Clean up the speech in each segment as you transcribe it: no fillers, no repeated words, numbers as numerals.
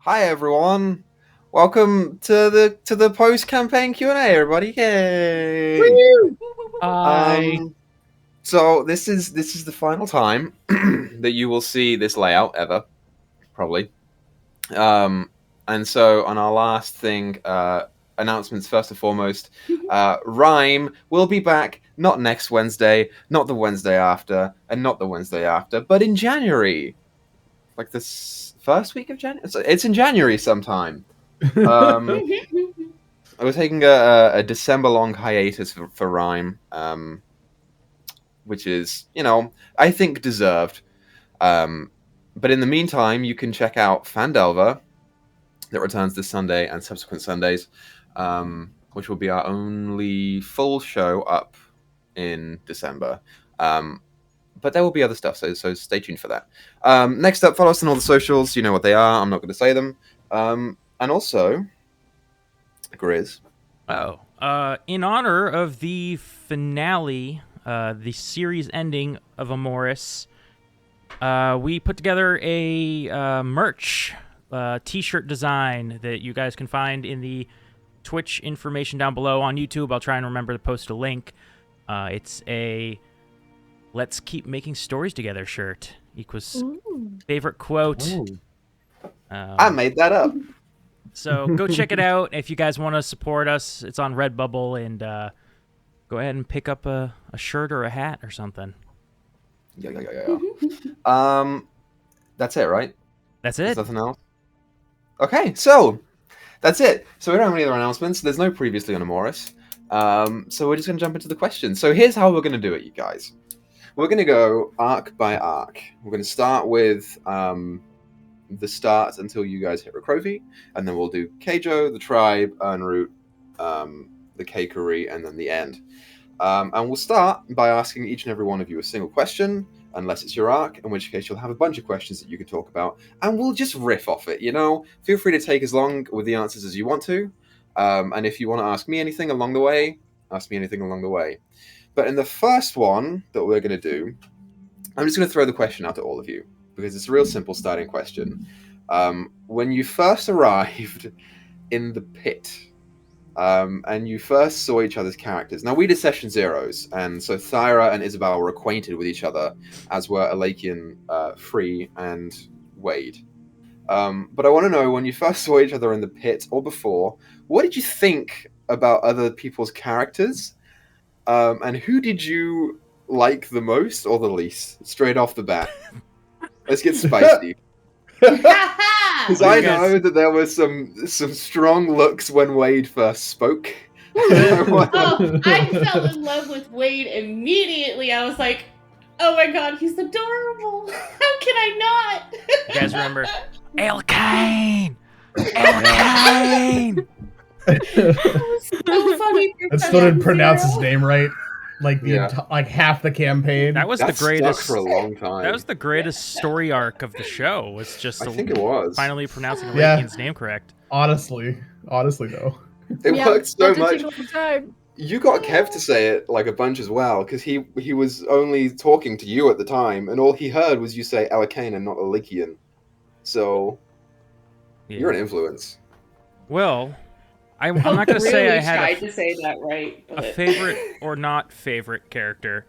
Hi everyone. Welcome to the post-campaign Q&A, everybody. Yay! Woo! So this is the final time that you will see this layout ever, probably. And so on our last thing, announcements first and foremost. Rhyme will be back not next Wednesday, not the Wednesday after, and not the Wednesday after, but in January. Like this first week of January. It's in January sometime. I was taking a December-long hiatus for Rhyme, which is, I think deserved. But in the meantime, you can check out Fandelver, that returns this Sunday and subsequent Sundays, which will be our only full show up in December. But there will be other stuff, so stay tuned for that. Next up, follow us on all the socials. You know what they are. I'm not going to say them. And also, Griz. In honor of the finale, the series ending of Emoris, we put together a merch t-shirt design that you guys can find in the Twitch information down below. On YouTube, I'll try and remember to post a link. It's a "Let's keep making stories together" shirt. Equa's favorite quote. I made that up. So go check it out if you guys want to support us. It's on Redbubble, and go ahead and pick up a shirt or a hat or something. Yeah. That's it, right? That's There's it. nothing else? Okay, so that's it. So we don't have any other announcements. There's no previously on Emoris. So we're just going to jump into the questions. So here's how we're going to do it, you guys. We're going to go arc by arc. We're going to start with the start until you guys hit Recrovy, and then we'll do Keijo, the tribe, Urnroot, the Keikuri, and then the end. And we'll start by asking each and every one of you a single question, unless it's your arc, in which case you'll have a bunch of questions that you can talk about, and we'll just riff off it, Feel free to take as long with the answers as you want to, and if you want to ask me anything along the way, ask me anything along the way. But in the first one that we're going to do, I'm just going to throw the question out to all of you, because it's a real simple starting question. When you first arrived in the pit, and you first saw each other's characters. Now, we did session zeros, and so Thyra and Isabel were acquainted with each other, as were Alakian, Free, and Wade. But I want to know, when you first saw each other in the pit, or before, what did you think about other people's characters? And who did you like the most or the least, straight off the bat? Let's get spicy. Because I know that there were some strong looks when Wade first spoke. I fell in love with Wade immediately. I was like, oh my god, he's adorable. How can I not? You guys remember Elkane? Elkane! So funny. I still didn't pronounce his name right. Like half the campaign. That was the greatest for a long time. That was the greatest story arc of the show. Was just I think it was finally pronouncing Alakian's name correct. Honestly though, it worked so much. You got Kev to say it like a bunch as well, because he was only talking to you at the time, and all he heard was you say Alakane and not Alakian. So you're an influence. Well, I'm not going to say I had to say that right, a favorite or not favorite character,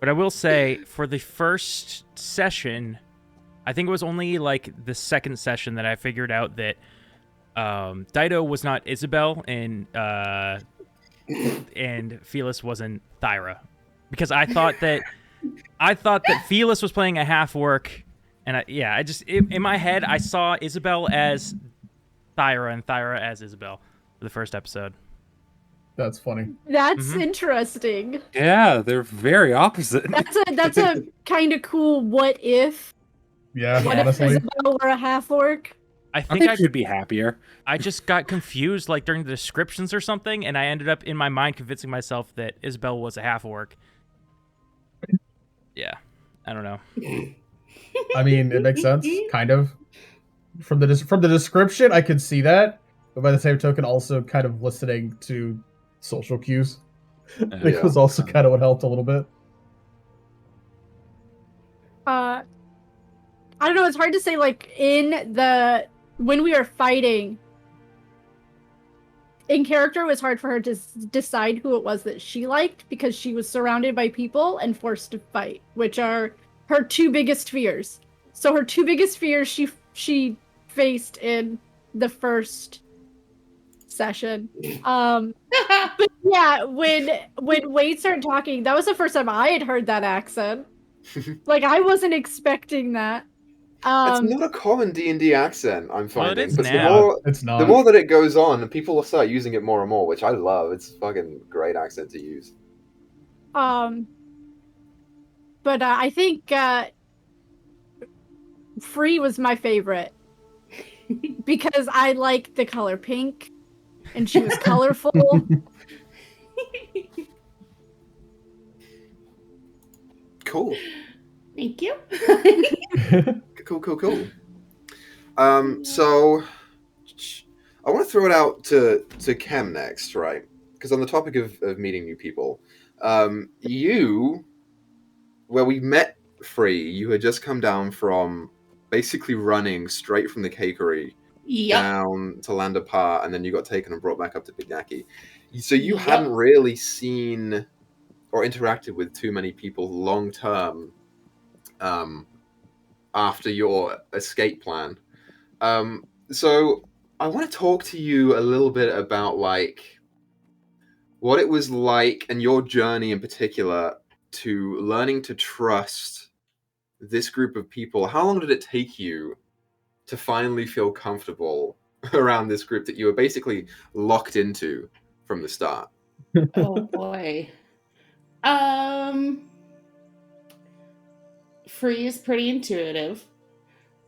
but I will say for the first session, I think it was only like the second session that I figured out that Dyto was not Isabel and Felis wasn't Thyra, because I thought that Felis was playing a half-orc, and in my head I saw Isabel as Thyra and Thyra as Isabel. The first episode. That's funny. That's interesting. Yeah, they're very opposite. That's a kind of cool what if. Yeah, what honestly. if Isabel were a half-orc? I think I should be happier. I just got confused like during the descriptions or something, and I ended up in my mind convincing myself that Isabel was a half-orc. Yeah, I don't know. I mean, it makes sense, kind of. From the description, I could see that. But by the same token, also kind of listening to social cues. It was also kind of what helped a little bit. I don't know, it's hard to say, like, in the when we were fighting, in character, it was hard for her to decide who it was that she liked because she was surrounded by people and forced to fight, which are her two biggest fears. So her two biggest fears she faced in the first session. But yeah, when Wade started talking, that was the first time I had heard that accent. Like, I wasn't expecting that. It's not a common D&D accent, I'm Well, it finding. is but now. It's not. the more that it goes on, people will start using it more and more, which I love. It's a fucking great accent to use. But I think Free was my favorite because I like the color pink, and she was colorful. Cool. Thank you. Cool. So I want to throw it out to Chem next, right? Because on the topic of meeting new people, where we met Free, you had just come down from basically running straight from the cakery Yep. down to land apart, and then you got taken and brought back up to Big Naki. So you Yep. hadn't really seen or interacted with too many people long term after your escape plan. So I want to talk to you a little bit about like what it was like and your journey in particular to learning to trust this group of people. How long did it take you to finally feel comfortable around this group that you were basically locked into from the start? Oh boy. Free is pretty intuitive.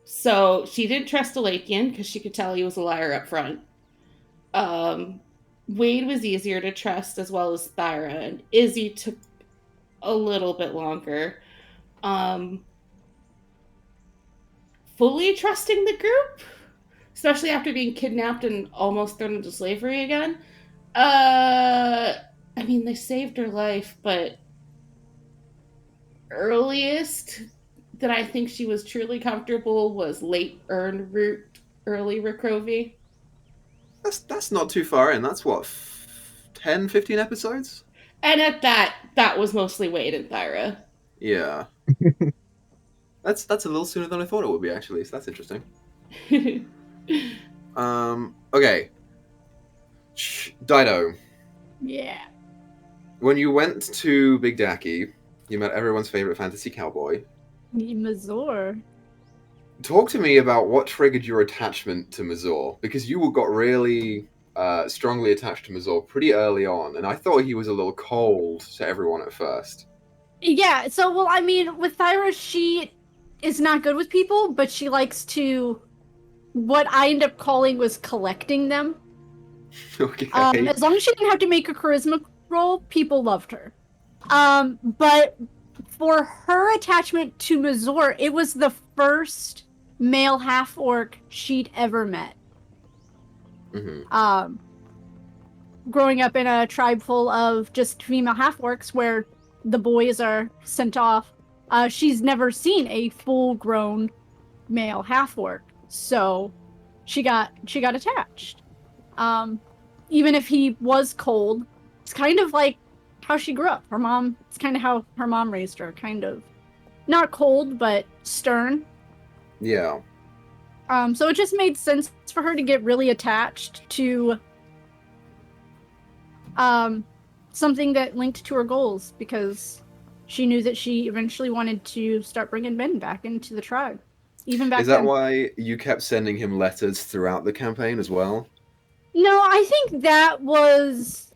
So she didn't trust Elakian because she could tell he was a liar up front. Wade was easier to trust, as well as Thyra, and Izzy took a little bit longer. Fully trusting the group, especially after being kidnapped and almost thrown into slavery again. I mean, they saved her life, but earliest that I think she was truly comfortable was late earned root, early Recrovy. That's not too far in. That's what, 10, 15 episodes? And at that was mostly Wade and Thyra. Yeah. That's a little sooner than I thought it would be, actually, so that's interesting. Okay. Dyto. Yeah. When you went to Big Dacky, you met everyone's favorite fantasy cowboy. Mazor. Talk to me about what triggered your attachment to Mazor, because you got really strongly attached to Mazor pretty early on, and I thought he was a little cold to everyone at first. Yeah, so, well, I mean, with Thyra, she is not good with people, but she likes to, what I end up calling was collecting them. Okay. As long as she didn't have to make a charisma roll, people loved her. But for her attachment to Mazor, it was the first male half-orc she'd ever met. Mm-hmm. Growing up in a tribe full of just female half-orcs where the boys are sent off, she's never seen a full-grown male half-orc, so she got attached. Even if he was cold, it's kind of like how she grew up. It's kind of how her mom raised her, kind of not cold, but stern. Yeah. So it just made sense for her to get really attached to something that linked to her goals, because she knew that she eventually wanted to start bringing men back into the tribe. Even back Is that then. why you kept sending him letters throughout the campaign as well? No, I think that was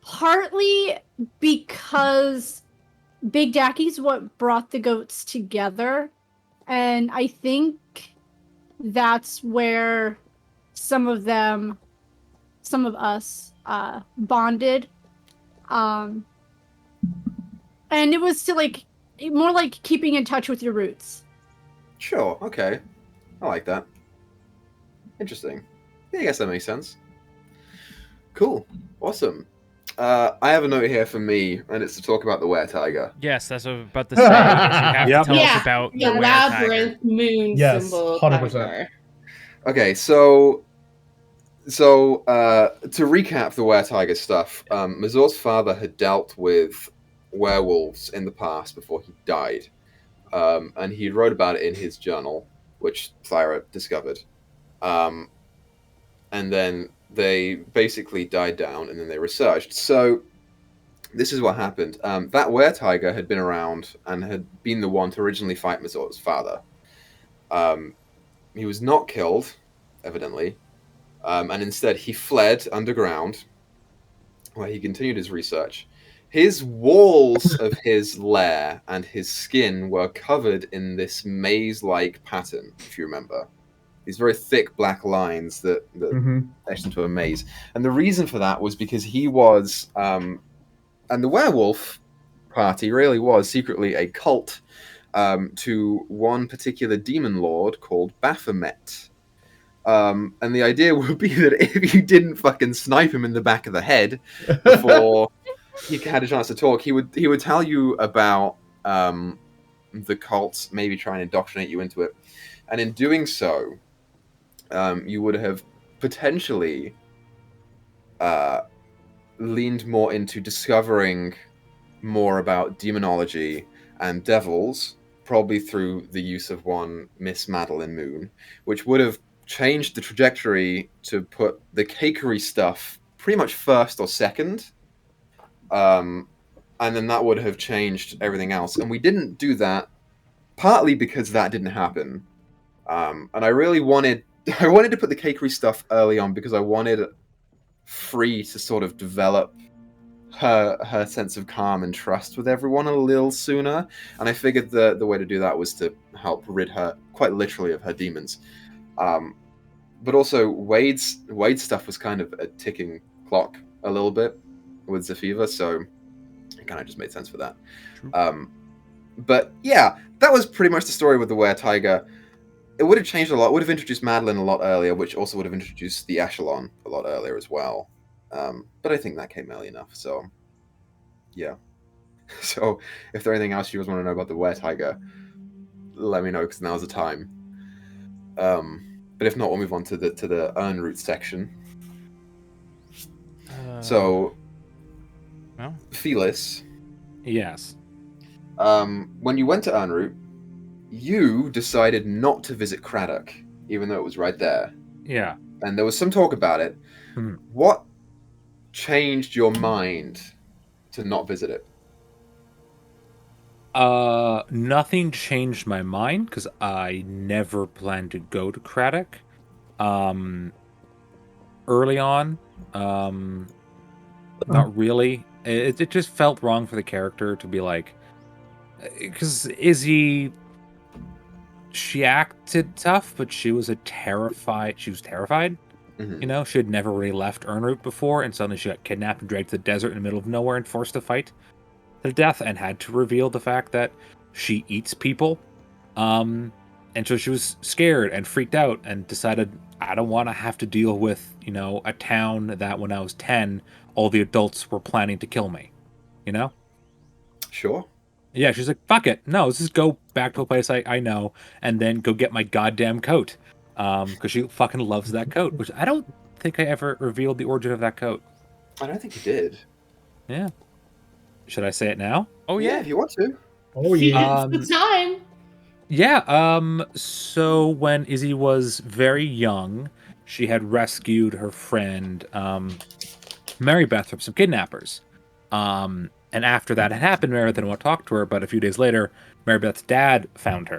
partly because Big Dacky's what brought the goats together, and I think that's where some of us bonded. And it was to more like keeping in touch with your roots. Sure, okay. I like that. Interesting. Yeah, I guess that makes sense. Cool. Awesome. I have a note here for me, and it's to talk about the were-tiger. Yes, that's what I was about to say. Is you have Yep. to tell us Yeah, about the the were-tiger. labyrinth moon Yes, symbol 100%. tiger. Okay, so to recap the were-tiger stuff, Mazor's father had dealt with werewolves in the past before he died, and he wrote about it in his journal, which Thyra discovered. And then they basically died down, and then they researched. So this is what happened. That were-tiger had been around and had been the one to originally fight Mazor's father. He was not killed, evidently, and instead he fled underground, where he continued his research. His walls of his lair and his skin were covered in this maze-like pattern, if you remember. These very thick black lines that etched into a maze. And the reason for that was because he was, and the werewolf party really was secretly a cult to one particular demon lord called Baphomet. And the idea would be that if you didn't fucking snipe him in the back of the head before he had a chance to talk, he would tell you about the cults, maybe try and indoctrinate you into it. And in doing so, you would have potentially leaned more into discovering more about demonology and devils, probably through the use of one Miss Madeline Moon, which would have changed the trajectory to put the cakery stuff pretty much first or second. And then that would have changed everything else. And we didn't do that, partly because that didn't happen. And I really wanted to put the cakery stuff early on because I wanted Free to sort of develop her sense of calm and trust with everyone a little sooner. And I figured the way to do that was to help rid her, quite literally, of her demons. But also, Wade's stuff was kind of a ticking clock a little bit with Zephiva, so it kind of just made sense for that. But yeah, that was pretty much the story with the were-tiger. It would have changed a lot. It would have introduced Madeline a lot earlier, which also would have introduced the echelon a lot earlier as well. But I think that came early enough, so yeah. So if there's anything else you guys want to know about the were-tiger, let me know, because now's the time. But if not, we'll move on to the urn root section. So, well, Felis, Yes. when you went to urn root, you decided not to visit Craddock, even though it was right there. Yeah. And there was some talk about it. What changed your mind to not visit it? Nothing changed my mind because I never planned to go to Craddock. Early on, not really. It just felt wrong for the character to be like, because Izzy, she acted tough, but she was terrified. Mm-hmm. You know, she had never really left Ernroot before, and suddenly she got kidnapped and dragged to the desert in the middle of nowhere and forced to fight to the death, and had to reveal the fact that she eats people. And so she was scared and freaked out and decided, I don't want to have to deal with, you know, a town that when I was 10, all the adults were planning to kill me. You know? Sure. Yeah, she's like, fuck it. No, let's just go back to a place I know and then go get my goddamn coat. Because she fucking loves that coat, which I don't think I ever revealed the origin of that coat. I don't think you did. Yeah. Should I say it now? oh Yeah, yeah. if you want to. Oh yeah. It's the time. Yeah, so when Izzy was very young, she had rescued her friend, Mary Beth from some kidnappers. And after that had happened, Mary Beth didn't want to talk to her, but a few days later, Mary Beth's dad found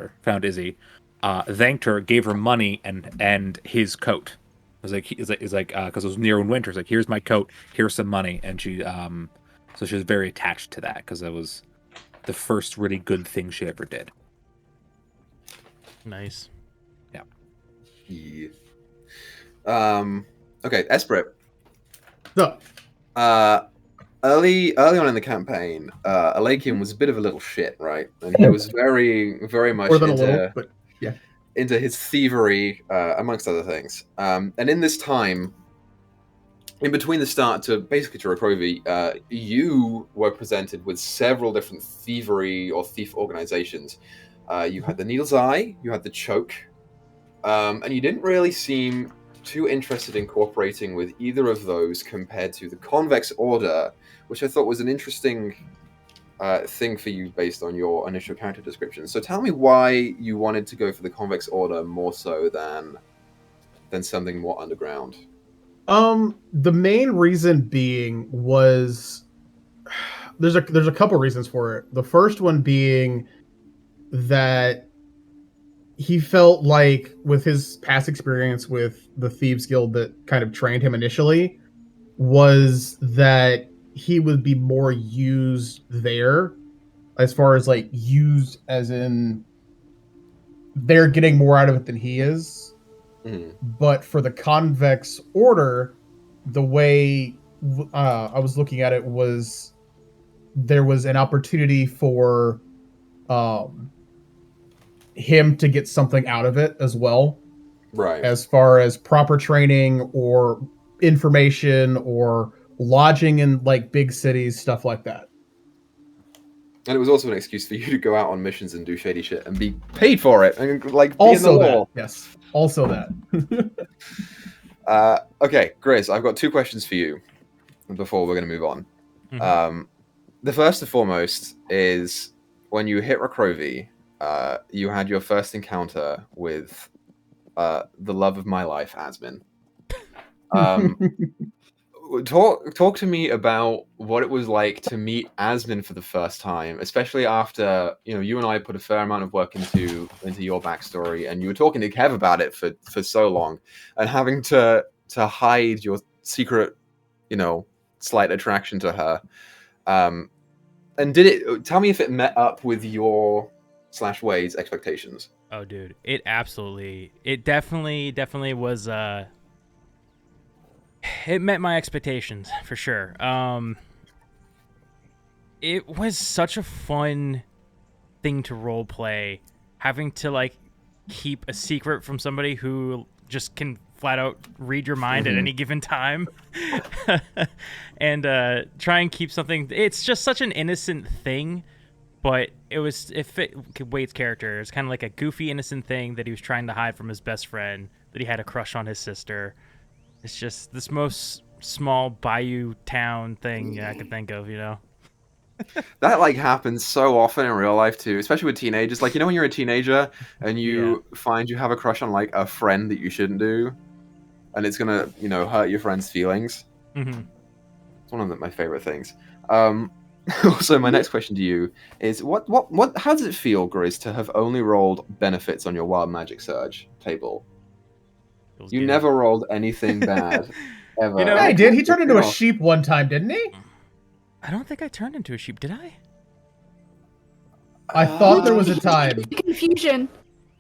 Izzy, thanked her, gave her money and his coat. It was like, because it was near winter, it's like, here's my coat, here's some money. And she, so she was very attached to that, because that was the first really good thing she ever did. Nice. Yeah. Okay, Esprit. So, Early on in the campaign, Alakian was a bit of a little shit, right? And he was very, very much more than a little, but yeah. into his thievery, amongst other things. And in this time, in between the start to basically to Rokrovi, you were presented with several different thievery or thief organizations. You had the Needle's Eye, you had the Choke, and you didn't really seem too interested in cooperating with either of those compared to the Convex Order, which I thought was an interesting thing for you based on your initial character description. So tell me why you wanted to go for the Convex Order more so than something more underground. The main reason being was there's a couple reasons for it. The first one being that he felt like with his past experience with the Thieves Guild that kind of trained him initially was that he would be more used there as far as like used as in they're getting more out of it than he is. But for the Convex Order, the way I was looking at it was there was an opportunity for him to get something out of it as well. Right. As far as proper training or information or lodging in like big cities, stuff like that. And it was also an excuse for you to go out on missions and do shady shit and be paid for it and like be Also in the that, law. yes. Also that. Okay, Griz, I've got 2 questions for you before we're going to move on. Mhm. The first and foremost is when you hit Rokrovi, you had your first encounter with the love of my life, Asmin. Talk to me about what it was like to meet Asmin for the first time, especially after you and I put a fair amount of work into your backstory, and you were talking to Kev about it for so long, and having to hide your secret, slight attraction to her. And tell me if it met up with your /Wade's expectations? Oh, dude, it definitely was. It met my expectations for sure. It was such a fun thing to role play, having to like keep a secret from somebody who just can flat out read your mind at any given time, and try and keep something. It's just such an innocent thing, but it fit Wade's character. It's kind of like a goofy, innocent thing that he was trying to hide from his best friend, that he had a crush on his sister. It's just this most small bayou town thing I could think of, That like happens so often in real life too, especially with teenagers. Like when you're a teenager and you find you have a crush on like a friend that you shouldn't do, and it's gonna hurt your friend's feelings. Mm-hmm. It's one of my favorite things. Also, my next question to you is how does it feel, Griz, to have only rolled benefits on your wild magic surge table? You good. never rolled anything bad ever. Yeah, he did. He turned into a sheep one time, didn't he? I don't think I turned into a sheep, did I? I thought there was a time. Confusion.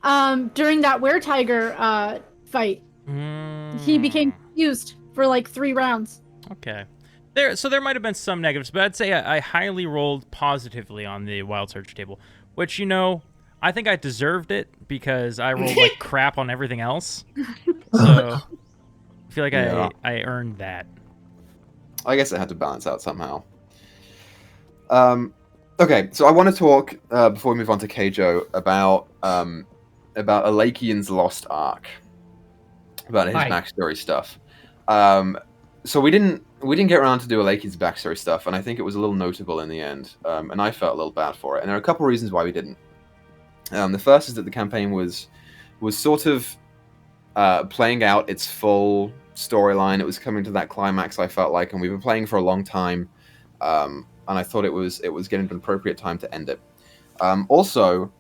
During that were-tiger fight, he became confused for like 3 rounds. Okay. There might have been some negatives, but I'd say I highly rolled positively on the wild surge table, which I think I deserved it because I rolled like crap on everything else. So I feel like I earned that. I guess it had to balance out somehow. Okay, so I want to talk before we move on to Keijo about Alakian's lost arc, about his backstory stuff. So we didn't get around to do Alakian's backstory stuff, and I think it was a little notable in the end, and I felt a little bad for it. And there are a couple of reasons why we didn't. The first is that the campaign was sort of playing out its full storyline. It was coming to that climax, I felt like, and we were playing for a long time, and I thought it was getting to an appropriate time to end it. Also,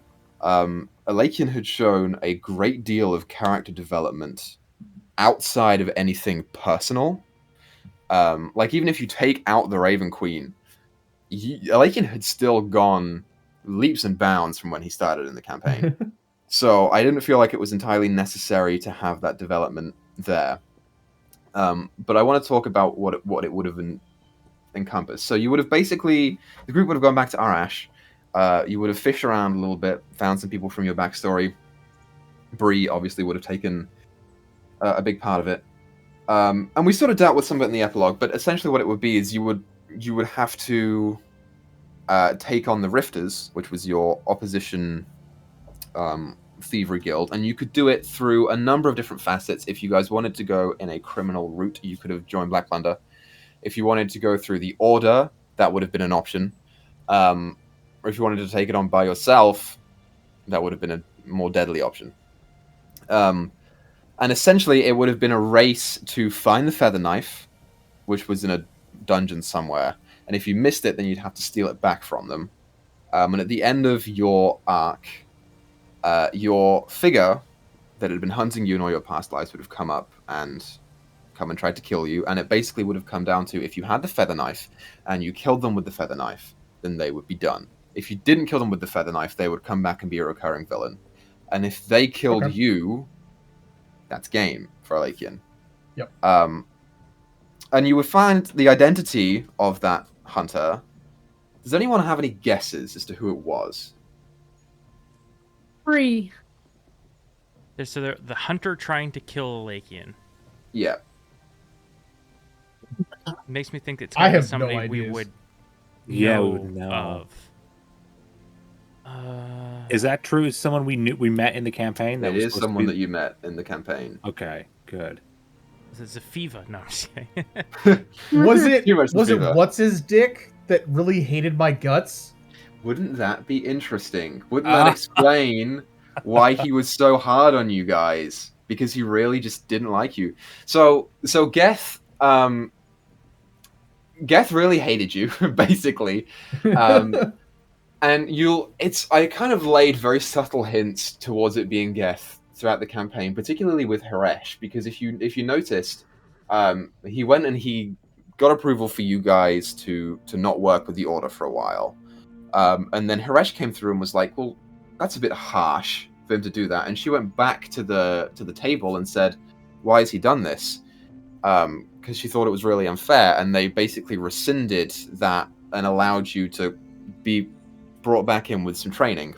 Alakian had shown a great deal of character development outside of anything personal. Like, even if you take out the Raven Queen, Alakian had still gone leaps and bounds from when he started in the campaign. So I didn't feel like it was entirely necessary to have that development there. But I want to talk about what it would have encompassed. So you would have the group would have gone back to Arash. You would have fished around a little bit, found some people from your backstory. Bree obviously would have taken a big part of it. And we sort of dealt with some of it in the epilogue, but essentially what it would be is you would have to take on the Rifters, which was your opposition thievery guild, and you could do it through a number of different facets. If you guys wanted to go in a criminal route, you could have joined Black Plunder. If you wanted to go through the Order, that would have been an option. Or if you wanted to take it on by yourself, that would have been a more deadly option. And essentially, it would have been a race to find the feather knife, which was in a dungeon somewhere. And if you missed it, then you'd have to steal it back from them. And at the end of your arc, your figure that had been hunting you in all your past lives would have come and tried to kill you. And it basically would have come down to, if you had the feather knife and you killed them with the feather knife, then they would be done. If you didn't kill them with the feather knife, they would come back and be a recurring villain. And if they killed you, that's game for Alakian. Yep. And you would find the identity of that hunter. Does anyone have any guesses as to who it was? 3. So the hunter trying to kill Alakian. Yeah. Makes me think it's I gonna be have no somebody we ideas. would Yeah, we know would know. of. Is that true? Is someone we met in the campaign? That It was is supposed to someone be- that you met in the campaign. Okay, good. Is it Zafiva? No, I'm just kidding. Was it Too much fever. what's his dick that really hated my guts? Wouldn't that be interesting? Wouldn't that explain why he was so hard on you guys? Because he really just didn't like you. So Geth, Geth really hated you, basically. And I kind of laid very subtle hints towards it being Geth throughout the campaign, particularly with Haresh, because if you noticed, he went and he got approval for you guys to not work with the Order for a while. And then Haresh came through and was like, well, that's a bit harsh for him to do that. And she went back to the table and said, why has he done this? Because she thought it was really unfair. And they basically rescinded that and allowed you to be brought back in with some training,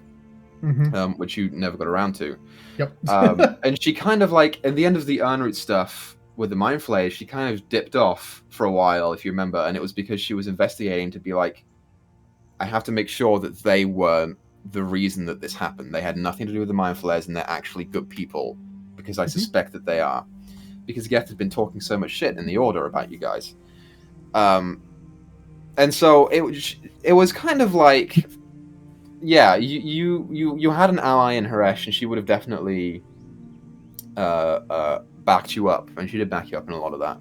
which you never got around to. Yep. And she kind of like, at the end of the Earnroot stuff with the Mind Flayers, she kind of dipped off for a while, if you remember. And it was because she was investigating to be like, I have to make sure that they weren't the reason that this happened. They had nothing to do with the Mind Flayers, and they're actually good people, because I suspect that they are. Because Geth had been talking so much shit in the Order about you guys. And so it was kind of like, yeah, you had an ally in Haresh, and she would have definitely backed you up, and she did back you up in a lot of that.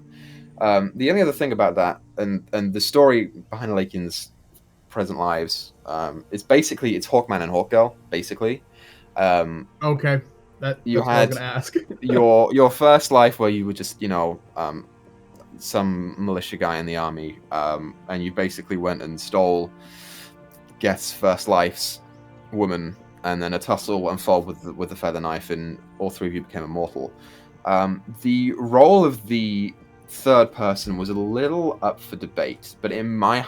The only other thing about that, and the story behind Alakian's present lives, it's Hawkman and Hawkgirl, basically. Okay. That's You what I had was gonna ask. your first life where you were just, some militia guy in the army, and you basically went and stole Geth's first life's woman, and then a tussle unfolded with the feather knife, and all three of you became immortal. The role of the third person was a little up for debate, but in my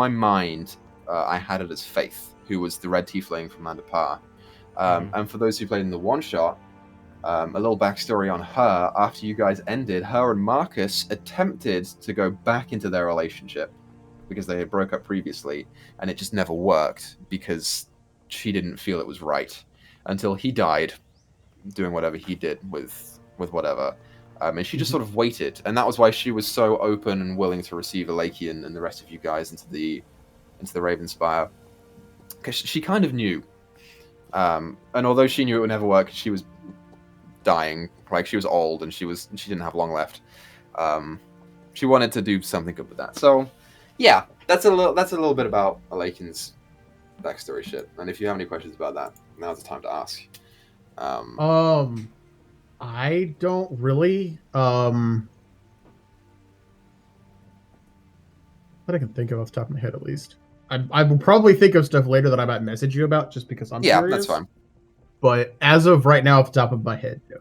mind, I had it as Faith, who was the red tiefling from Land of Par. And for those who played in the one-shot, a little backstory on her. After you guys ended, her and Marcus attempted to go back into their relationship because they had broke up previously, and it just never worked because she didn't feel it was right until he died doing whatever he did with whatever. And she just sort of waited, and that was why she was so open and willing to receive Alakian and the rest of you guys into the Ravenspire, because she kind of knew. And although she knew it would never work, she was dying, like she was old and she didn't have long left. She wanted to do something good with that. So, yeah, that's a little bit about Alakian's backstory shit. And if you have any questions about that, now's the time to ask. I don't really. What I can think of off the top of my head, at least. I will probably think of stuff later that I might message you about, just because I'm curious. That's fine. But as of right now, off the top of my head, no.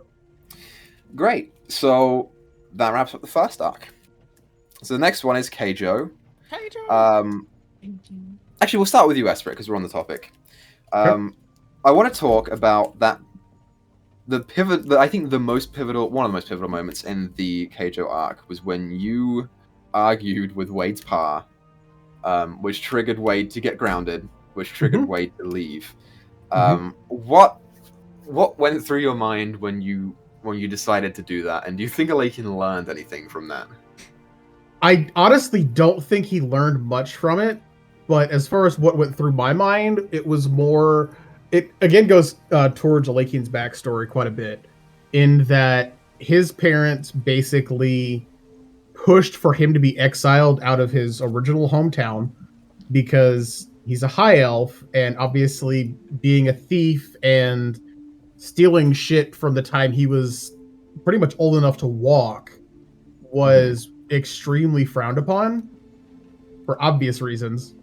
Great. So that wraps up the first arc. So the next one is Keijo. Actually, we'll start with you, Esprit, because we're on the topic. Okay. I want to talk about that I think one of the most pivotal moments in the Keijo arc was when you argued with Wade's pa, which triggered Wade to get grounded, which triggered Wade to leave. What went through your mind when you decided to do that, and do you think Alakin learned anything from that? I honestly don't think he learned much from it, but as far as what went through my mind, it was more. It again goes towards Alakin's backstory quite a bit, in that his parents basically pushed for him to be exiled out of his original hometown because he's a high elf, and obviously being a thief and stealing shit from the time he was pretty much old enough to walk was extremely frowned upon for obvious reasons.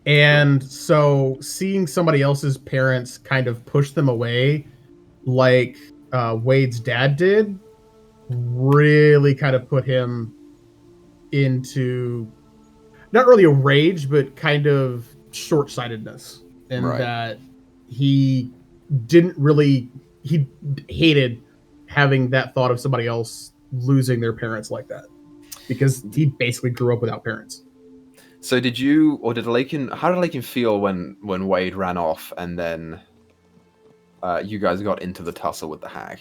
And so seeing somebody else's parents kind of push them away, like Wade's dad did, really kind of put him into not really a rage, but kind of short-sightedness. And that he hated having that thought of somebody else losing their parents like that, because he basically grew up without parents. So how did Alakin feel when Wade ran off and then you guys got into the tussle with the hag?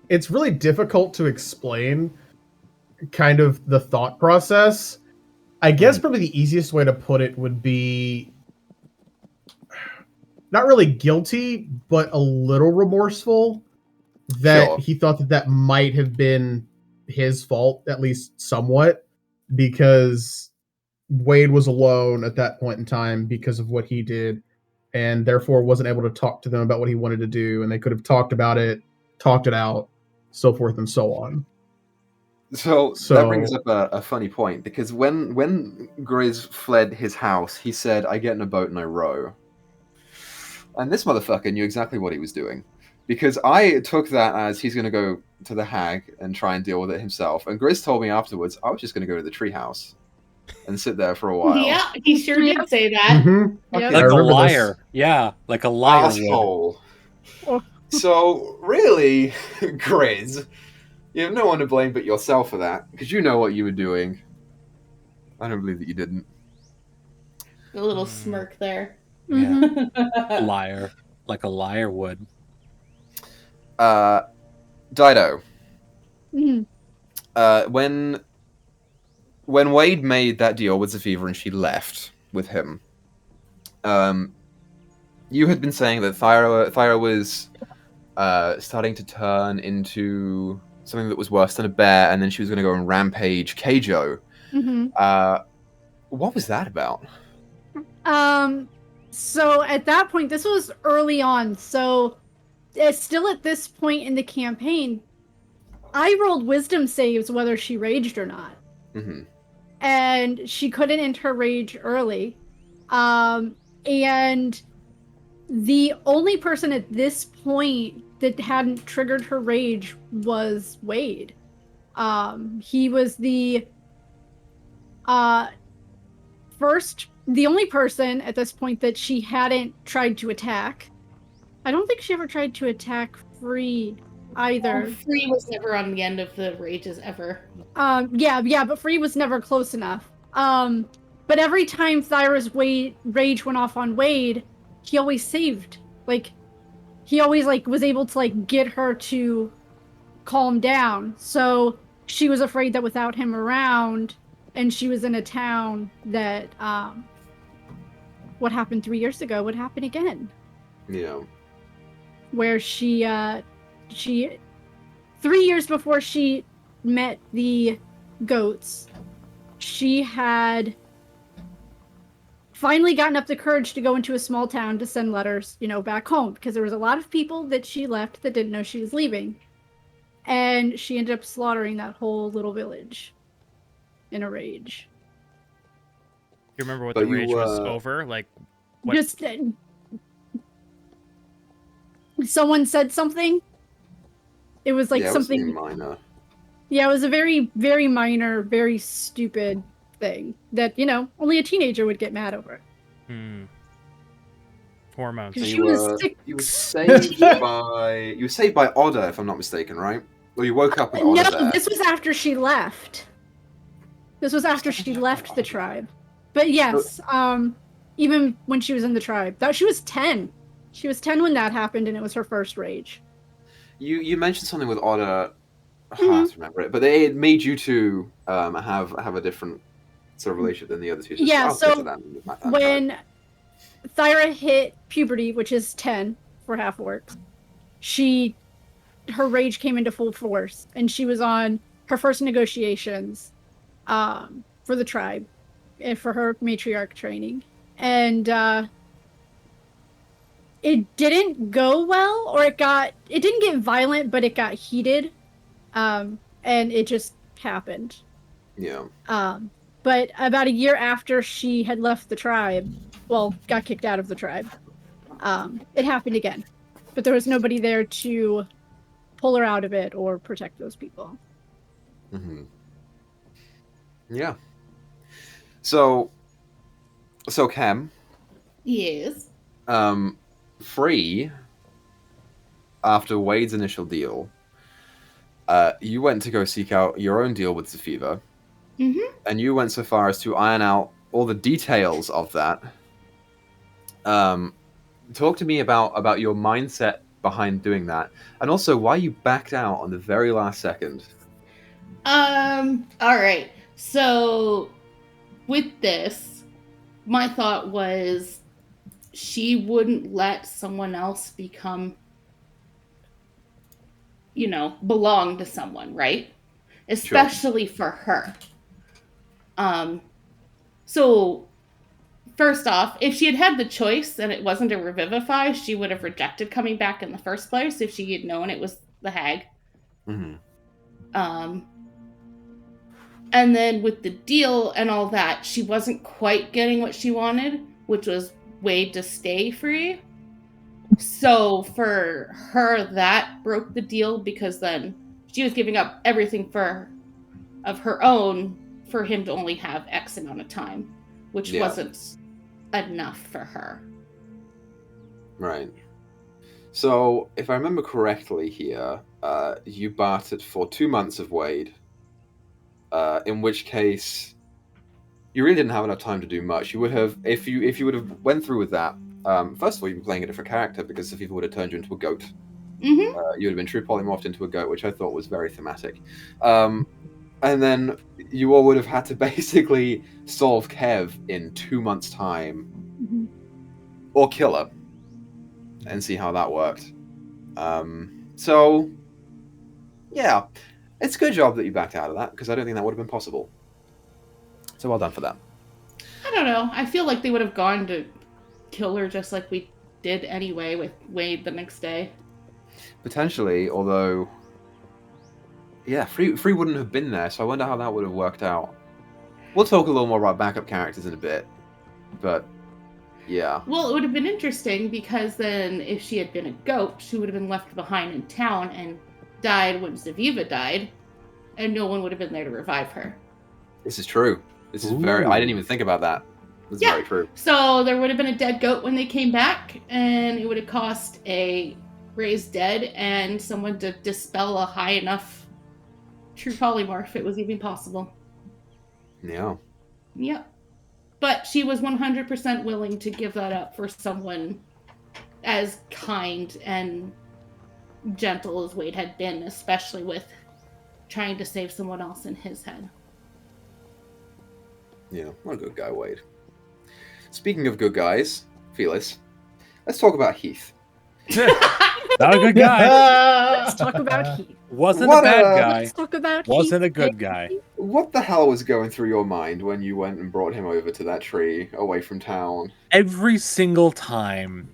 It's really difficult to explain kind of the thought process. I guess probably the easiest way to put it would be not really guilty, but a little remorseful that he thought that might have been his fault, at least somewhat, because Wade was alone at that point in time because of what he did, and therefore wasn't able to talk to them about what he wanted to do, and they could have talked about it, talked it out, so forth and so on. So that brings up a funny point, because when Griz fled his house, he said, "I get in a boat and I row." And this motherfucker knew exactly what he was doing, because I took that as he's going to go to the hag and try and deal with it himself. And Griz told me afterwards, I was just going to go to the treehouse and sit there for a while. Yeah, he sure did say that. Like a liar. Yeah, like a liar. Asshole. So, really, Griz, you have no one to blame but yourself for that, because you know what you were doing. I don't believe that you didn't. A little smirk there. Yeah. Liar. Like a liar would. Dyto. When Wade made that deal with Zephyva and she left with him, you had been saying that Thyra was starting to turn into something that was worse than a bear, and then she was going to go and rampage Keijo. What was that about? So at that point, this was early on, so still at this point in the campaign, I rolled wisdom saves whether she raged or not. And she couldn't end her rage early. And the only person at this point that hadn't triggered her rage was Wade. He was the only person at this point that she hadn't tried to attack. I don't think she ever tried to attack Free either. Free was never on the end of the rages ever. Yeah, but Free was never close enough. But every time Thyra's rage went off on Wade, he always saved. He always was able to get her to calm down. So she was afraid that without him around, and she was in a town that what happened 3 years ago would happen again. Yeah. Where she 3 years before she met the goats, she had finally gotten up the courage to go into a small town to send letters, back home, because there was a lot of people that she left that didn't know she was leaving. And she ended up slaughtering that whole little village in a rage. You remember what the rage was over? What? Just someone said something. It was something it was minor. Yeah, it was a very, very minor, very stupid thing that only a teenager would get mad over. hormones. So She you was were sick. you were saved by Otter, if I'm not mistaken, right? Or you woke up with Otter No, there. this was after she left. This was after she left the tribe. But yes, even when she was in the tribe, she was 10. She was 10 when that happened, and it was her first rage. You mentioned something with Otter. I have to remember it, but it made you two have a different sort of relationship than the other two. Yeah, I'll get to that in my time. When Thyra hit puberty, which is 10 for half-orcs, her rage came into full force, and she was on her first negotiations for the tribe, and for her matriarch training. And it didn't go well, or it didn't get violent, but it got heated, and it just happened. Yeah. But about a year after she had left the tribe, got kicked out of the tribe, it happened again. But there was nobody there to pull her out of it or protect those people. Mm-hmm. Yeah. So Chem. Yes. Free. After Wade's initial deal, you went to go seek out your own deal with Zephiva. Mm-hmm. And you went so far as to iron out all the details of that. Talk to me about your mindset behind doing that, and also why you backed out on the very last second. All right. So, with this, my thought was she wouldn't let someone else belong to someone, right? Especially for her. So first off, if she had had the choice and it wasn't a revivify, she would have rejected coming back in the first place if she had known it was the hag. Mm-hmm. And then with the deal and all that, she wasn't quite getting what she wanted, which was Wade to stay free. So for her, that broke the deal, because then she was giving up everything of her own for him to only have X amount of time, which wasn't enough for her. Right. So, if I remember correctly here, you bartered for 2 months of Wade, in which case you really didn't have enough time to do much. You would have, if you would have went through with that, first of all, you'd be playing a different character, because if people would have turned you into a goat. Mm-hmm. You would have been true polymorphed into a goat, which I thought was very thematic. And then you all would have had to basically solve Kev in 2 months' time, or kill her, and see how that worked. So, yeah, it's a good job that you backed out of that, because I don't think that would have been possible. So well done for that. I don't know. I feel like they would have gone to kill her just like we did anyway with Wade the next day. Potentially, although, yeah, Free wouldn't have been there, so I wonder how that would have worked out. We'll talk a little more about backup characters in a bit, but yeah. Well, it would have been interesting, because then if she had been a goat, she would have been left behind in town and died when Zephiva died, and no one would have been there to revive her. This is true. This is very... I didn't even think about that. This is very true. So there would have been a dead goat when they came back, and it would have cost a raised dead and someone to dispel a high enough true polymorph, it was even possible. Yeah. Yep. But she was 100% willing to give that up for someone as kind and gentle as Wade had been, especially with trying to save someone else in his head. Yeah, what a good guy, Wade. Speaking of good guys, Felis, let's talk about Heath. Not a good guy. Let's talk about Heath. Wasn't What a bad a- guy. Let's talk about Wasn't Heath. a good guy. What the hell was going through your mind when you went and brought him over to that tree away from town? Every single time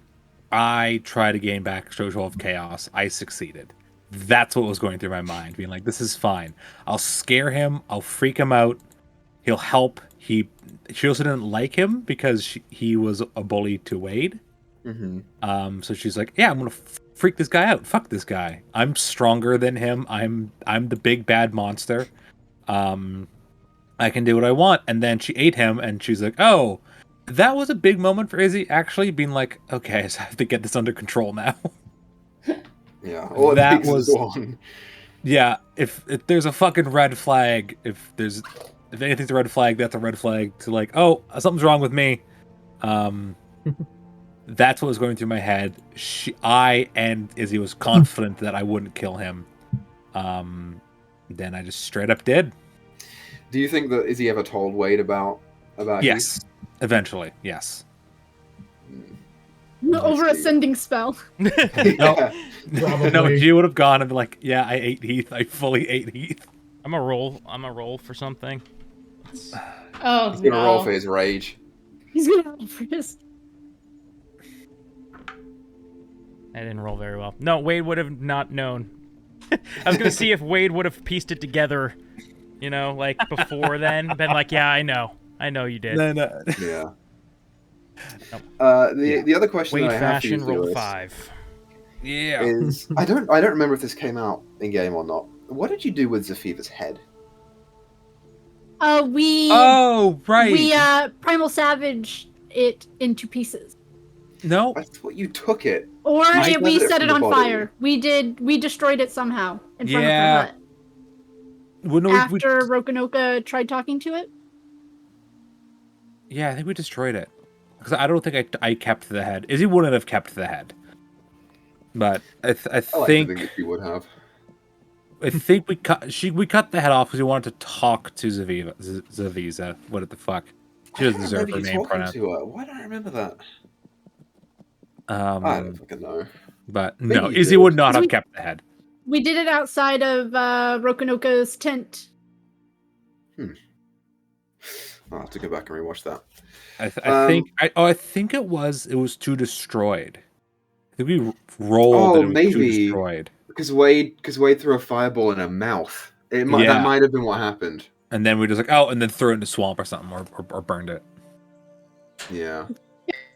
I try to gain back Jojo of Chaos, I succeeded. That's what was going through my mind, being like, this is fine. I'll scare him. I'll freak him out. He'll help. She also didn't like him because he was a bully to Wade. Mm-hmm. So she's like, yeah, I'm gonna freak this guy out. Fuck this guy. I'm stronger than him. I'm the big bad monster. I can do what I want. And then she ate him, and she's like, oh, That was a big moment for Izzy, actually, being like, okay, so I have to get this under control now. Yeah, all That it takes was- is one. Yeah, if there's a fucking red flag, if anything's a red flag, that's a red flag to like, oh, something's wrong with me. That's what was going through my head. I and Izzy was confident that I wouldn't kill him. Then I just straight up did. Do you think that Izzy ever told Wade about Yes, eventually, yes. Over a sending spell. Heath? No. Probably. No, she would have gone and been like, yeah, I ate Heath. I fully ate Heath. I'm a roll for something. Oh, He's gonna no. roll for his rage. He's gonna roll for his. I didn't roll very well. No, Wade would have not known. I was gonna see if Wade would have pieced it together, you know, like before then. Been like, yeah, I know you did. No. Yeah. Nope. The other question Wade that I have for you, fashion, roll Felis, 5. Yeah. is I don't remember if this came out in game or not. What did you do with Zafiva's head? We Oh, right. we primal savage it into pieces, No. I thought you took it. or I we gathered it set from it the on body. fire. We destroyed it somehow in front of Yeah. her hut Well, no, after Rokonoka tried talking to it. yeah, I think we destroyed it. Because I don't think I kept the head. Izzy wouldn't have kept the head. But I I like to think think that you would have. we cut the head off because we wanted to talk to Zaviza. What the fuck? She doesn't deserve her you name talking pronounced. to her. Why don't I remember that? I Um, don't fucking know. but Maybe no, you Izzy did. would not have We- kept the head. We did it outside of Rokonoka's tent. I'll have to go back and rewatch that. I think it was too destroyed. I think we rolled that it was too maybe. destroyed. Because Wade threw a fireball in her mouth. That Yeah. might have been what happened. And then we just like, and then threw it in the swamp or something, or burned it. Yeah.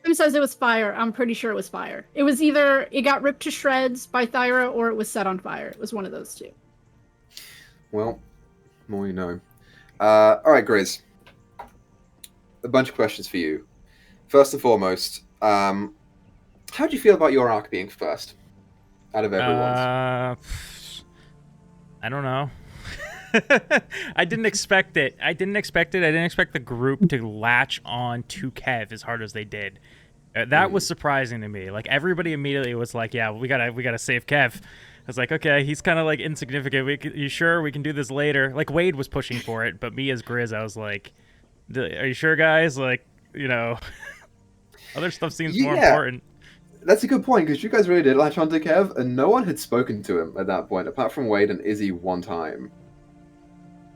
Who says it was fire? I'm pretty sure it was fire. It was either it got ripped to shreds by Thyra or it was set on fire. It was one of those two. Well, more you know. All right, Griz. A bunch of questions for you. First and foremost, how do you feel about your arc being first out of everyone's? I don't know. I didn't expect it. I didn't expect the group to latch on to Kev as hard as they did. That was surprising to me. Like everybody immediately was like, "Yeah, we gotta save Kev." I was like, "Okay, he's kind of like insignificant. You sure we can do this later?" Like Wade was pushing for it, but me as Griz, I was like, "Are you sure, guys? Like, you know, other stuff seems more important." That's a good point, because you guys really did latch on to Kev, and no one had spoken to him at that point, apart from Wade and Izzy one time.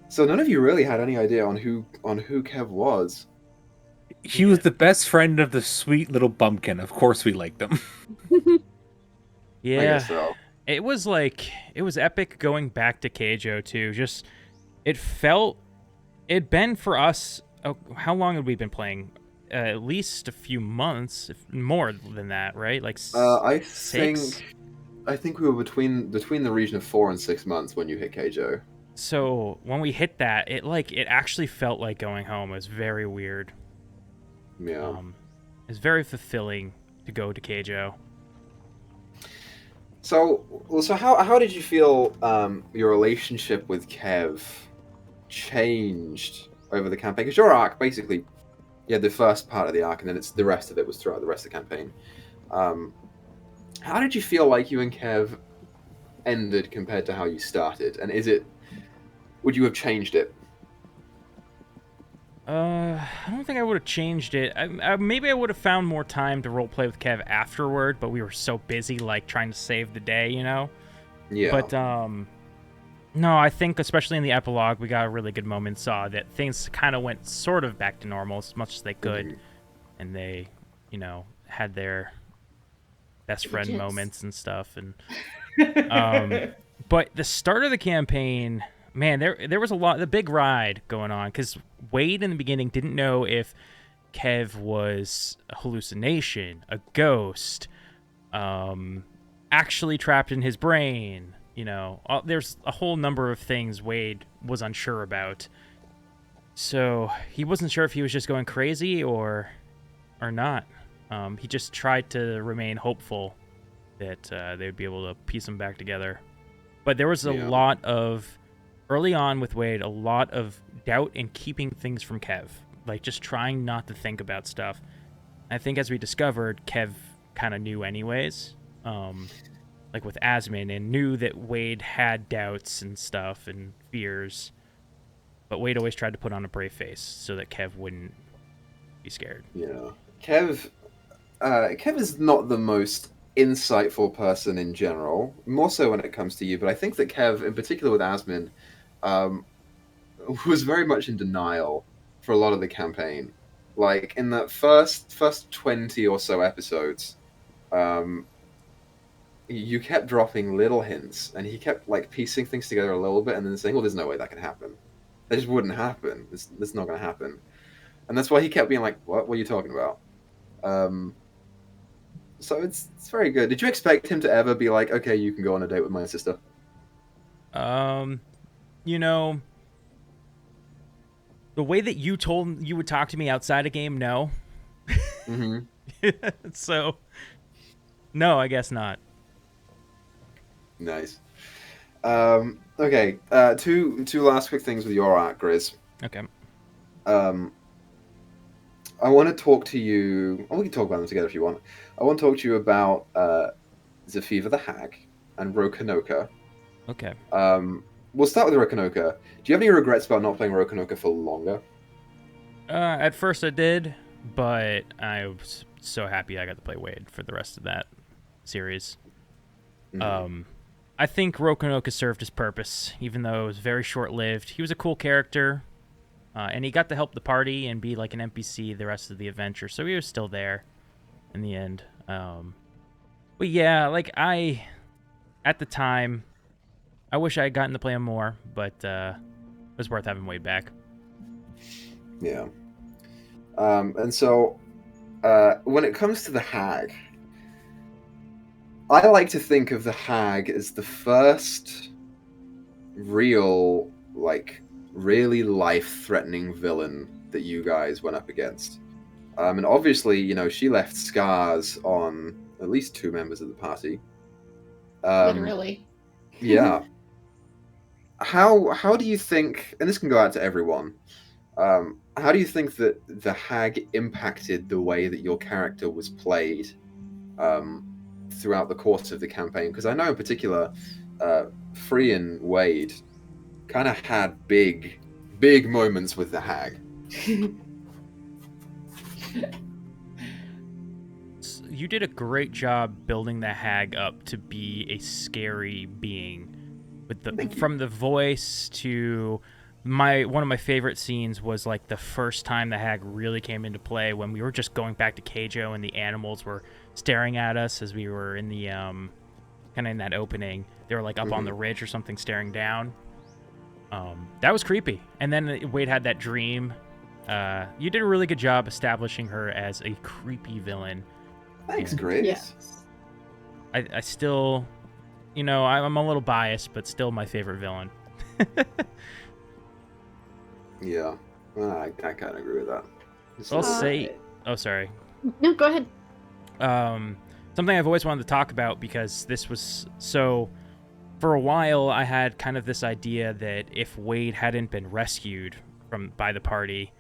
So none of you really had any idea on who Kev was. He was the best friend of the sweet little bumpkin. Of course, we liked him. I Yeah, guess so. it was epic going back to Keijo too. Just it'd been for us. Oh, how long had we been playing? At least a few months, if more than that, right? Like I 6? think we were between the region of 4 and 6 months when you hit Keijo. So when we hit that, it actually felt like going home. It was very weird. Yeah. It's very fulfilling to go to Keijo. So how did you feel your relationship with Kev changed over the campaign? Because your arc, basically, you had the first part of the arc, and then the rest of it was throughout the rest of the campaign. How did you feel like you and Kev ended compared to how you started? And would you have changed it? I don't think I would have changed it. Maybe I would have found more time to roleplay with Kev afterward, but we were so busy, like, trying to save the day, you know? Yeah. But, no, I think, especially in the epilogue, we got a really good moment, saw that things kind of went sort of back to normal as much as they could, Mhm. and they, you know, had their best friend Yes. moments and stuff, and, but the start of the campaign... Man, there was the big ride going on, because Wade in the beginning didn't know if Kev was a hallucination, a ghost, actually trapped in his brain. You know, there's a whole number of things Wade was unsure about. So he wasn't sure if he was just going crazy or or not. He just tried to remain hopeful that they would be able to piece them back together. But there was a lot of, early on with Wade, a lot of doubt and keeping things from Kev. Like, just trying not to think about stuff. I think as we discovered, Kev kind of knew anyways. Like with Asmin, and knew that Wade had doubts and stuff and fears. But Wade always tried to put on a brave face so that Kev wouldn't be scared. Yeah. Kev is not the most insightful person in general, more so when it comes to you, but I think that Kev, in particular with Asmin, was very much in denial for a lot of the campaign. Like, in the first 20 or so episodes, you kept dropping little hints, and he kept, like, piecing things together a little bit and then saying, well, there's no way that can happen. That just wouldn't happen. It's not going to happen. And that's why he kept being like, what are you talking about? So it's very good. Did you expect him to ever be like, okay, you can go on a date with my sister? You know, the way that you told you would talk to me outside a game, no. Mm-hmm. So, no, I guess not. Nice. Okay, two last quick things with your art, Griz. Okay. I want to talk to you. Oh, we can talk about them together if you want. I want to talk to you about Zafiva the Hag and Rokanoka. Okay. We'll start with Rokanoka. Do you have any regrets about not playing Rokanoka for longer? At first I did, but I was so happy I got to play Wade for the rest of that series. Mm. I think Rokanoka served his purpose, even though it was very short-lived. He was a cool character. And he got to help the party and be like an NPC the rest of the adventure, so he was still there in the end. But yeah, like at the time, I wish I had gotten to play him more, but it was worth having Wade back. Yeah. And so, when it comes to the Hag, I like to think of the Hag as the first real, like, really life-threatening villain that you guys went up against. And obviously, you know, she left scars on at least 2 members of the party. Literally. Yeah. How do you think, and this can go out to everyone, how do you think that the Hag impacted the way that your character was played throughout the course of the campaign? Because I know in particular, Free and Wade kind of had big moments with the Hag. You did a great job building the Hag up to be a scary being, with from the voice to one of my favorite scenes was like the first time the Hag really came into play, when we were just going back to Keijo and the animals were staring at us as we were in the kind of in that opening. They were like up on the ridge or something, staring down. That was creepy. And then Wade had that dream. You did a really good job establishing her as a creepy villain. Thanks, Griz. Yes. I still, you know, I'm a little biased, but still my favorite villain. Yeah, I kind of agree with that. I'll say, oh, sorry. No, go ahead. Something I've always wanted to talk about, because this was so. For a while, I had kind of this idea that if Wade hadn't been rescued by the party,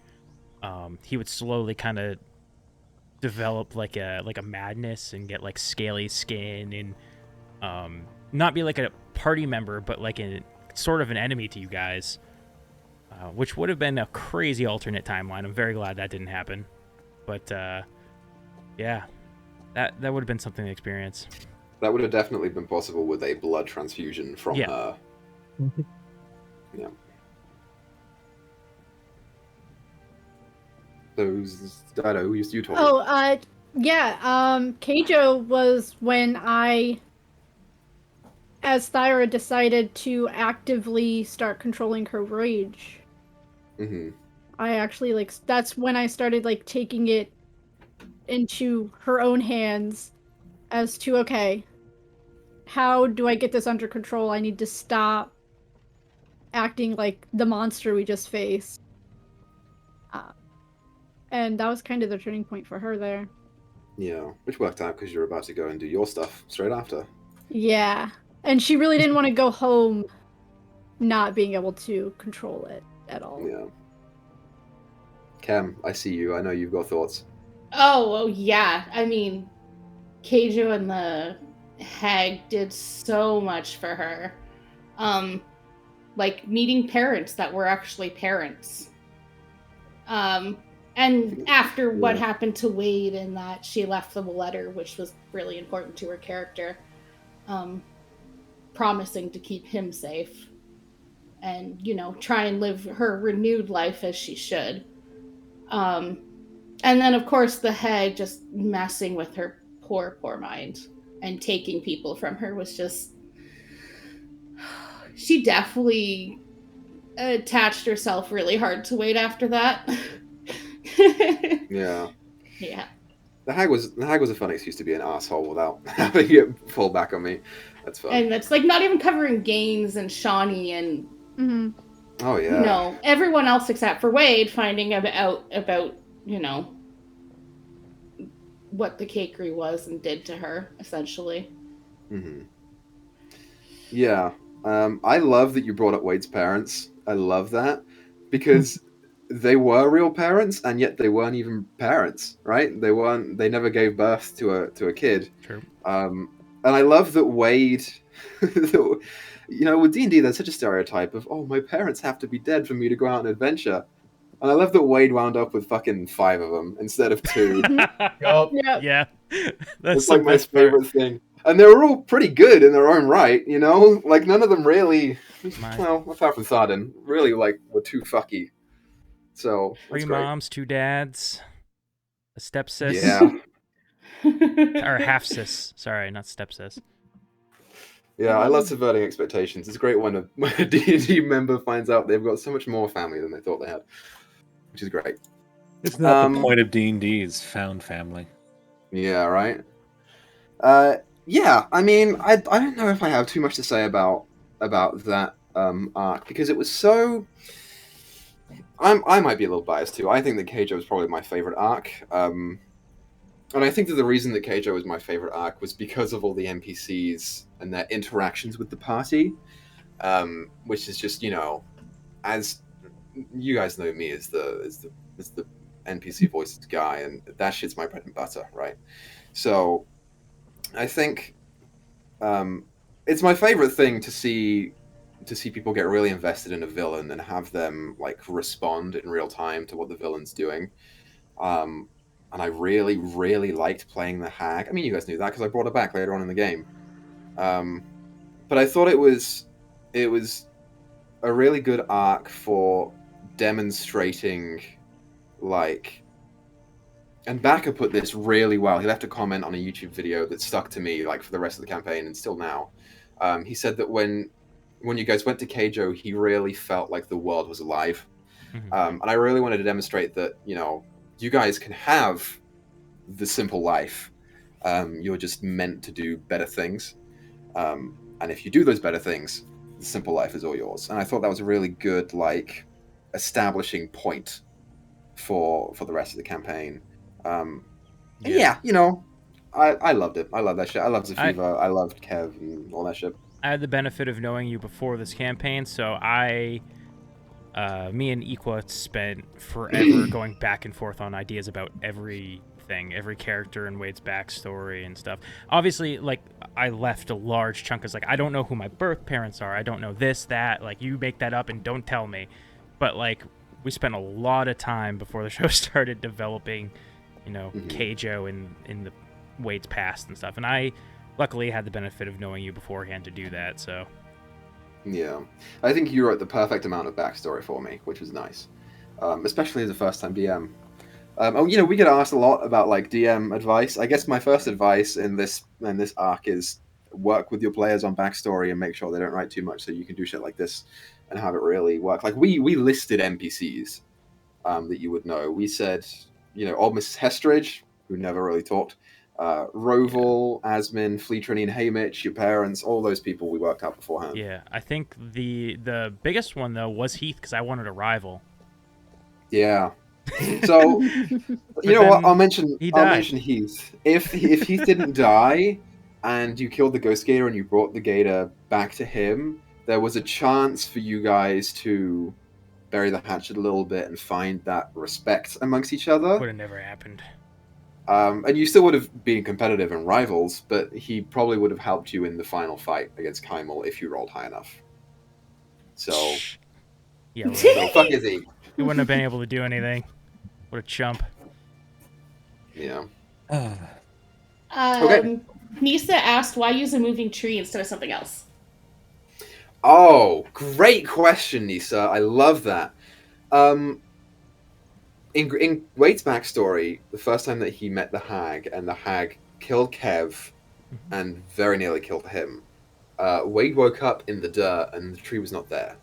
he would slowly kind of develop like a madness and get like scaly skin and not be like a party member, but like a sort of an enemy to you guys, which would have been a crazy alternate timeline. I'm very glad that didn't happen, but yeah, that would have been something to experience. That would have definitely been possible with a blood transfusion from her. Yeah. Those Dyto, you told me. Oh, yeah. Keijo was when I, as Thyra, decided to actively start controlling her rage. Mm-hmm. I actually that's when I started taking it into her own hands as to, okay, how do I get this under control? I need to stop acting like the monster we just faced. And that was kind of the turning point for her there. Yeah, which worked out because you're about to go and do your stuff straight after. Yeah. And she really didn't want to go home not being able to control it at all. Yeah. Chem, I see you. I know you've got thoughts. Oh, yeah. I mean, Keijo and the hag did so much for her. Like meeting parents that were actually parents. And after what happened to Wade and that, she left them a letter, which was really important to her character, promising to keep him safe and, try and live her renewed life as she should. And then, of course, the hag just messing with her poor mind and taking people from her was just... She definitely attached herself really hard to Wade after that. Yeah. Yeah. The hag was a fun excuse to be an asshole without having it fall back on me. That's fun. And that's like not even covering Gaines and Shawnee and oh yeah, everyone else except for Wade finding about what the cakery was and did to her essentially. Mm-hmm. Yeah. I love that you brought up Wade's parents. I love that because they were real parents and yet they weren't even parents, right? They never gave birth to a kid. True. And I love that Wade, with D&D there's such a stereotype of, oh, my parents have to be dead for me to go out on an adventure. And I love that Wade wound up with fucking 5 of them instead of 2. Yup. Yep. Yeah. That's It's like my best part. favorite thing. And they were all pretty good in their own right, Like, none of them really, well, apart from Tharden, really, were too fucky. So, 3 that's great. moms, 2 dads, a stepsis. Yeah. Or half-sis. Sorry, not stepsis. Yeah, I love subverting expectations. It's great when a D&D member finds out they've got so much more family than they thought they had, which is great. Isn't that the point of D&D is found family? Yeah, right? Yeah, I mean, I don't know if I have too much to say about that arc, because it was so... I might be a little biased too. I think that Keijo was probably my favorite arc. And I think that the reason that Keijo was my favorite arc was because of all the NPCs and their interactions with the party, which is just, as you guys know me as the NPC voices guy, and that shit's my bread and butter, right? So I think it's my favorite thing to see people get really invested in a villain and have them respond in real time to what the villain's doing. And I really, really liked playing the hag. I mean, you guys knew that because I brought her back later on in the game. But I thought it was a really good arc for demonstrating, and Backer put this really well. He left a comment on a YouTube video that stuck to me, for the rest of the campaign and still now. He said that when you guys went to Keijo, he really felt like the world was alive. Mm-hmm. And I really wanted to demonstrate that, you guys can have the simple life. You're just meant to do better things. And if you do those better things, the simple life is all yours. And I thought that was a really good, establishing point for the rest of the campaign. I loved it. I love that shit. I loved Zafiva. I loved Kev and all that shit. I had the benefit of knowing you before this campaign, so me and Equa spent forever going back and forth on ideas about everything, every character and Wade's backstory and stuff. Obviously, I left a large chunk as I don't know who my birth parents are. I don't know this, that. You make that up and don't tell me. But we spent a lot of time before the show started developing, Keijo in the Wade's past and stuff. And I luckily had the benefit of knowing you beforehand to do that. So. Yeah, I think you wrote the perfect amount of backstory for me, which was nice, especially as a first-time DM. We get asked a lot about DM advice. I guess my first advice in this arc is work with your players on backstory and make sure they don't write too much, so you can do shit like this and have it really work. We listed NPCs that you would know. We said, old Mrs. Hestridge, who never really talked. Roval, Asmin, Fleetrini, and Haymitch, your parents, all those people we worked out beforehand. Yeah, I think the biggest one, though, was Heath, because I wanted a rival. Yeah. So you know what? then I'll mention. he I'll died. mention Heath. If Heath didn't die, and you killed the ghost gator and you brought the gator back to him, there was a chance for you guys to bury the hatchet a little bit and find that respect amongst each other. Would have never happened. And you still would have been competitive and rivals, but he probably would have helped you in the final fight against Kymel if you rolled high enough. So, Yeah, right. so fuck Izzy. He wouldn't have been able to do anything. What a chump. Yeah. Okay. Nisa asked, why use a moving tree instead of something else? Oh, great question, Nisa. I love that. In Wade's backstory, the first time that he met the hag, and the hag killed Kev, and very nearly killed him, Wade woke up in the dirt, and the tree was not there.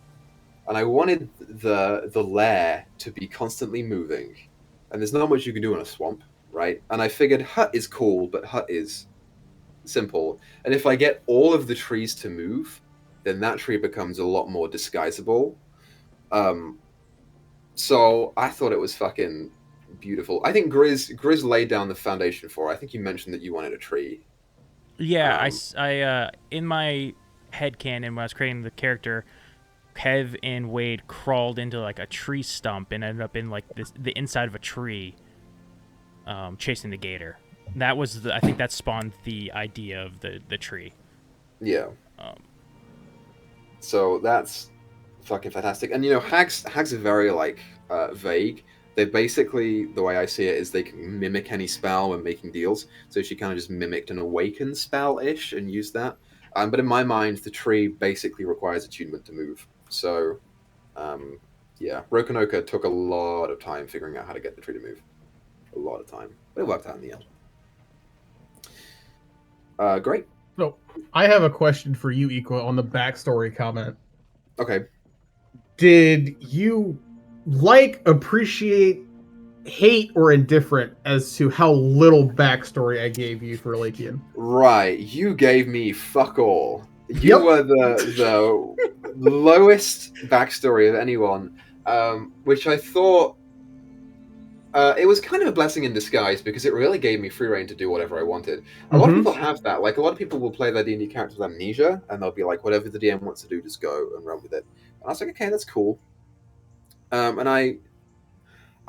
And I wanted the lair to be constantly moving, and there's not much you can do in a swamp, right? And I figured hut is cool, but hut is simple. And if I get all of the trees to move, then that tree becomes a lot more disguisable. So I thought it was fucking beautiful. I think Griz laid down the foundation for it. I think you mentioned that you wanted a tree. Yeah, I in my headcanon when I was creating the character, Kev and Wade crawled into like a tree stump and ended up in like the inside of a tree, chasing the gator. That was I think that spawned the idea of the tree. Yeah. So that's fucking fantastic. And you know, hags are very like vague. They basically, the way I see it, is they can mimic any spell when making deals. So she kind of just mimicked an awaken spell-ish and used that. But in my mind, the tree basically requires attunement to move. So, yeah, Rokonoka took a lot of time figuring out how to get the tree to move. A lot of time. But it worked out in the end. Great. So, I have a question for you, Equa, on the backstory comment. Okay. Did you appreciate, hate, or indifferent as to how little backstory I gave you for Lakian? Right. You gave me fuck all. You were the lowest backstory of anyone, which I thought it was kind of a blessing in disguise because it really gave me free reign to do whatever I wanted. A lot of people have that. Like, a lot of people will play their D&D characters with amnesia, and they'll be like, whatever the DM wants to do, just go and run with it. And I was like, okay, that's cool. And I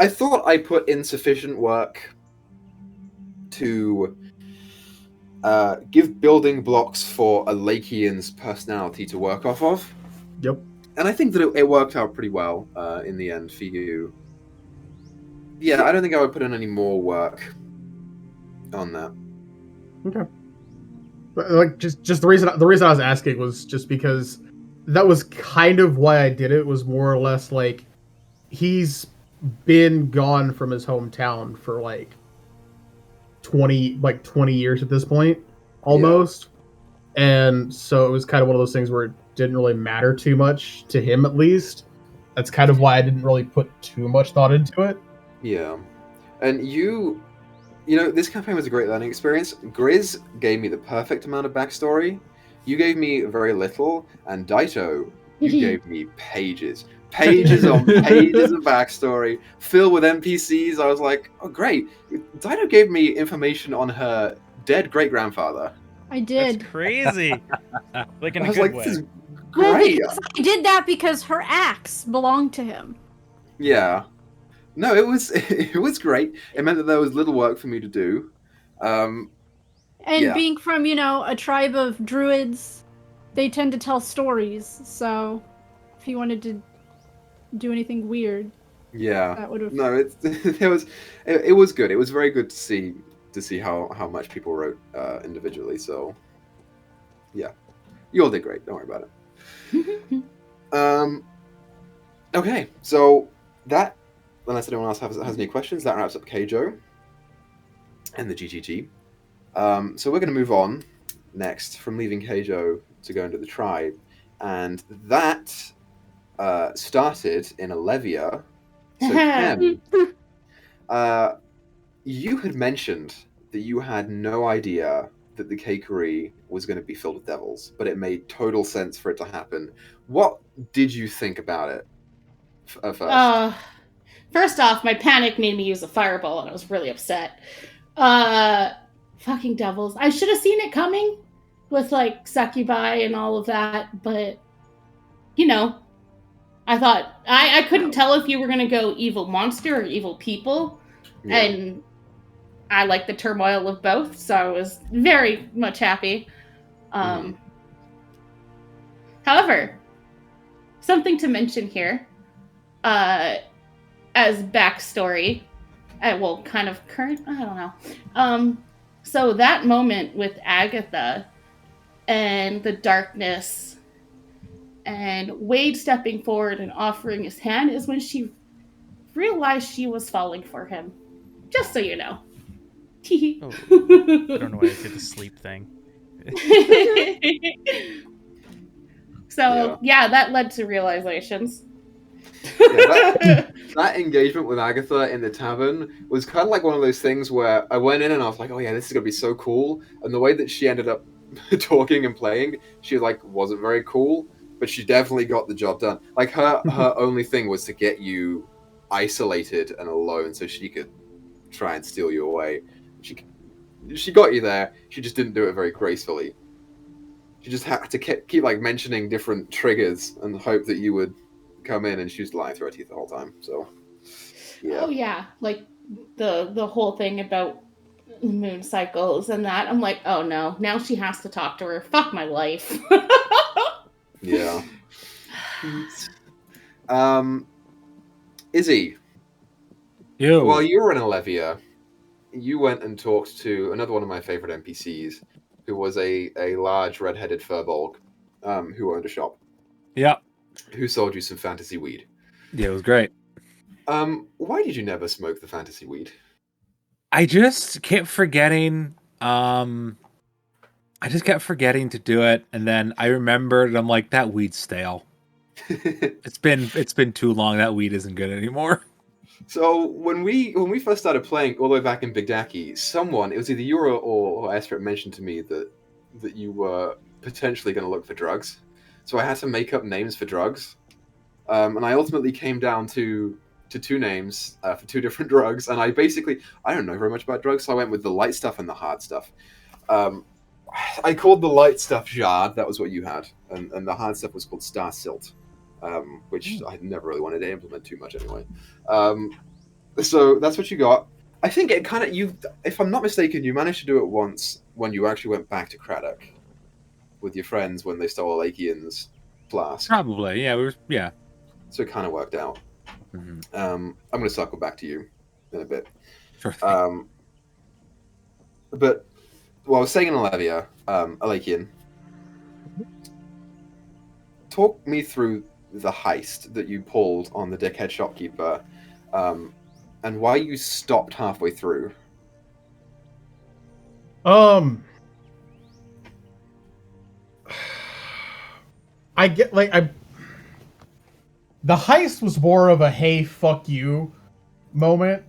thought I put in sufficient work to give building blocks for a Lakian's personality to work off of. Yep. And I think that it worked out pretty well in the end for you. Yeah, I don't think I would put in any more work on that. Okay. But, like, just the reason I was asking was just because that was kind of why I did it. Was more or less like he's been gone from his hometown for like 20 years at this point, almost. Yeah. And so it was kind of one of those things where it didn't really matter too much to him, at least. That's kind of why I didn't really put too much thought into it. Yeah. And you know, this campaign was a great learning experience. Griz gave me the perfect amount of backstory. You gave me very little, and Dyto, you gave me pages on pages of backstory filled with NPCs. I was like, oh, great. Dyto gave me information on her dead great-grandfather. I did. That's crazy. Like in a I was good like, way. this is great. Well, I did that because her axe belonged to him. Yeah. No, it was great. It meant that there was little work for me to do. And yeah. Being from, a tribe of druids, they tend to tell stories. So if he wanted to do anything weird, that would have. No, it was good. It was very good to see how much people wrote individually. So yeah, you all did great. Don't worry about it. Okay, so that, unless anyone else has any questions, that wraps up Keijo and the GGG. So we're going to move on next from leaving Keijo to go into the tribe, and that started in Olivia. So Chem, you had mentioned that you had no idea that the cakery was going to be filled with devils, but it made total sense for it to happen. What did you think about it at first? First off, my panic made me use a fireball, and I was really upset. Fucking devils. I should have seen it coming with, like, succubi and all of that, but, you know, I thought, I couldn't tell if you were going to go evil monster or evil people, and I like the turmoil of both, so I was very much happy. However, something to mention here, as backstory, well, kind of current, I don't know. So that moment with Agatha and the darkness and Wade stepping forward and offering his hand is when she realized she was falling for him. Just so you know. Oh, I don't know why I did the sleep thing. So, yeah, that led to realizations. That engagement with Agatha in the tavern was kind of like one of those things where I went in and I was like, oh yeah, this is going to be so cool. And the way that she ended up talking and playing, she like wasn't very cool, but she definitely got the job done. Like her only thing was to get you isolated and alone so she could try and steal you away. She got you there. She just didn't do it very gracefully. She just had to keep like mentioning different triggers and hope that you would come in, and she was lying through her teeth the whole time. So, yeah. Oh yeah, like the whole thing about moon cycles and that. I'm like, oh no, now she has to talk to her. Fuck my life. Yeah. Izzy. While you were in Olivia, you went and talked to another one of my favorite NPCs, who was a large red-headed furbolg, who owned a shop. Yeah. Who sold you some fantasy weed. Yeah, it was great. Why did you never smoke the fantasy weed? I just kept forgetting. I just kept forgetting to do it, and then I remembered, and I'm like, that weed's stale. It's been too long. That weed isn't good anymore. So when we first started playing all the way back in Big Dacky, someone, it was either you or Esprit, mentioned to me that you were potentially going to look for drugs. So I had to make up names for drugs, and I ultimately came down to two names for two different drugs. And I don't know very much about drugs, so I went with the light stuff and the hard stuff. I called the light stuff Jard, that was what you had, and the hard stuff was called Star Silt, which I never really wanted to implement too much anyway. So that's what you got. I think it kind of, if I'm not mistaken, you managed to do it once when you actually went back to Craddock with your friends when they stole Alakian's flask. Probably, yeah. So it kind of worked out. Mm-hmm. I'm going to circle back to you in a bit. Sure thing. But while I was staying in Olivia, Alakian, talk me through the heist that you pulled on the dickhead shopkeeper, and why you stopped halfway through. I get the heist was more of a hey fuck you moment,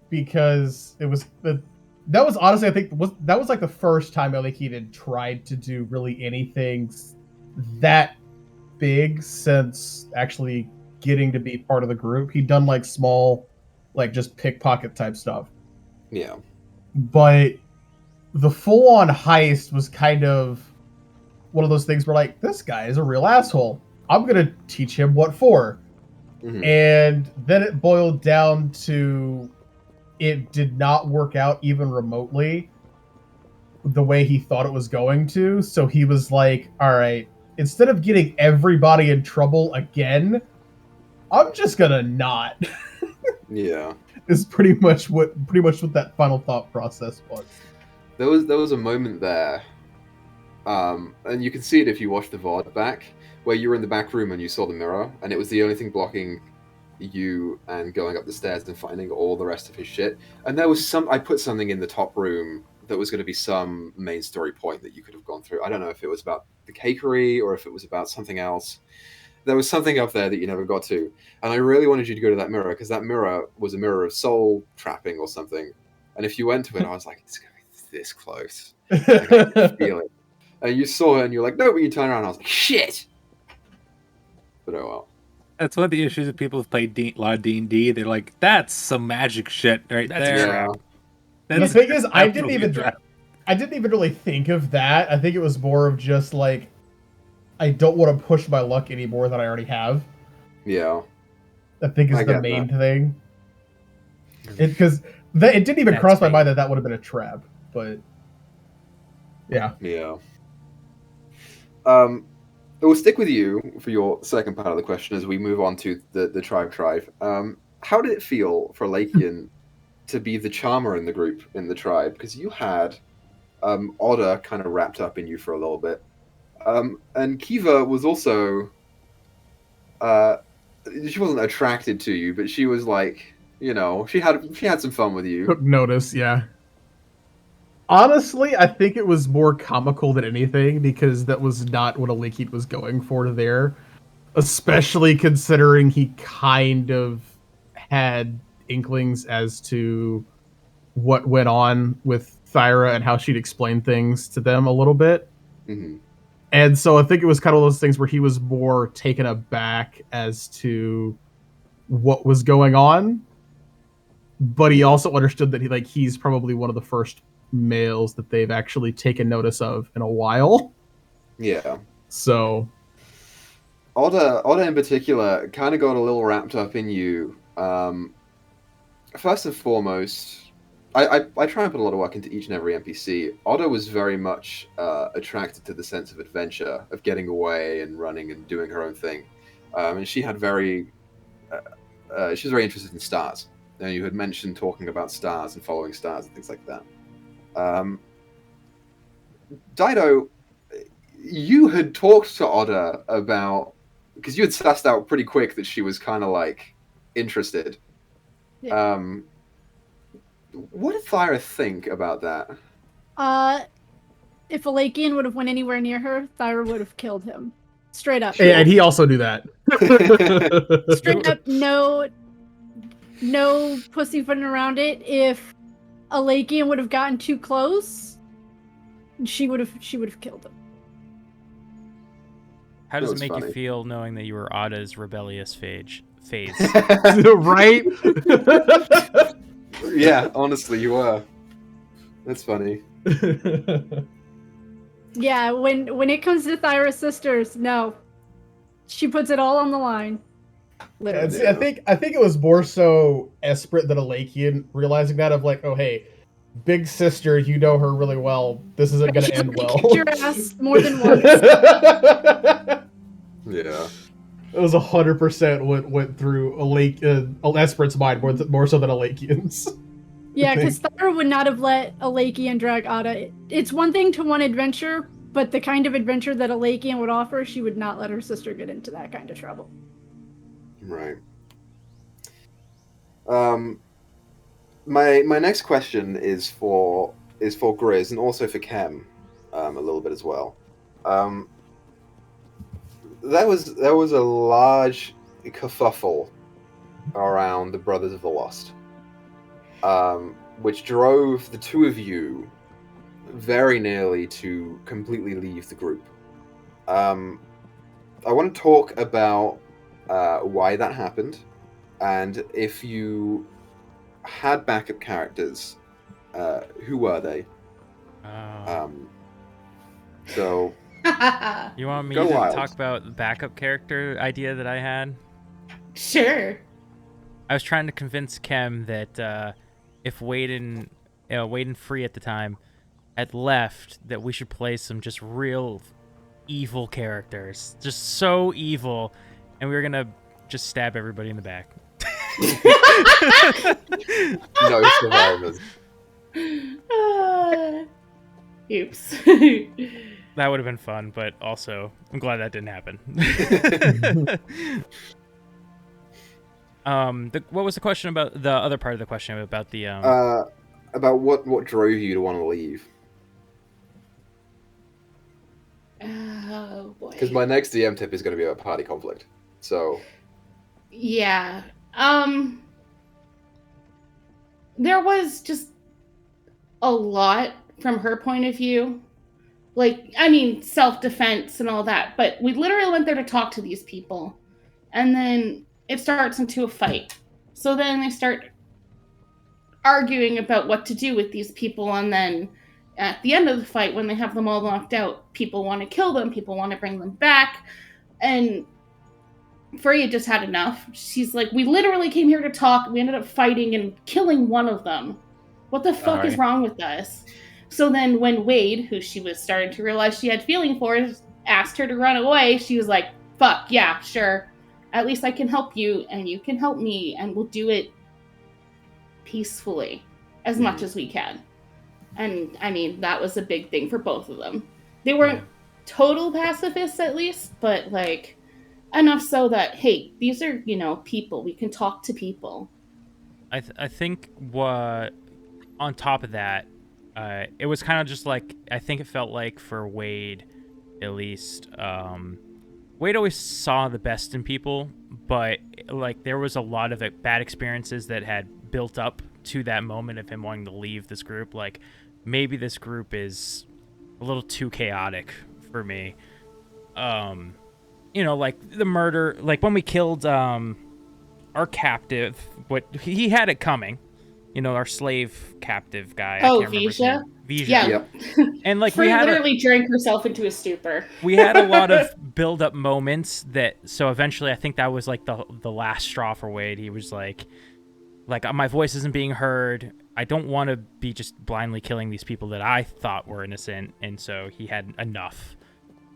because it was that was honestly, I think that was like the first time Alakian had tried to do really anything that big since actually getting to be part of the group. He'd done like small, like just pickpocket type stuff. Yeah. But the full-on heist was kind of one of those things where like, this guy is a real asshole. I'm going to teach him what for. Mm-hmm. And then it boiled down to it did not work out even remotely the way he thought it was going to. So he was like, all right, instead of getting everybody in trouble again, I'm just going to not. Yeah. Is pretty much what that final thought process was. There was a moment there, and you can see it if you watch the VOD back, where you were in the back room and you saw the mirror, and it was the only thing blocking you and going up the stairs and finding all the rest of his shit. And there was I put something in the top room that was going to be some main story point that you could have gone through. I don't know if it was about the cakery or if it was about something else. There was something up there that you never got to. And I really wanted you to go to that mirror, because that mirror was a mirror of soul trapping or something. And if you went to it, I was like, it's going to be this close. I can feel it. And you saw it and you're like, no, but you turn around and I was like, shit! But oh well. That's one of the issues of people who've played a lot of D&D. They're like, that's some magic shit right That's a there. trap. That's The thing is, I definitely didn't even really think of that. I think it was more of just like, I don't want to push my luck any more than I already have. Yeah. I think is I the get main that. thing. Because it didn't even That's cross my bait. mind that would have been a trap. But yeah. Yeah. We'll stick with you for your second part of the question as we move on to the tribe. How did it feel for Lakian to be the charmer in the group, in the tribe? Because you had Oda kind of wrapped up in you for a little bit. And Kiva was also... she wasn't attracted to you, but she was like, you know, she had some fun with you. Took notice, yeah. Honestly, I think it was more comical than anything because that was not what Alikit was going for there. Especially considering he kind of had inklings as to what went on with Thyra and how she'd explain things to them a little bit. Mm-hmm. And so I think it was kind of those things where he was more taken aback as to what was going on. But he also understood that he's probably one of the first males that they've actually taken notice of in a while. Yeah. So Oda in particular kind of got a little wrapped up in you. First and foremost, I try and put a lot of work into each and every NPC. Oda was very much attracted to the sense of adventure, of getting away and running and doing her own thing. And she had she was very interested in stars. And you had mentioned talking about stars and following stars and things like that. Dyto, you had talked to Oda about, because you had sussed out pretty quick that she was kind of like interested. Yeah. What did Thyra think about that? If Alakian would have went anywhere near her, Thyra would have killed him. Straight up. Sure. and he also knew that. Straight up, no pussyfooting around it. If Alakian would have gotten too close, she would have killed him. How does That it make was you funny. feel knowing that you were Oda's rebellious phase? Right? Yeah, honestly, you were. That's funny. Yeah, when it comes to Thyra's sisters, no. She puts it all on the line. Literally. And see, I think it was more so Esprit than Alakian realizing that of like, oh hey, big sister, you know her really well. This isn't gonna She's end well. kicked your ass more than once. Yeah. It was 100% what went through Esprit's mind more so than Alakian's. Yeah, because Thyra would not have let Alakian drag Ada. It's one thing to want adventure, but the kind of adventure that Alakian would offer, she would not let her sister get into that kind of trouble. Right. My next question is for Griz and also for Chem, a little bit as well. There was a large kerfuffle around the Brothers of the Lost, which drove the two of you very nearly to completely leave the group. I want to talk about why that happened, and if you had backup characters, who were they? So You want me Go to wild. talk about the backup character idea that I had? Sure. I was trying to convince Chem that if Wade and Free at the time had left, that we should play some just real evil characters, just so evil, and we were gonna just stab everybody in the back. no survivors. Oops. That would have been fun, but also I'm glad that didn't happen. What was the question about the other part of the question about the About what drove you to want to leave? Oh boy. Because my next DM tip is going to be about party conflict. So Yeah. There was just a lot from her point of view. Like, I mean, self-defense and all that, but we literally went there to talk to these people. and then it starts into a fight. So then they start arguing about what to do with these people, and then at the end of the fight, when they have them all knocked out, people want to kill them, people want to bring them back, and Freya just had enough. She's like, we literally came here to talk, we ended up fighting and killing one of them. What the fuck is wrong with us? So then when Wade, who she was starting to realize she had feeling for, asked her to run away, she was like, fuck, yeah, sure. At least I can help you, and you can help me, and we'll do it peacefully as much as we can. And I mean, that was a big thing for both of them. They weren't total pacifists, at least, but like enough so that, hey, these are, people. We can talk to people. I think what on top of that, it was kind of just like, I think it felt like for Wade, at least, Wade always saw the best in people, but like there was a lot of bad experiences that had built up to that moment of him wanting to leave this group. Like maybe this group is a little too chaotic for me. Like the murder, like when we killed our captive, what he had it coming. Our slave captive guy. Oh, Visha? Visha. Yeah. Yep. And like Free literally drank herself into a stupor. We had a lot of build-up moments so eventually I think that was like the last straw for Wade. He was like my voice isn't being heard. I don't want to be just blindly killing these people that I thought were innocent, and so he had enough.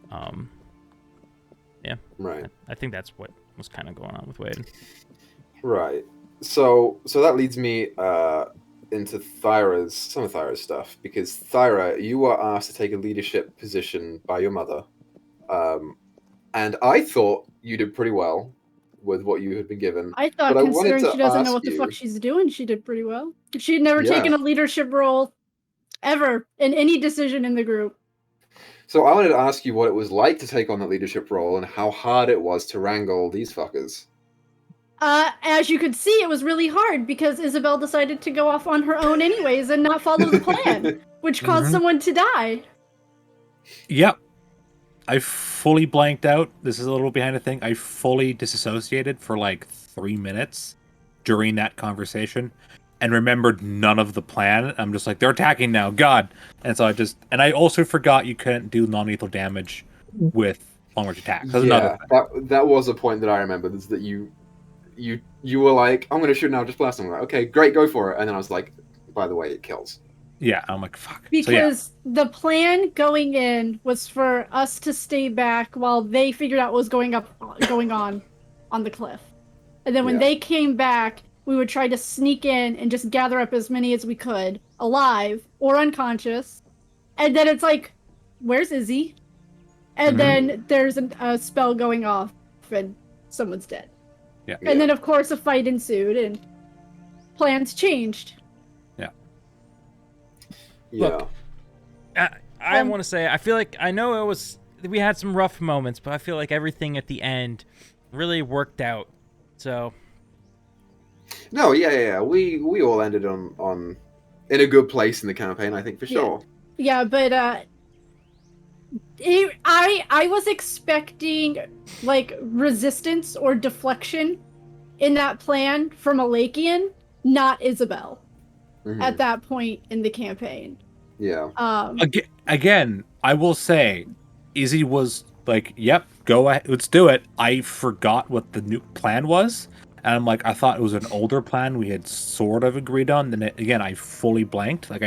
Yeah. Right. I think that's what was kind of going on with Wade. Right. So that leads me into some of Thyra's stuff, because Thyra, you were asked to take a leadership position by your mother, and I thought you did pretty well with what you had been given. I thought, but considering she doesn't know ask what the you- fuck she's doing, she did pretty well. She had never Yeah. taken a leadership role ever in any decision in the group. So I wanted to ask you what it was like to take on that leadership role and how hard it was to wrangle these fuckers. As you could see, it was really hard because Isabel decided to go off on her own anyways and not follow the plan, which caused someone to die. Yep. I fully blanked out. This is a little behind the thing. I fully disassociated for like 3 minutes during that conversation and remembered none of the plan. I'm just like, they're attacking now. God. And so I also forgot you couldn't do non-lethal damage with long-range attack. Yeah, that was a point that I remembered, is that you were like, I'm going to shoot now, just blast them. Like, okay, great, go for it. And then I was like, by the way, it kills. Yeah, I'm like, fuck. Because the plan going in was for us to stay back while they figured out what was going on the cliff. And then when they came back, we would try to sneak in and just gather up as many as we could, alive or unconscious. And then it's like, where's Izzy? And then there's a spell going off and someone's dead. Yeah. And then, of course, a fight ensued and plans changed. Yeah. Look, I want to say, I feel like, I know we had some rough moments, but I feel like everything at the end really worked out. So. No, yeah. We all ended on in a good place in the campaign, I think, for sure. Yeah, but I was expecting like resistance or deflection in that plan from Alakian, not Isabel. At that point in the campaign. Yeah. Again, I will say, Izzy was like, yep, go ahead, let's do it. I forgot what the new plan was. And I'm like, I thought it was an older plan we had sort of agreed on. Then again, I fully blanked. Like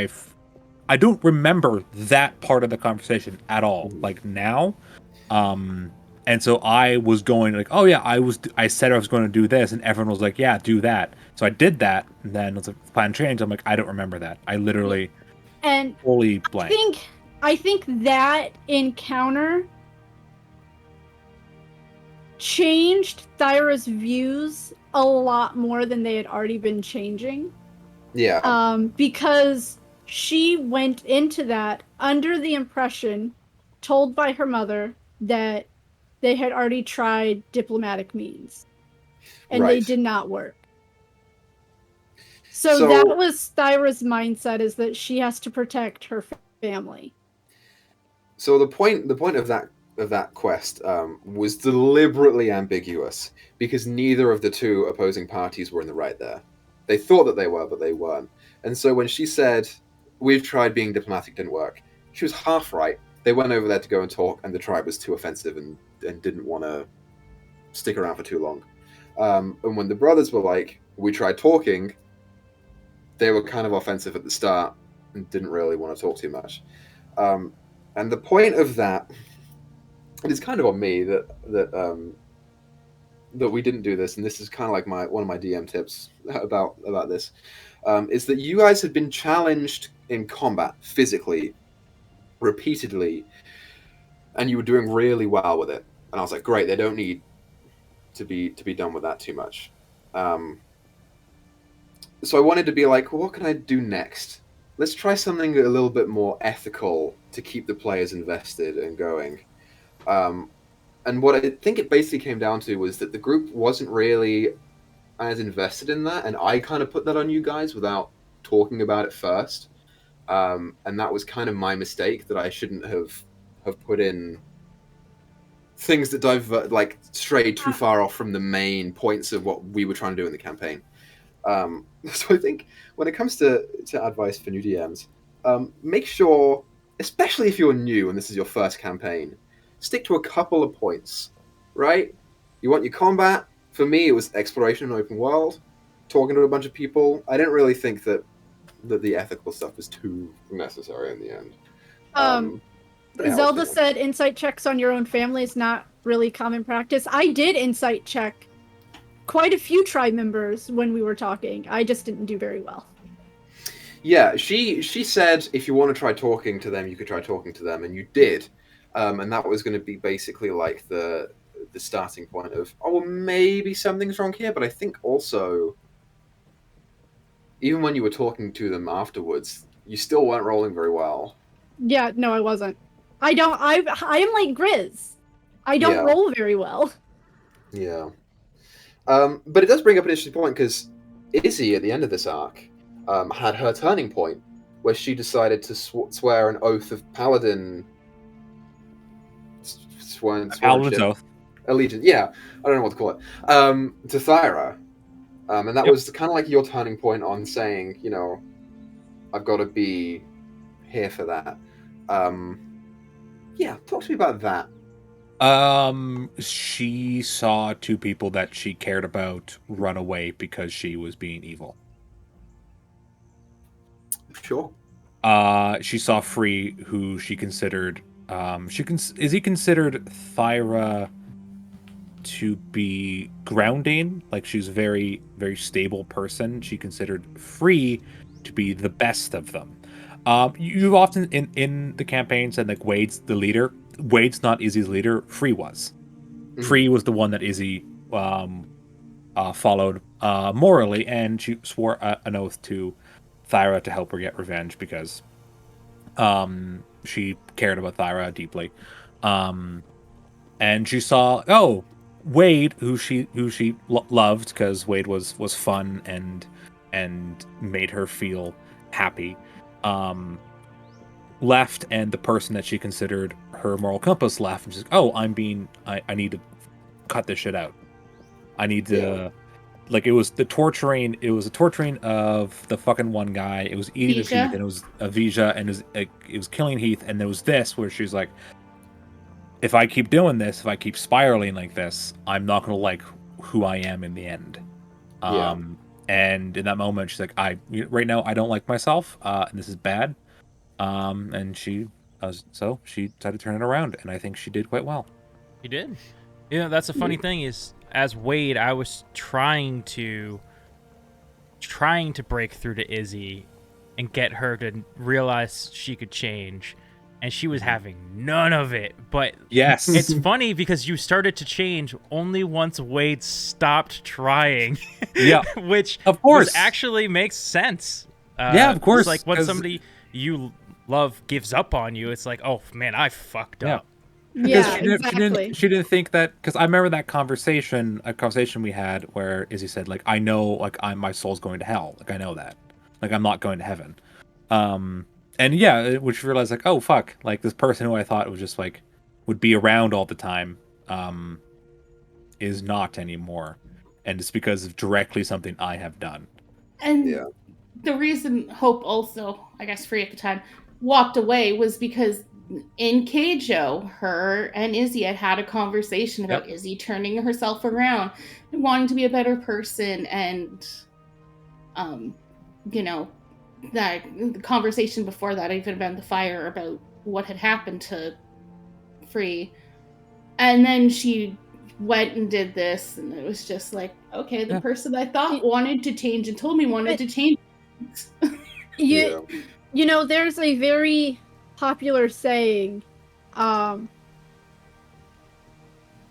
I don't remember that part of the conversation at all. Like now. And so I was going like, oh yeah, I said I was going to do this, and everyone was like, yeah, do that. So I did that, and then the plan changed. I'm like, I don't remember that. I literally fully blanked. I think that encounter changed Thyra's views a lot more than they had already been changing. Yeah. Because she went into that under the impression, told by her mother, that they had already tried diplomatic means. And they did not work. So that was Thyra's mindset, is that she has to protect her family. So the point of that of that quest was deliberately ambiguous because neither of the two opposing parties were in the right there. They thought that they were, but they weren't. And so when she said, "We've tried being diplomatic, didn't work," she was half right. They went over there to go and talk, and the tribe was too offensive and didn't want to stick around for too long. And when the brothers were like, "We tried talking," they were kind of offensive at the start and didn't really want to talk too much. And the point of that, it is kind of on me that we didn't do this, and this is kind of like one of my DM tips about this, is that you guys had been challenged in combat physically, repeatedly, and you were doing really well with it. And I was like, great, they don't need to be done with that too much. So I wanted to be like, well, what can I do next? Let's try something a little bit more ethical to keep the players invested and going. And what I think it basically came down to was that the group wasn't really as invested in that, and I kind of put that on you guys without talking about it first. And that was kind of my mistake, that I shouldn't have put in things that strayed too far off from the main points of what we were trying to do in the campaign. So I think when it comes to advice for new DMs, make sure, especially if you're new and this is your first campaign, stick to a couple of points, right? You want your combat. For me, it was exploration and open world, talking to a bunch of people. I didn't really think that the ethical stuff was too necessary in the end. Zelda said insight checks on your own family is not really common practice. I did insight check quite a few tribe members when we were talking. I just didn't do very well. Yeah, she said if you want to try talking to them, you could try talking to them, and you did. And that was going to be basically like the starting point of, oh, well, maybe something's wrong here. But I think also, even when you were talking to them afterwards, you still weren't rolling very well. Yeah, no, I wasn't. I am like Griz. I don't roll very well. Yeah. But it does bring up an interesting point, because Izzy, at the end of this arc, had her turning point, where she decided to swear an oath of paladin... Paladin's oath. Allegiance, yeah. I don't know what to call it. To Thyra. And that was kind of like your turning point on saying, I've got to be here for that. Yeah, talk to me about that. She saw two people that she cared about run away because she was being evil. Sure. She saw Free, who she considered, is he considered Thyra to be grounding? Like, she's a very, very stable person. She considered Free to be the best of them. You've often in the campaign said, like, Wade's the leader. Wade's not Izzy's leader. Free was. Mm-hmm. Free was the one that Izzy followed morally, and she swore an oath to Thyra to help her get revenge because she cared about Thyra deeply. And she saw, Wade, who she loved because Wade was fun and made her feel happy, left, and the person that she considered her moral compass left, and she's like, I need to cut this shit out. I need to, like, it was the torturing of the fucking one guy, it was eating his Heath, and it was Avija, and it was killing Heath, and there was this where she's like, if I keep doing this, if I keep spiraling like this, I'm not gonna like who I am in the end. And in that moment, she's like, right now I don't like myself, and this is bad. And she decided to turn it around, and I think she did quite well. She did. That's the funny thing is, as Wade, I was trying to break through to Izzy and get her to realize she could change, and she was having none of it. But yes, it's funny because you started to change only once Wade stopped trying. Yeah, which of course actually makes sense. Of course. It's like when somebody you love gives up on you, it's like, oh man, I fucked up. Yeah, exactly. She didn't think that, because I remember that conversation we had where Izzy said, like, I know, like, my soul's going to hell. Like, I know that. Like, I'm not going to heaven. And yeah, which realized, like, oh fuck, like, this person who I thought was just like would be around all the time, is not anymore, and it's because of directly something I have done. And Yeah. the reason Hope also, I guess, free at the time, walked away was because in Keijo, her and Izzy had a conversation about Izzy turning herself around and wanting to be a better person, and you know, that the conversation before that even been the fire about what had happened to Free. And then she went and did this, and it was just like, okay, the person I thought wanted to change and told me wanted to change. You know, there's a very popular saying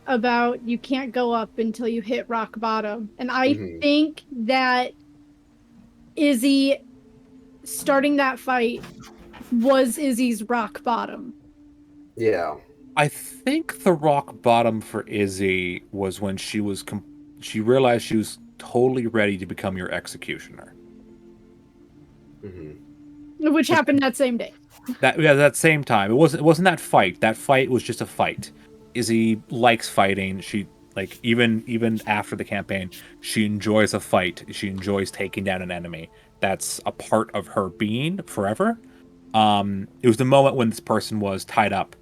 about you can't go up until you hit rock bottom. And I think that Izzy starting that fight was Izzy's rock bottom. Yeah. I think the rock bottom for Izzy was when she was she realized she was totally ready to become your executioner. Which happened that same day. That same time. It wasn't that fight. That fight was just a fight. Izzy likes fighting. She even after the campaign, she enjoys a fight. She enjoys taking down an enemy. That's a part of her being forever. It was the moment when this person was tied up,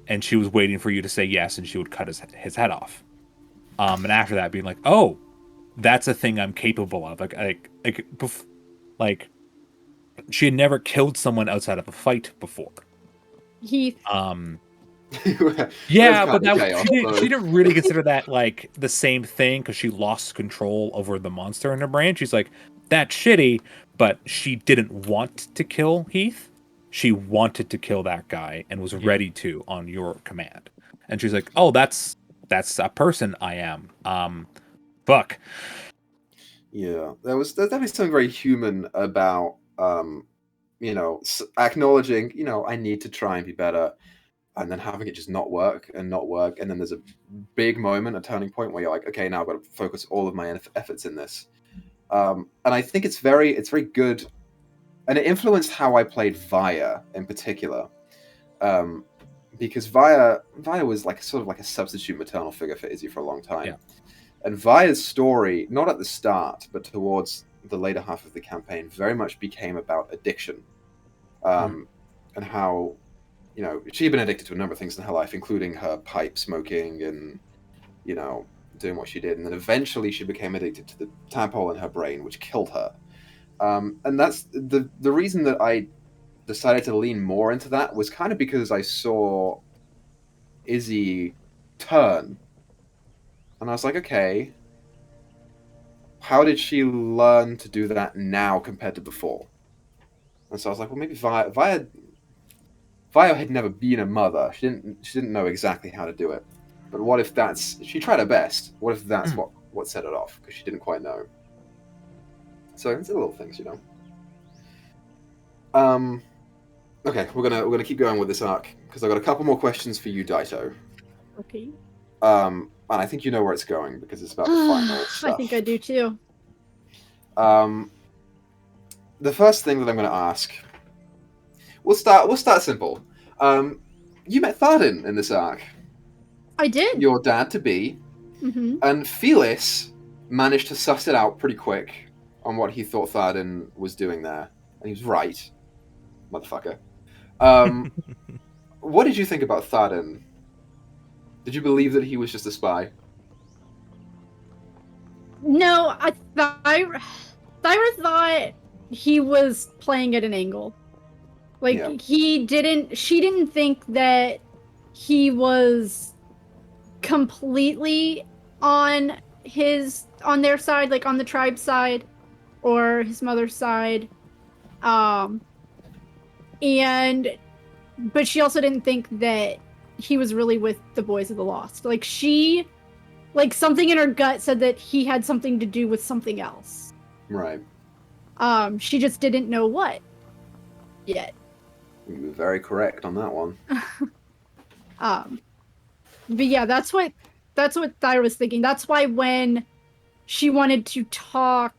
and she was waiting for you to say yes, and she would cut his head off. And after that, being like, oh, that's a thing I'm capable of. Like she had never killed someone outside of a fight before. Heath. Yeah, but she didn't really consider that like the same thing because she lost control over the monster in her brain. She's like, that's shitty, but she didn't want to kill Heath. She wanted to kill that guy and was ready to on your command. And she's like, oh, that's a person I am. Fuck. Yeah, there's definitely something very human about acknowledging, I need to try and be better, and then having it just not work, and then there's a big moment, a turning point where you're like, okay, now I've got to focus all of my efforts in this. And I think it's very good, and it influenced how I played Vaya in particular, because Vaya was like sort of like a substitute maternal figure for Izzy for a long time. Yeah. And Vaya's story, not at the start, but towards the later half of the campaign, very much became about addiction. And how, she had been addicted to a number of things in her life, including her pipe smoking and, doing what she did. And then eventually she became addicted to the tadpole in her brain, which killed her. And that's the reason that I decided to lean more into that was kind of because I saw Izzy turn. And I was like, okay, how did she learn to do that now compared to before? And so I was like, well, maybe Vaya had never been a mother. She didn't know exactly how to do it. But what if she tried her best? What if that's what set it off? Because she didn't quite know. So it's the little things, Okay, we're gonna keep going with this arc because I've got a couple more questions for you, Dyto. Okay. And I think you know where it's going because it's about the final stuff. I think I do too. The first thing that I'm going to ask, we'll start simple. You met Tharden in this arc. I did. Your dad to be, and Felis managed to suss it out pretty quick on what he thought Tharden was doing there, and he was right, motherfucker. What did you think about Tharden? Did you believe that he was just a spy? No, Thyra thought he was playing at an angle. Like, she didn't think that he was completely on their side, like on the tribe's side, or his mother's side. But she also didn't think that he was really with the Boys of the Lost. Like, something in her gut said that he had something to do with something else. Right. She just didn't know what yet. You were very correct on that one. But yeah, that's what Thyra was thinking. That's why when she wanted to talk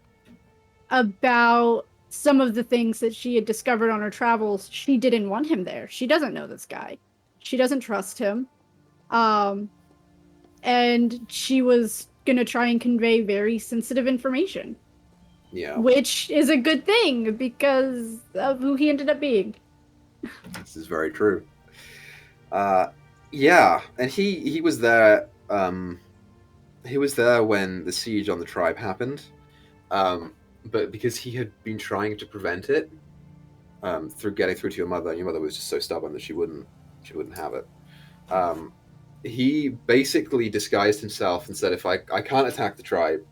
about some of the things that she had discovered on her travels, she didn't want him there. She doesn't know this guy. She doesn't trust him. And she was going to try and convey very sensitive information. Yeah. Which is a good thing because of who he ended up being. This is very true. Yeah, and he was there. He was there when the siege on the tribe happened, but because he had been trying to prevent it through getting through to your mother, and your mother was just so stubborn that she wouldn't have it. He basically disguised himself and said, "If I can't attack the tribe,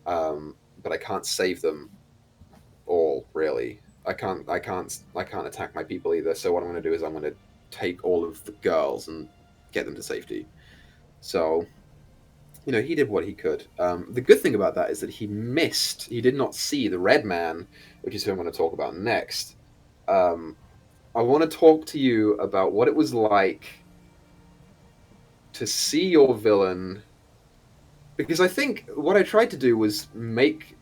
but I can't save them all. Really, I can't attack my people either. So what I'm going to do is I'm going to take all of the girls and get them to safety." So, he did what he could. The good thing about that is that he did not see the red man, which is who I'm going to talk about next. I want to talk to you about what it was like to see your villain, because I think what I tried to do was make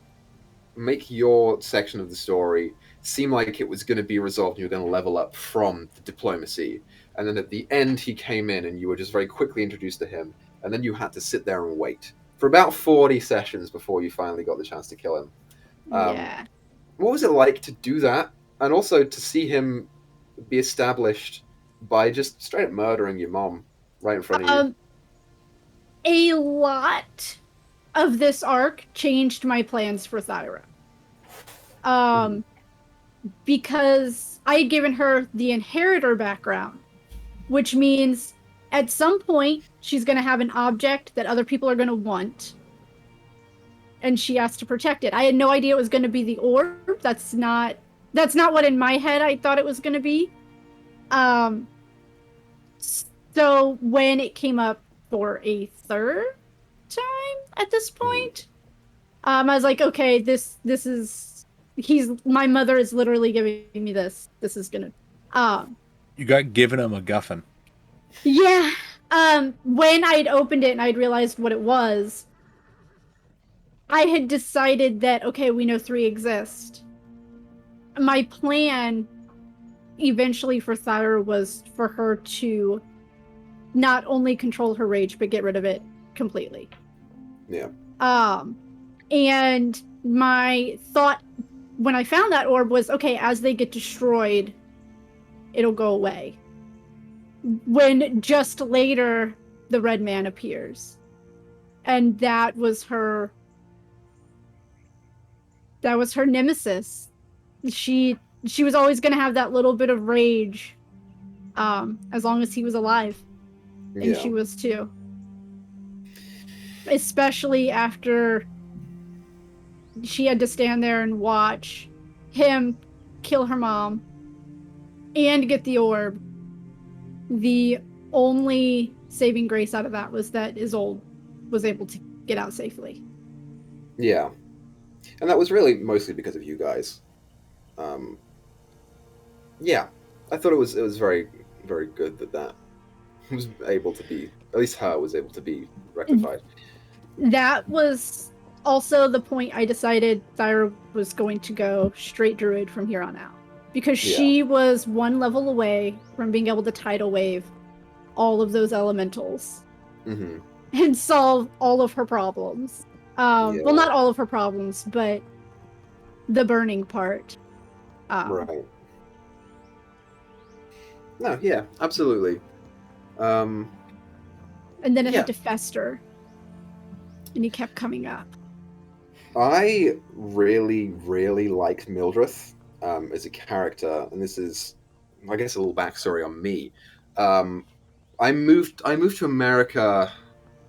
your section of the story seem like it was going to be resolved and you were going to level up from the diplomacy, and then at the end he came in and you were just very quickly introduced to him, and then you had to sit there and wait for about 40 sessions before you finally got the chance to kill him. Yeah. What was it like to do that, and also to see him be established by just straight up murdering your mom right in front of you? A lot of this arc changed my plans for Thyra. Because I had given her the inheritor background, which means at some point she's going to have an object that other people are going to want, and she has to protect it. I had no idea it was going to be the orb. That's not what in my head I thought it was going to be. So when it came up for a third time at this point, I was like, okay, this is my mother is literally giving me this. This is gonna. You got given a MacGuffin. Yeah. When I'd opened it and I'd realized what it was, I had decided that, okay, we know 3 exist. My plan eventually for Thyra was for her to not only control her rage, but get rid of it completely. Yeah. And my thought when I found that orb was, okay, as they get destroyed, it'll go away. When just later, the red man appears. And that was her nemesis. She was always going to have that little bit of rage, as long as he was alive. And she was too. Especially after she had to stand there and watch him kill her mom and get the orb. The only saving grace out of that was that Isolde was able to get out safely. Yeah. And that was really mostly because of you guys. Yeah. I thought it was very, very good that was able to be, at least her was able to be rectified. That was also the point I decided Thyra was going to go straight druid from here on out. Because she was 1 level away from being able to tidal wave all of those elementals. Mm-hmm. And solve all of her problems. Well, not all of her problems, but the burning part. Right. No, yeah, absolutely. And then it had to fester. And he kept coming up. I really, really liked Mildreth as a character, and this is, I guess, a little backstory on me. I moved to America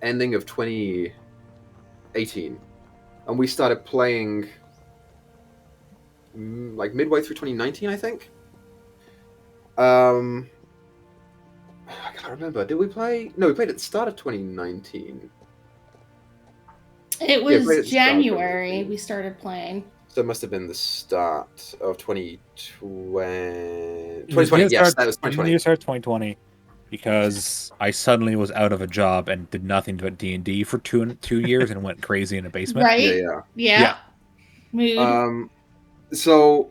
ending of 2018, and we started playing like midway through 2019, I think. I can't remember. Did we play? No, we played at the start of 2019. It was January we started playing. So it must have been the start of 2020. 2020, yes, that was 2020. You started 2020 because I suddenly was out of a job and did nothing but D&D for two years and went crazy in a basement. Right? Yeah. So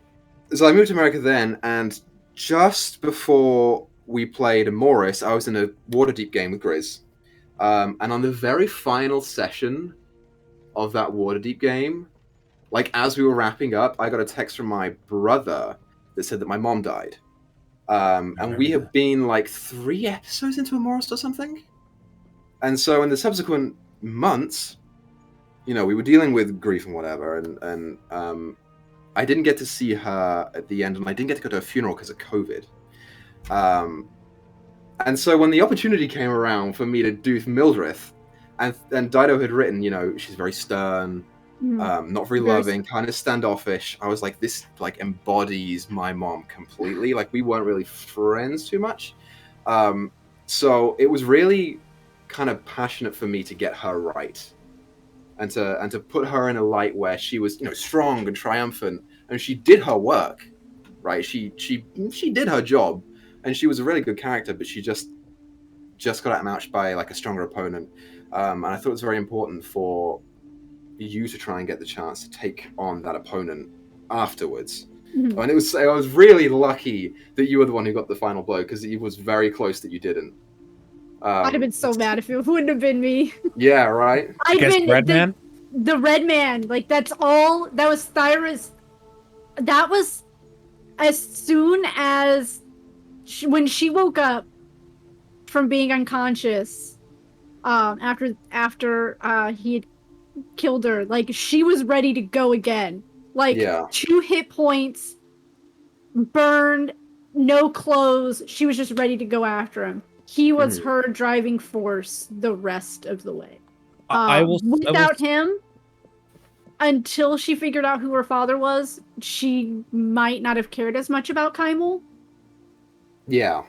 I moved to America then, and just before we played Emoris. I was in a Waterdeep game with Griz. And on the very final session of that Waterdeep game, like as we were wrapping up, I got a text from my brother that said that my mom died. And we have been like 3 episodes into Emoris or something. And so in the subsequent months, we were dealing with grief and whatever, and I didn't get to see her at the end, and I didn't get to go to a funeral because of COVID. And so when the opportunity came around for me to do Mildrith, and Dyto had written, she's very stern, not very loving, kind of standoffish. I was like, this like embodies my mom completely. Like we weren't really friends too much. So it was really kind of passionate for me to get her right. And to put her in a light where she was, strong and triumphant, and she did her work, right? She did her job, and she was a really good character, but she just got outmatched by like a stronger opponent. And I thought it was very important for you to try and get the chance to take on that opponent afterwards. Mm-hmm. And I was really lucky that you were the one who got the final blow, because it was very close that you didn't. I'd have been so mad if it wouldn't have been me. Yeah, right? The red man. Like, that's all. That was Thyra's. That was as soon as when she woke up from being unconscious, after he had killed her, like, she was ready to go again. Like, 2 hit points, burned, no clothes. She was just ready to go after him. He was her driving force the rest of the way. Without him, until she figured out who her father was, she might not have cared as much about Kaimul. Yeah.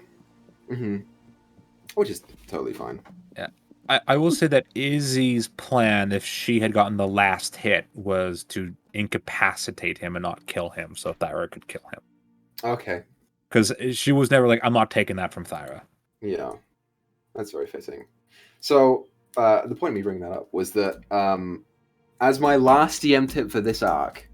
Mm-hmm. Which is totally fine. Yeah. I will say that Izzy's plan, if she had gotten the last hit, was to incapacitate him and not kill him, so Thyra could kill him. Okay. Because she was never like, I'm not taking that from Thyra. Yeah. That's very fitting. So, the point of me bringing that up was that, as my last DM tip for this arc,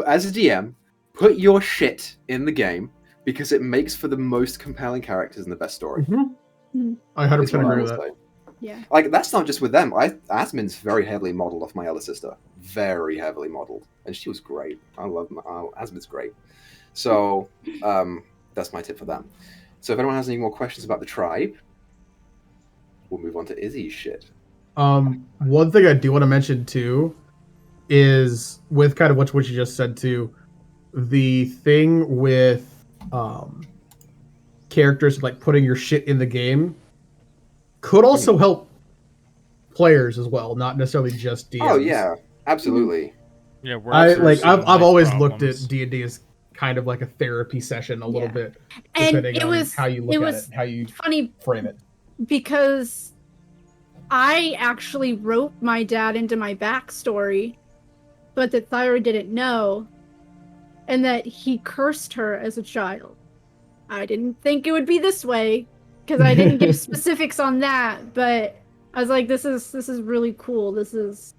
as a DM, put your shit in the game, because it makes for the most compelling characters and the best story. Mm-hmm. I 100% agree with that. Yeah. Like, that's not just with them. Asmin's very heavily modeled off my elder sister. Very heavily modeled. And she was great. I love Asmin's great. So, that's my tip for them. So if anyone has any more questions about the tribe, we'll move on to Izzy's shit. One thing I do want to mention, too, is with kind of what you just said, too, the thing with characters, like, putting your shit in the game could also help players as well, not necessarily just DMs. Oh yeah, absolutely. Yeah, I've always looked at D&D as kind of like a therapy session a little bit, depending on how you look at it, how you frame it. Because I actually wrote my dad into my backstory, but that Thyra didn't know, and that he cursed her as a child. I didn't think it would be this way, because I didn't give specifics on that, but I was like, this is really cool. This is...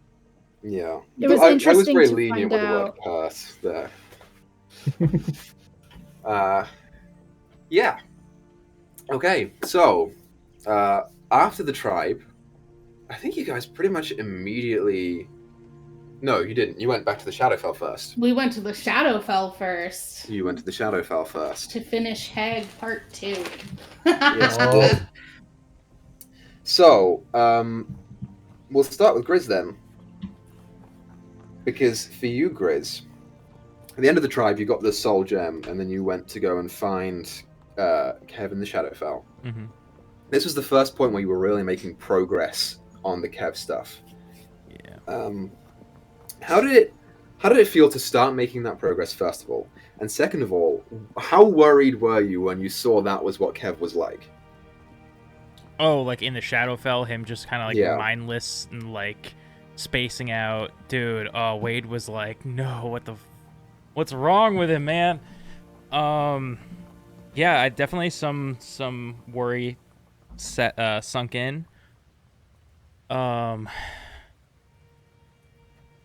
Yeah. It was interesting I was very to lenient find with out. the word curse there. Yeah. Okay, so, after the tribe, I think you guys pretty much immediately... No, you didn't. You went back to the Shadowfell first. We went to the Shadowfell first. You went to the Shadowfell first. To finish Hag Part 2. Yes. So, we'll start with Griz then. Because for you, Griz, at the end of the tribe, you got the soul gem, and then you went to go and find Kev in the Shadowfell. Mm-hmm. This was the first point where you were really making progress on the Kev stuff. Yeah. How did it feel to start making that progress, first of all? And second of all, how worried were you when you saw that was what Kev was like? Oh, like in the Shadowfell, him just kind of like mindless and like spacing out. Dude, Wade was like, no, what's wrong with him, man? Yeah, I definitely some worry sunk in.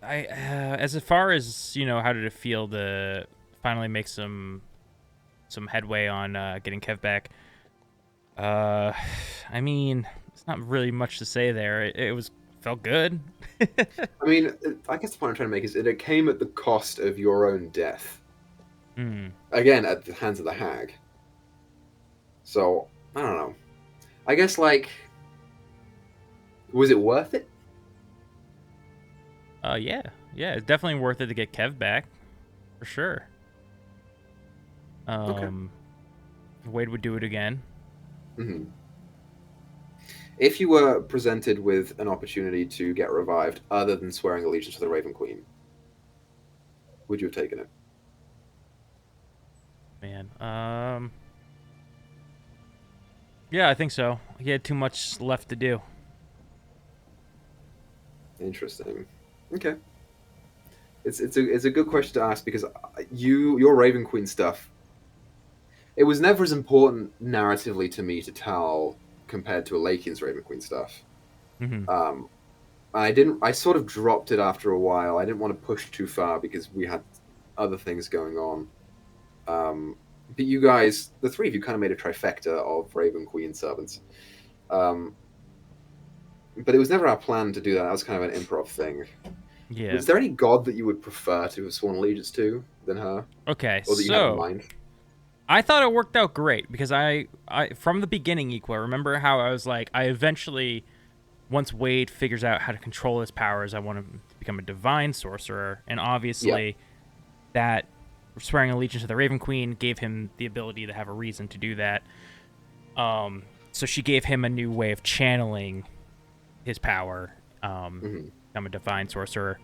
As far as, how did it feel to finally make some headway on getting Kev back? I mean, it's not really much to say there. It was felt good. I mean, I guess the point I'm trying to make is that it came at the cost of your own death. Hmm. Again, at the hands of the hag. So, I don't know. I guess, like, was it worth it? Yeah, it's definitely worth it to get Kev back, for sure. Wade would do it again. Mm-hmm. If you were presented with an opportunity to get revived other than swearing allegiance to the Raven Queen, would you have taken it? Man, yeah, I think so. He had too much left to do. Interesting. Okay. It's a good question to ask because your Raven Queen stuff, it was never as important narratively to me to tell compared to Alakian's Raven Queen stuff. Mm-hmm. I sort of dropped it after a while. I didn't want to push too far because we had other things going on. But you guys, the three of you, kind of made a trifecta of Raven Queen servants. But it was never our plan to do that. That was kind of an improv thing. Yeah. Is there any god that you would prefer to have sworn allegiance to than her? Okay, Or that you had in mind? I thought it worked out great because I from the beginning, Equa, remember how I was like, I eventually, once Wade figures out how to control his powers, I want to become a divine sorcerer. And obviously, that swearing allegiance to the Raven Queen gave him the ability to have a reason to do that. So she gave him a new way of channeling his power, become a divine sorcerer.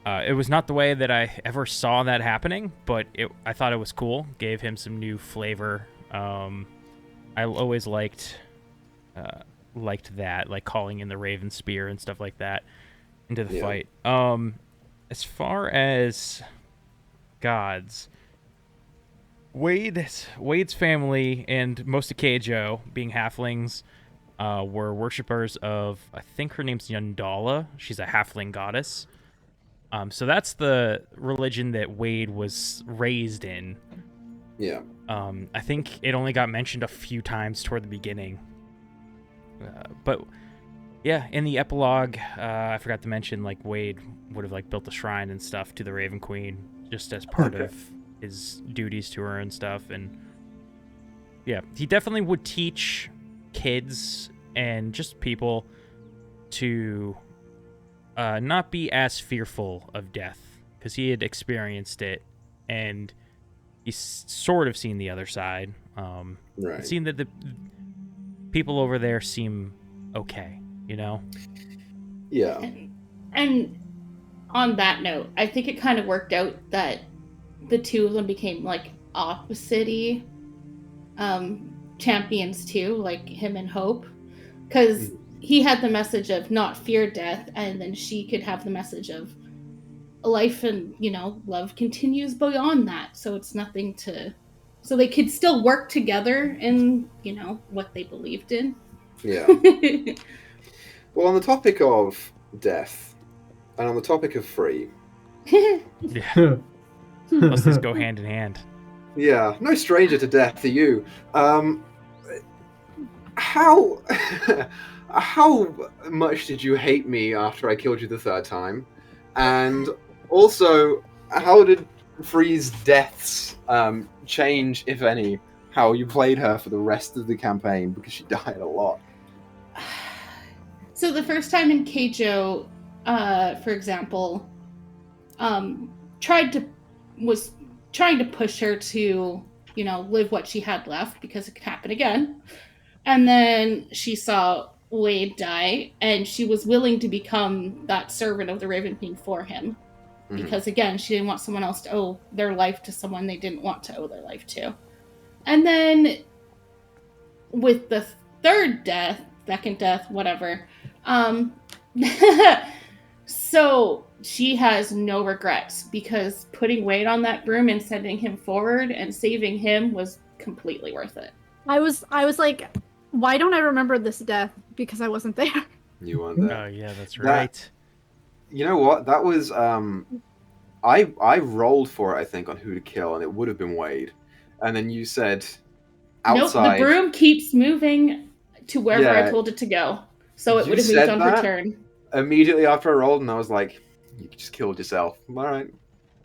It was not the way that I ever saw that happening, but I thought it was cool. Gave him some new flavor. I always liked that, like calling in the Raven Spear and stuff like that into the fight. As far as gods, Wade's family and most of Keijo, being halflings, were worshippers of, I think her name's Yundala. She's a halfling goddess. So that's the religion that Wade was raised in. Yeah. I think it only got mentioned a few times toward the beginning. But yeah, in the epilogue, I forgot to mention, like, Wade would have, like, built a shrine and stuff to the Raven Queen just as part of his duties to her and stuff. And yeah, he definitely would teach kids and just people to not be as fearful of death, because he had experienced it and he's sort of seen the other side. Right. Seen that the people over there seem okay, you know? Yeah. And on that note, I think it kind of worked out that the two of them became like opposite-y champions too, like him and Hope, because he had the message of not fear death, and then she could have the message of life and, you know, love continues beyond that. So it's nothing to, so they could still work together in, you know, what they believed in. Yeah. Well, on the topic of death, and on the topic of free, Yeah. Unless these go hand in hand. yeah, no stranger to death to you. How how much did you hate me after I killed you the third time? And also, how did Free's deaths change, if any, how you played her for the rest of the campaign? Because she died a lot. So the first time in Keijo, for example, was trying to push her to, you know, live what she had left because it could happen again. And then she saw Wade die, and she was willing to become that servant of the Raven Queen for him. Because again, she didn't want someone else to owe their life to someone they didn't want to owe their life to. And then with the third death, second death, whatever, so she has no regrets, because putting Wade on that broom and sending him forward and saving him was completely worth it. I was like, why don't I remember this death? Because I wasn't there. You weren't there. Oh yeah, that's right. You know what? That was I rolled for it, I think, on who to kill, and it would have been Wade. And then you said, outside. Nope, the broom keeps moving to wherever I Yeah. told it to go. So it You would have moved said on her that? turn. Immediately after I rolled, and I was like, you just killed yourself. All right.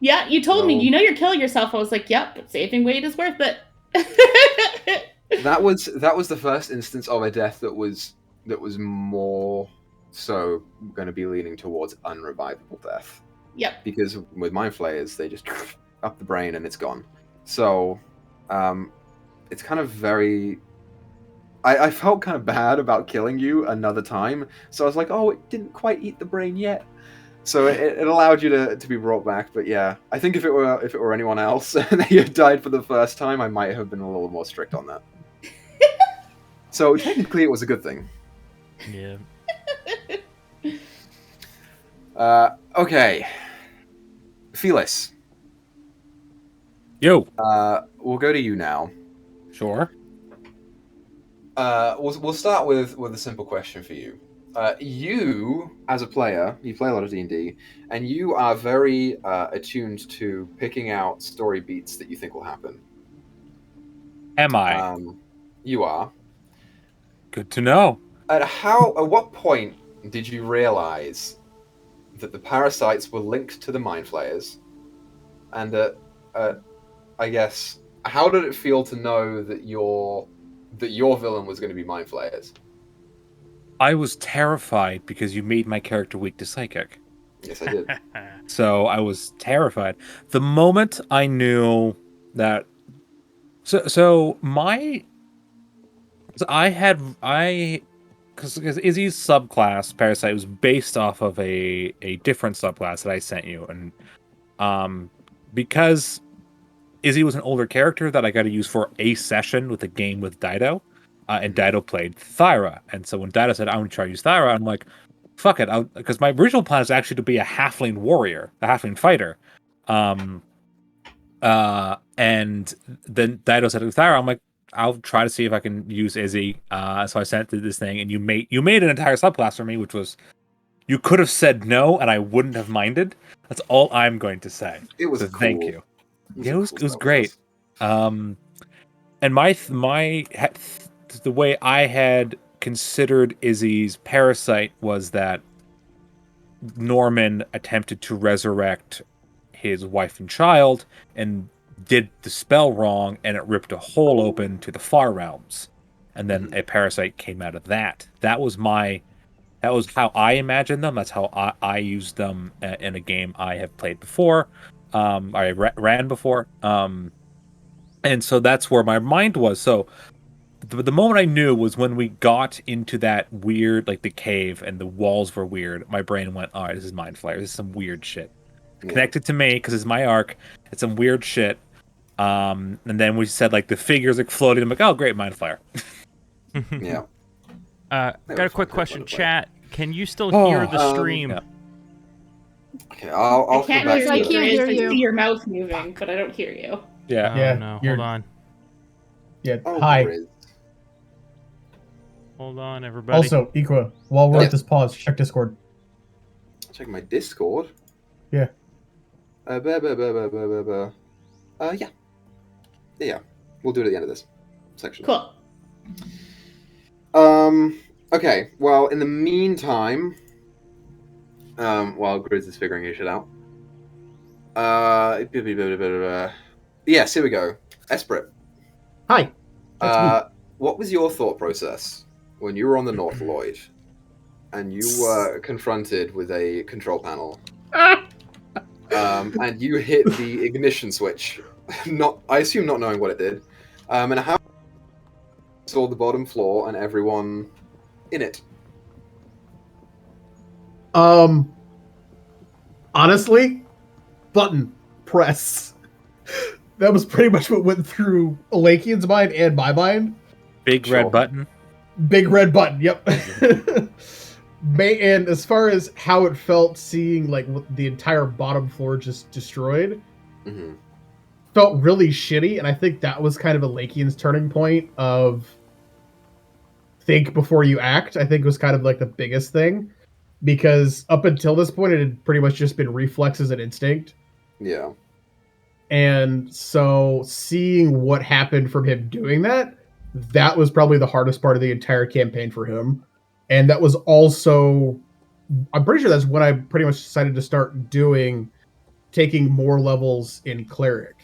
Yeah, you told me, No. you know you're killing yourself. I was like, yep, but saving weight is worth it. That was the first instance of a death that was more so going to be leaning towards unrevivable death. Yep. Because with mind flayers, they just up the brain and it's gone. So, it's kind of very. I felt kind of bad about killing you another time, so I was like, oh, it didn't quite eat the brain yet. So it allowed you to be brought back. But yeah, I think if it were anyone else and they had died for the first time, I might have been a little more strict on that. So technically, it was a good thing. Yeah. Okay. Felis. Yo. We'll go to you now. Sure. We'll start with a simple question for you. You, as a player, you play a lot of D&D, and you are very attuned to picking out story beats that you think will happen. Am I? You are. Good to know. At what point did you realize that the parasites were linked to the mind flayers? And I guess, how did it feel to know that your villain was going to be mind flayers? I was terrified because you made my character weak to psychic. Yes, I did. So I was terrified. The moment I knew that, because Izzy's subclass parasite was based off of a different subclass that I sent you, and because Izzy was an older character that I got to use for a session with a game with Dyto, and Dyto played Thyra, and so when Dyto said I want to try to use Thyra, I'm like, fuck it, because my original plan is actually to be a halfling warrior, a halfling fighter, and then Dyto said Thyra, I'm like, I'll try to see if I can use Izzy. So I sent this thing, and you made an entire subclass for me, which was, you could have said no, and I wouldn't have minded. That's all I'm going to say. It was so cool. Thank you. It was great. And the way I had considered Izzy's parasite was that Norman attempted to resurrect his wife and child and did the spell wrong, and it ripped a hole open to the far realms, and then a parasite came out of that. That was how I imagined them. That's how I used them in a game I have played before. I ran before. And so that's where my mind was. So the moment I knew was when we got into that weird, like the cave and the walls were weird. My brain went, all right, this is mind flayer. This is some weird shit. Yeah. Connected to me because it's my arc. It's some weird shit. And then we said like the figures exploded. I'm like, oh, great, mind flayer. Yeah. Got a quick question, chat. Can you still hear the stream? Yeah. Okay, I'll I can't come back hear to you. it. can't hear I you. see your mouth moving, but I don't hear you. Yeah. Oh, no. Hold on. Yeah. Oh, Hi. Griz. Hold on, everybody. Also, Equa, while we're at this pause, check Discord. Check my Discord. Yeah. Yeah. We'll do it at the end of this section. Cool. Okay. Well, in the meantime, while Griz is figuring his shit out, yes, here we go. Esprit. Hi. What was your thought process when you were on the North Lloyd and you were confronted with a control panel, and you hit the ignition switch? I assume not knowing what it did, and how you saw the bottom floor and everyone in it? Honestly, button press. That was pretty much what went through Alakian's mind and my mind. Big red button. Big red button. Yep. And as far as how it felt seeing like the entire bottom floor just destroyed, felt really shitty, and I think that was kind of Alakian's turning point of think before you act. I think was kind of like the biggest thing, because up until this point it had pretty much just been reflexes and instinct. Yeah. And so seeing what happened from him doing that that was probably the hardest part of the entire campaign for him. And that was also, I'm pretty sure that's when I pretty much decided to start taking more levels in Cleric.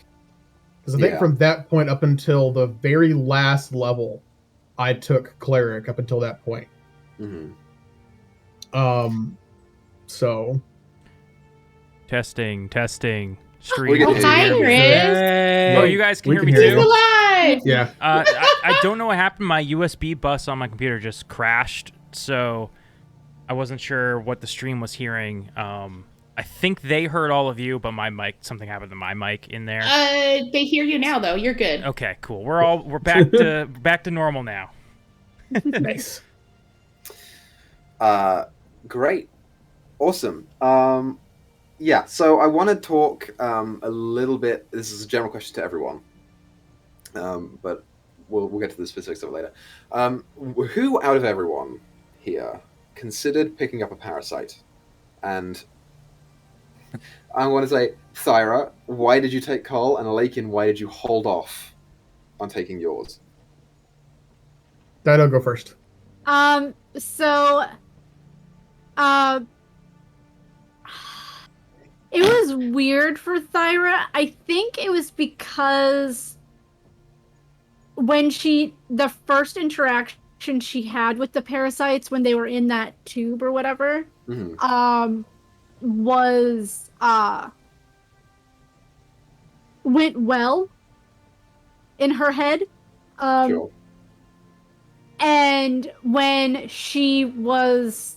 Because I think from that point up until the very last level, I took Cleric up until that point. Mm-hmm. So. Testing. We can Oh, hear hi, you. Chris. Oh, you guys can We hear can me hear too? you. Alive. Yeah. I don't know what happened. My USB bus on my computer just crashed, so I wasn't sure what the stream was hearing. I think they heard all of you, but something happened to my mic in there. They hear you now, though. You're good. Okay, cool. We're back to normal now. Nice. Great. Awesome. Yeah, so I want to talk a little bit. This is a general question to everyone, but we'll get to the specifics of it later. Who out of everyone here considered picking up a parasite? And I want to say, Thyra, why did you take Cole? And Lakin, why did you hold off on taking yours? Dyto, go first. So, it was weird for Thyra. I think it was because when the first interaction she had with the parasites when they were in that tube or whatever, was, went well in her head. Sure. And when she was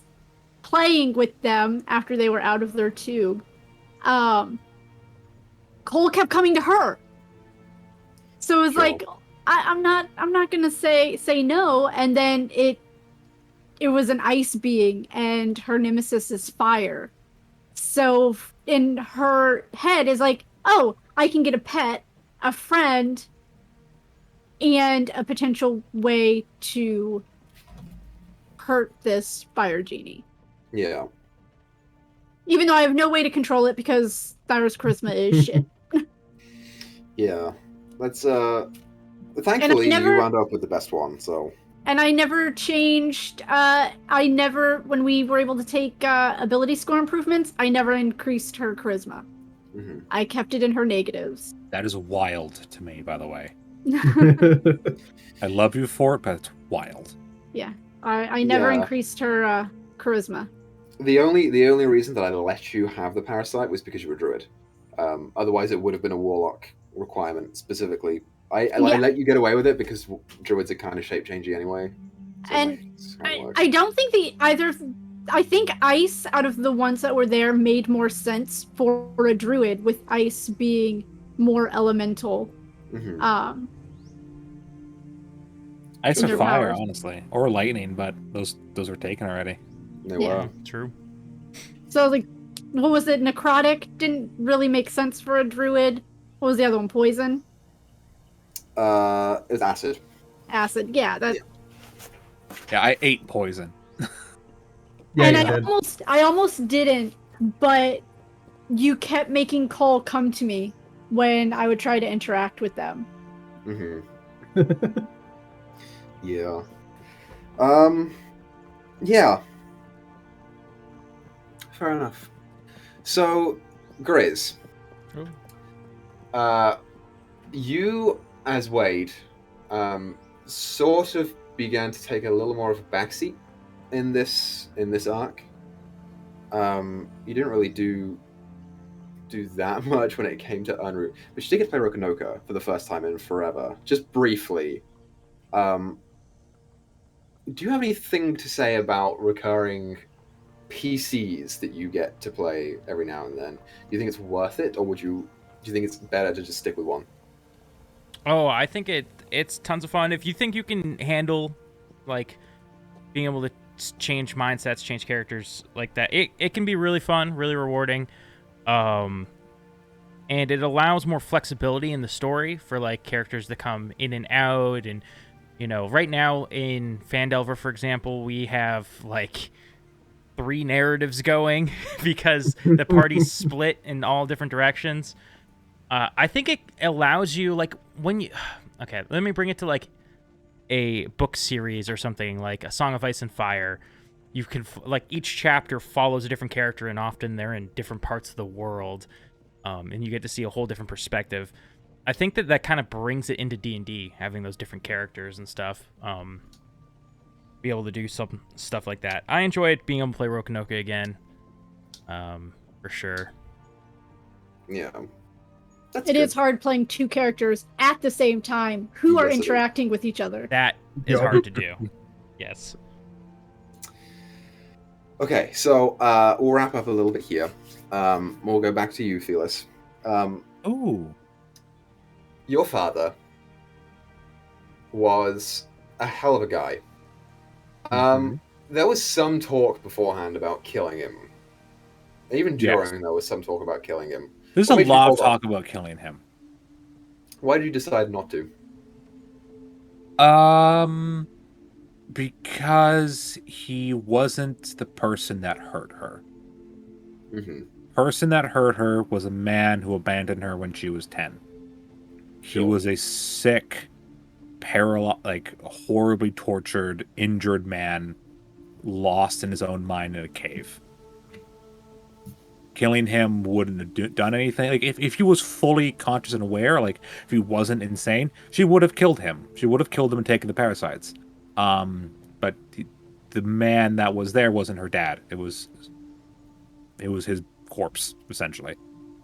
playing with them after they were out of their tube, Cole kept coming to her. So it was like, I'm not gonna say no. And then it was an ice being, and her nemesis is fire. So in her head is like, oh, I can get a pet, a friend, and a potential way to hurt this fire genie. Yeah. Even though I have no way to control it because Thyra's charisma is shit. Yeah. That's thankfully you wound up with the best one, so. And I never changed when we were able to take ability score improvements, I never increased her charisma. Mm-hmm. I kept it in her negatives. That is wild to me, by the way. I love you for it, but it's wild. Yeah. I never increased her charisma. The only reason that I let you have the parasite was because you were a druid. Otherwise, it would have been a warlock requirement specifically. I let you get away with it because druids are kind of shape changey anyway. So and I don't think I think ice out of the ones that were there made more sense for a druid, with ice being more elemental. Mm-hmm. Ice or fire, powers. honestly, or lightning, but those were taken already. They were. True. So like, what was it? Necrotic didn't really make sense for a druid. What was the other one? Poison. It was acid. Acid. Yeah. That. Yeah, I ate poison. Yeah, and I almost didn't, but you kept making Cole come to me when I would try to interact with them. Mm-hmm. Yeah. Yeah. Fair enough. So, Griz. You, as Wade, sort of began to take a little more of a backseat in this arc. You didn't really do that much when it came to Unroot, but you did get to play Rokonoka for the first time in forever, just briefly. Do you have anything to say about recurring PCs that you get to play every now and then? Do you think it's worth it, or do you think it's better to just stick with one? Oh, I think it's tons of fun. If you think you can handle, like, being able to change mindsets, change characters like that, it can be really fun, really rewarding. And it allows more flexibility in the story for, like, characters that come in and out. And, you know, right now in Phandelver, for example, we have, like, 3 narratives going because the party's split in all different directions. I think it allows you, like, when you... Okay, let me bring it to, like, a book series or something like A Song of Ice and Fire, you can like each chapter follows a different character, and often they're in different parts of the world, and you get to see a whole different perspective. I think that kind of brings it into D&D, having those different characters and stuff. Be able to do some stuff like that. I enjoyed being able to play Rokanoka again, for sure. Yeah. It is hard playing two characters at the same time who are interacting with each other. That is hard to do. Yes. Okay, so we'll wrap up a little bit here. We'll go back to you, Felis. Ooh. Your father was a hell of a guy. There was some talk beforehand about killing him. Even during, there was some talk about killing him. There's a lot of talk about killing him. Why did you decide not to? Because he wasn't the person that hurt her. Mm-hmm. Person that hurt her was a man who abandoned her when she was 10. He was a sick, horribly tortured, injured man, lost in his own mind in a cave. Killing him wouldn't have done anything. Like, if he was fully conscious and aware, like, if he wasn't insane, she would have killed him. She would have killed him and taken the parasites. But the man that was there wasn't her dad. It was his corpse, essentially.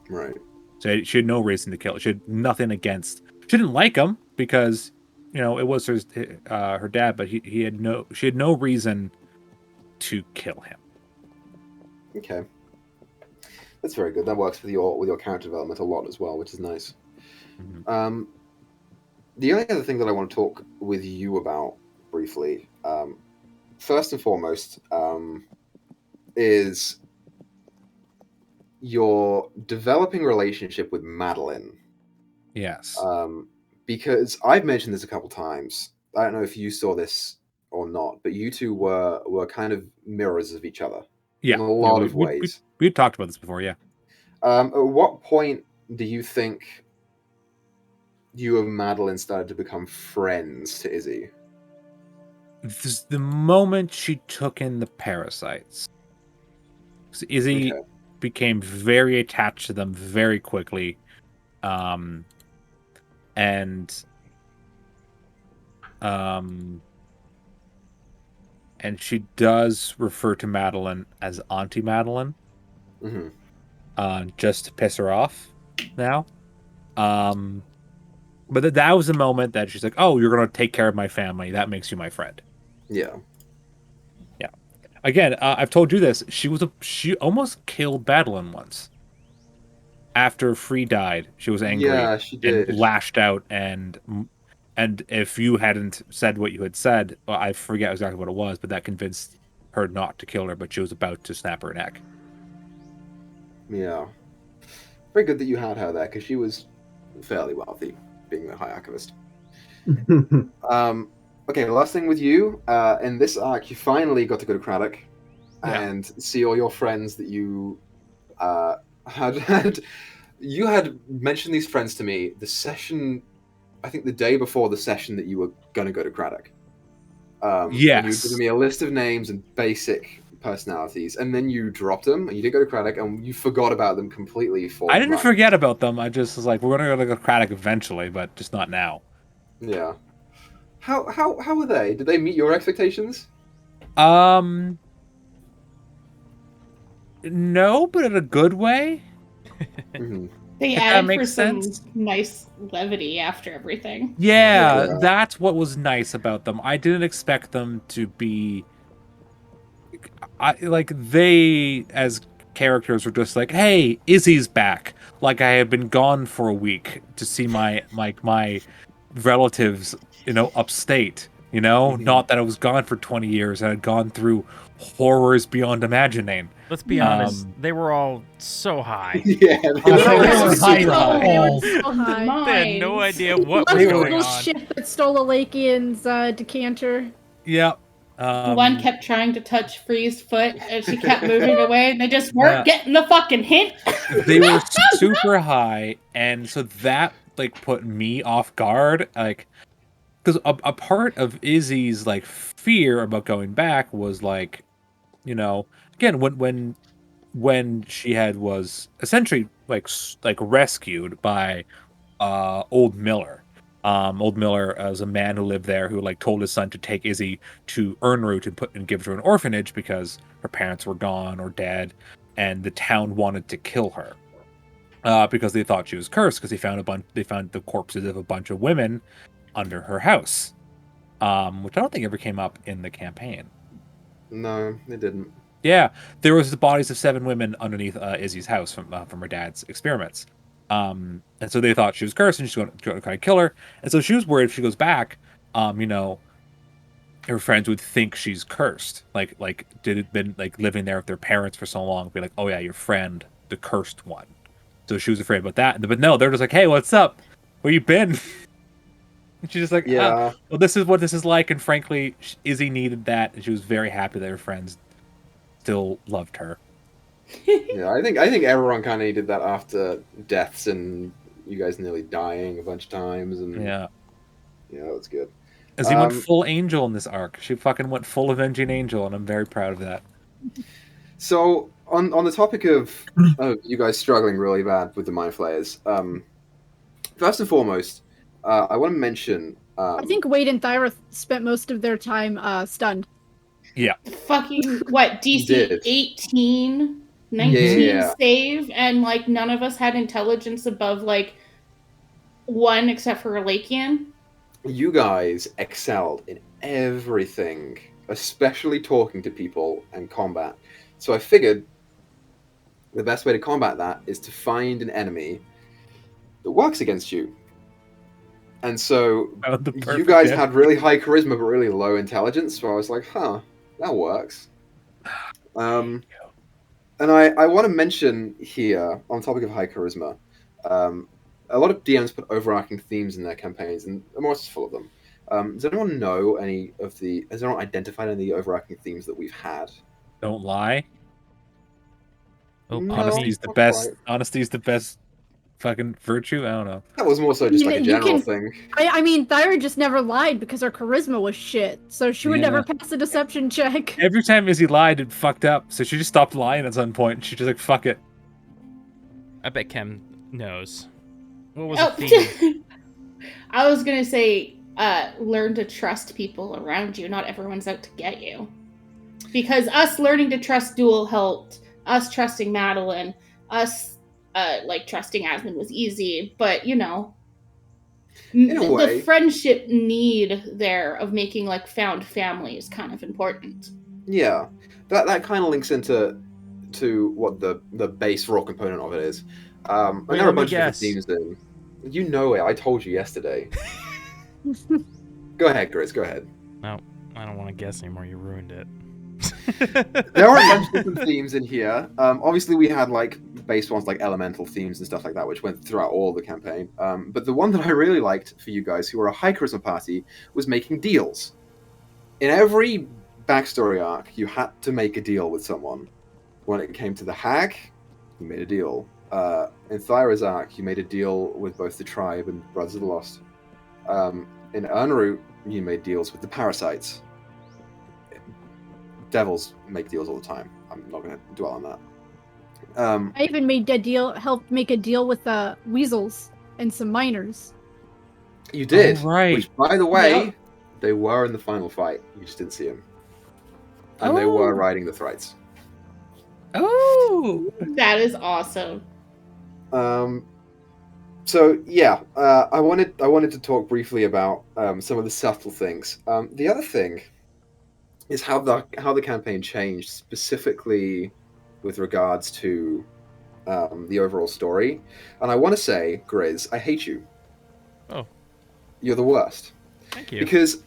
Right. So she had no reason to kill. She had nothing against. She didn't like him because, it was her dad. But she had no reason to kill him. Okay, that's very good. That works with your character development a lot as well, which is nice. Mm-hmm. The only other thing that I want to talk with you about briefly, first and foremost, is your developing relationship with Madeline. Yes. Because I've mentioned this a couple times. I don't know if you saw this or not, but you two were kind of mirrors of each other. Yeah. In a lot of ways. We've talked about this before, yeah. At what point do you think you and Madeline started to become friends to Izzy? The moment she took in the parasites. Izzy became very attached to them very quickly. And she does refer to Madeline as Auntie Madeline. Mm-hmm. Just to piss her off now. But that was the moment that she's like, oh, you're going to take care of my family. That makes you my friend. Yeah. Yeah. Again, I've told you this. She almost killed Madeline once. After Free died, she was angry. Yeah, she did. And lashed out. And if you hadn't said what you had said, well, I forget exactly what it was, but that convinced her not to kill her, but she was about to snap her neck. Yeah. Very good that you had her there, because she was fairly wealthy, being the high archivist. Okay, the last thing with you, in this arc, you finally got to go to Craddock and see all your friends that you had. You had mentioned these friends to me the session, I think the day before the session that you were going to go to Craddock. Yes. And you given me a list of names and basic personalities, and then you dropped them, and you did go to Craddock, and you forgot about them completely. I didn't forget about them. I just was like, we're going to go to Craddock eventually, but just not now. Yeah. How were they? Did they meet your expectations? No, but in a good way. Mm-hmm. They added for some nice levity after everything. Yeah, that's what was nice about them. I didn't expect them to be... they, as characters, were just like, hey, Izzy's back. Like, I had been gone for a week to see my relatives, upstate, Mm-hmm. Not that I was gone for 20 years and I'd gone through horrors beyond imagining. Let's be honest, they were all so high. Yeah, They were so They had no idea what was going little on. ship that stole a Lakian's decanter. Yeah. One kept trying to touch Free's foot, and she kept moving away, and they just weren't getting the fucking hint. They were super high, and so that put me off guard. because a part of Izzy's like fear about going back was like, again when she was essentially like rescued by old Miller. Old Miller was a man who lived there who like told his son to take Izzy to Ernroot and give her to an orphanage because her parents were gone or dead, and the town wanted to kill her because they thought she was cursed because they found the corpses of a bunch of women under her house, which I don't think ever came up in the campaign. No, it didn't. Yeah, there was the bodies of 7 women underneath Izzy's house from her dad's experiments. And so they thought she was cursed and she's going to kind of kill her. And so she was worried if she goes back, her friends would think she's cursed. Like did it been like living there with their parents for so long, be like, oh yeah, your friend, the cursed one. So she was afraid about that. But no, they're just like, hey, what's up? Where you been? And she's just like, yeah. Well, this is what this is like. And frankly, Izzy needed that, and she was very happy that her friends still loved her. Yeah, I think everyone kind of needed that after deaths and you guys nearly dying a bunch of times, and yeah, that's good. As he went full angel in this arc. She fucking went full avenging angel, and I'm very proud of that. So on the topic of you guys struggling really bad with the mind flayers, first and foremost, I want to mention. I think Wade and Thyra spent most of their time stunned. Yeah. Fucking what? DC 18, 19 save, and like none of us had intelligence above like 1 except for Lakian. You guys excelled in everything, especially talking to people and combat. So I figured the best way to combat that is to find an enemy that works against you. And so you guys had really high charisma but really low intelligence, so I was like, that works. And I want to mention here, on the topic of high charisma, a lot of DMs put overarching themes in their campaigns, and Emoris is full of them. Does anyone know has anyone identified any of the overarching themes that we've had? Don't lie. No, honesty's the best. Quite. Honesty's the best fucking virtue. I don't know. That was more so just like a general thing. I mean, Thyra just never lied because her charisma was shit, so she would never pass a deception check. Every time Izzy lied, it fucked up. So she just stopped lying at some point. She just like, fuck it. I bet Chem knows. What was the theme? I was gonna say, learn to trust people around you. Not everyone's out to get you. Because us learning to trust Duel helped. Us trusting Madeline. Us, trusting Asmund was easy. But, the friendship need there of making, found family is kind of important. Yeah. That kind of links into what the base raw component of it is. And there are a bunch of different themes in. You know it. I told you yesterday. Go ahead, Griz. Go ahead. No, I don't want to guess anymore. You ruined it. There are a bunch of different themes in here. Obviously, we had base ones like elemental themes and stuff like that, which went throughout all the campaign. But the one that I really liked for you guys, who were a high charisma party, was making deals. In every backstory arc, you had to make a deal with someone. When it came to the hag, you made a deal. In Thyra's arc, you made a deal with both the tribe and Brothers of the Lost. In Ernroot, you made deals with the parasites. Devils make deals all the time. I'm not going to dwell on that. I even helped make a deal with the weasels and some miners. You did, right? Which, by the way, they were in the final fight. You just didn't see them, and they were riding the thrites. Oh, that is awesome. So yeah, I wanted to talk briefly about some of the subtle things. The other thing is how the campaign changed, specifically with regards to the overall story. And I want to say, Griz, I hate you. Oh, you're the worst. Thank you. Because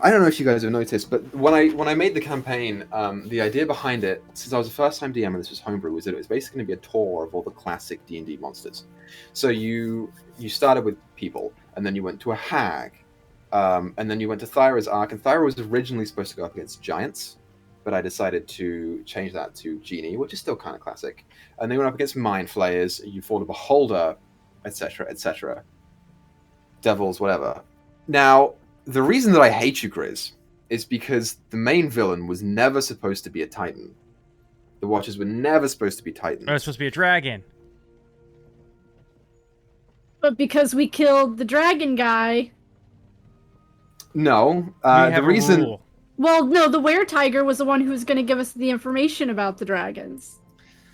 I don't know if you guys have noticed, but when I made the campaign, the idea behind it, since I was a first-time DM and this was homebrew, was that it was basically going to be a tour of all the classic D&D monsters. So you started with people, and then you went to a hag, and then you went to Thyra's arc, and Thyra was originally supposed to go up against giants, but I decided to change that to genie, which is still kind of classic. And then you went up against mind flayers, you fought a beholder, etc., etc. Devils, whatever. Now, the reason that I hate you, Griz, is because the main villain was never supposed to be a Titan. The Watchers were never supposed to be Titans. Oh, it's supposed to be a dragon. But because we killed the dragon guy. No, We have the a reason. rule. Well, no, the were-tiger was the one who was going to give us the information about the dragons.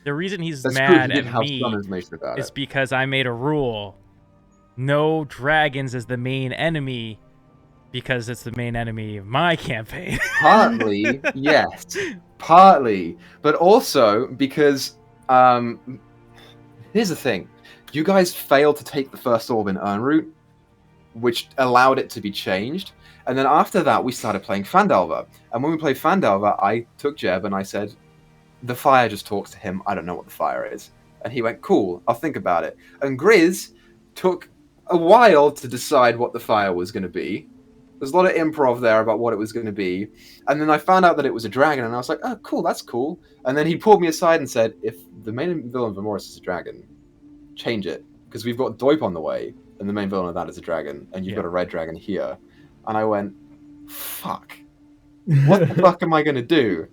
The reason he's That's true. He mad did at have me some information about is it. because I made a rule. No dragons as the main enemy, because it's the main enemy of my campaign. Partly, yes. Partly. But also because, here's the thing. You guys failed to take the first orb in Urnroot, which allowed it to be changed. And then after that, we started playing Phandelver. And when we played Phandelver, I took Jeb and I said, the fire just talks to him. I don't know what the fire is. And he went, cool, I'll think about it. And Griz took a while to decide what the fire was going to be. There's a lot of improv there about what it was going to be. And then I found out that it was a dragon, and I was like, oh, cool, that's cool. And then he pulled me aside and said, if the main villain of Emoris is a dragon, change it. Because we've got Doip on the way, and the main villain of that is a dragon, and you've got a red dragon here. And I went, fuck. What the fuck am I going to do?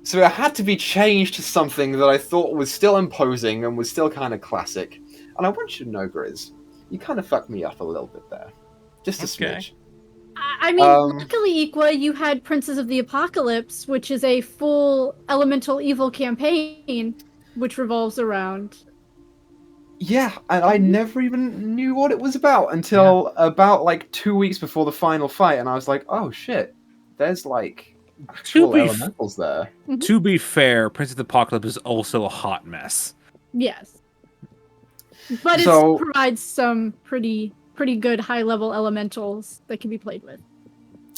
So it had to be changed to something that I thought was still imposing and was still kind of classic. And I want you to know, Griz, you kind of fucked me up a little bit there. Just a smidge. I mean, luckily, Equa, you had Princes of the Apocalypse, which is a full elemental evil campaign, which revolves around. Yeah, and I never even knew what it was about until about like 2 weeks before the final fight, and I was like, oh shit, there's like actual elementals there. To be fair, Prince of the Apocalypse is also a hot mess. Yes. But it provides some pretty good high-level elementals that can be played with.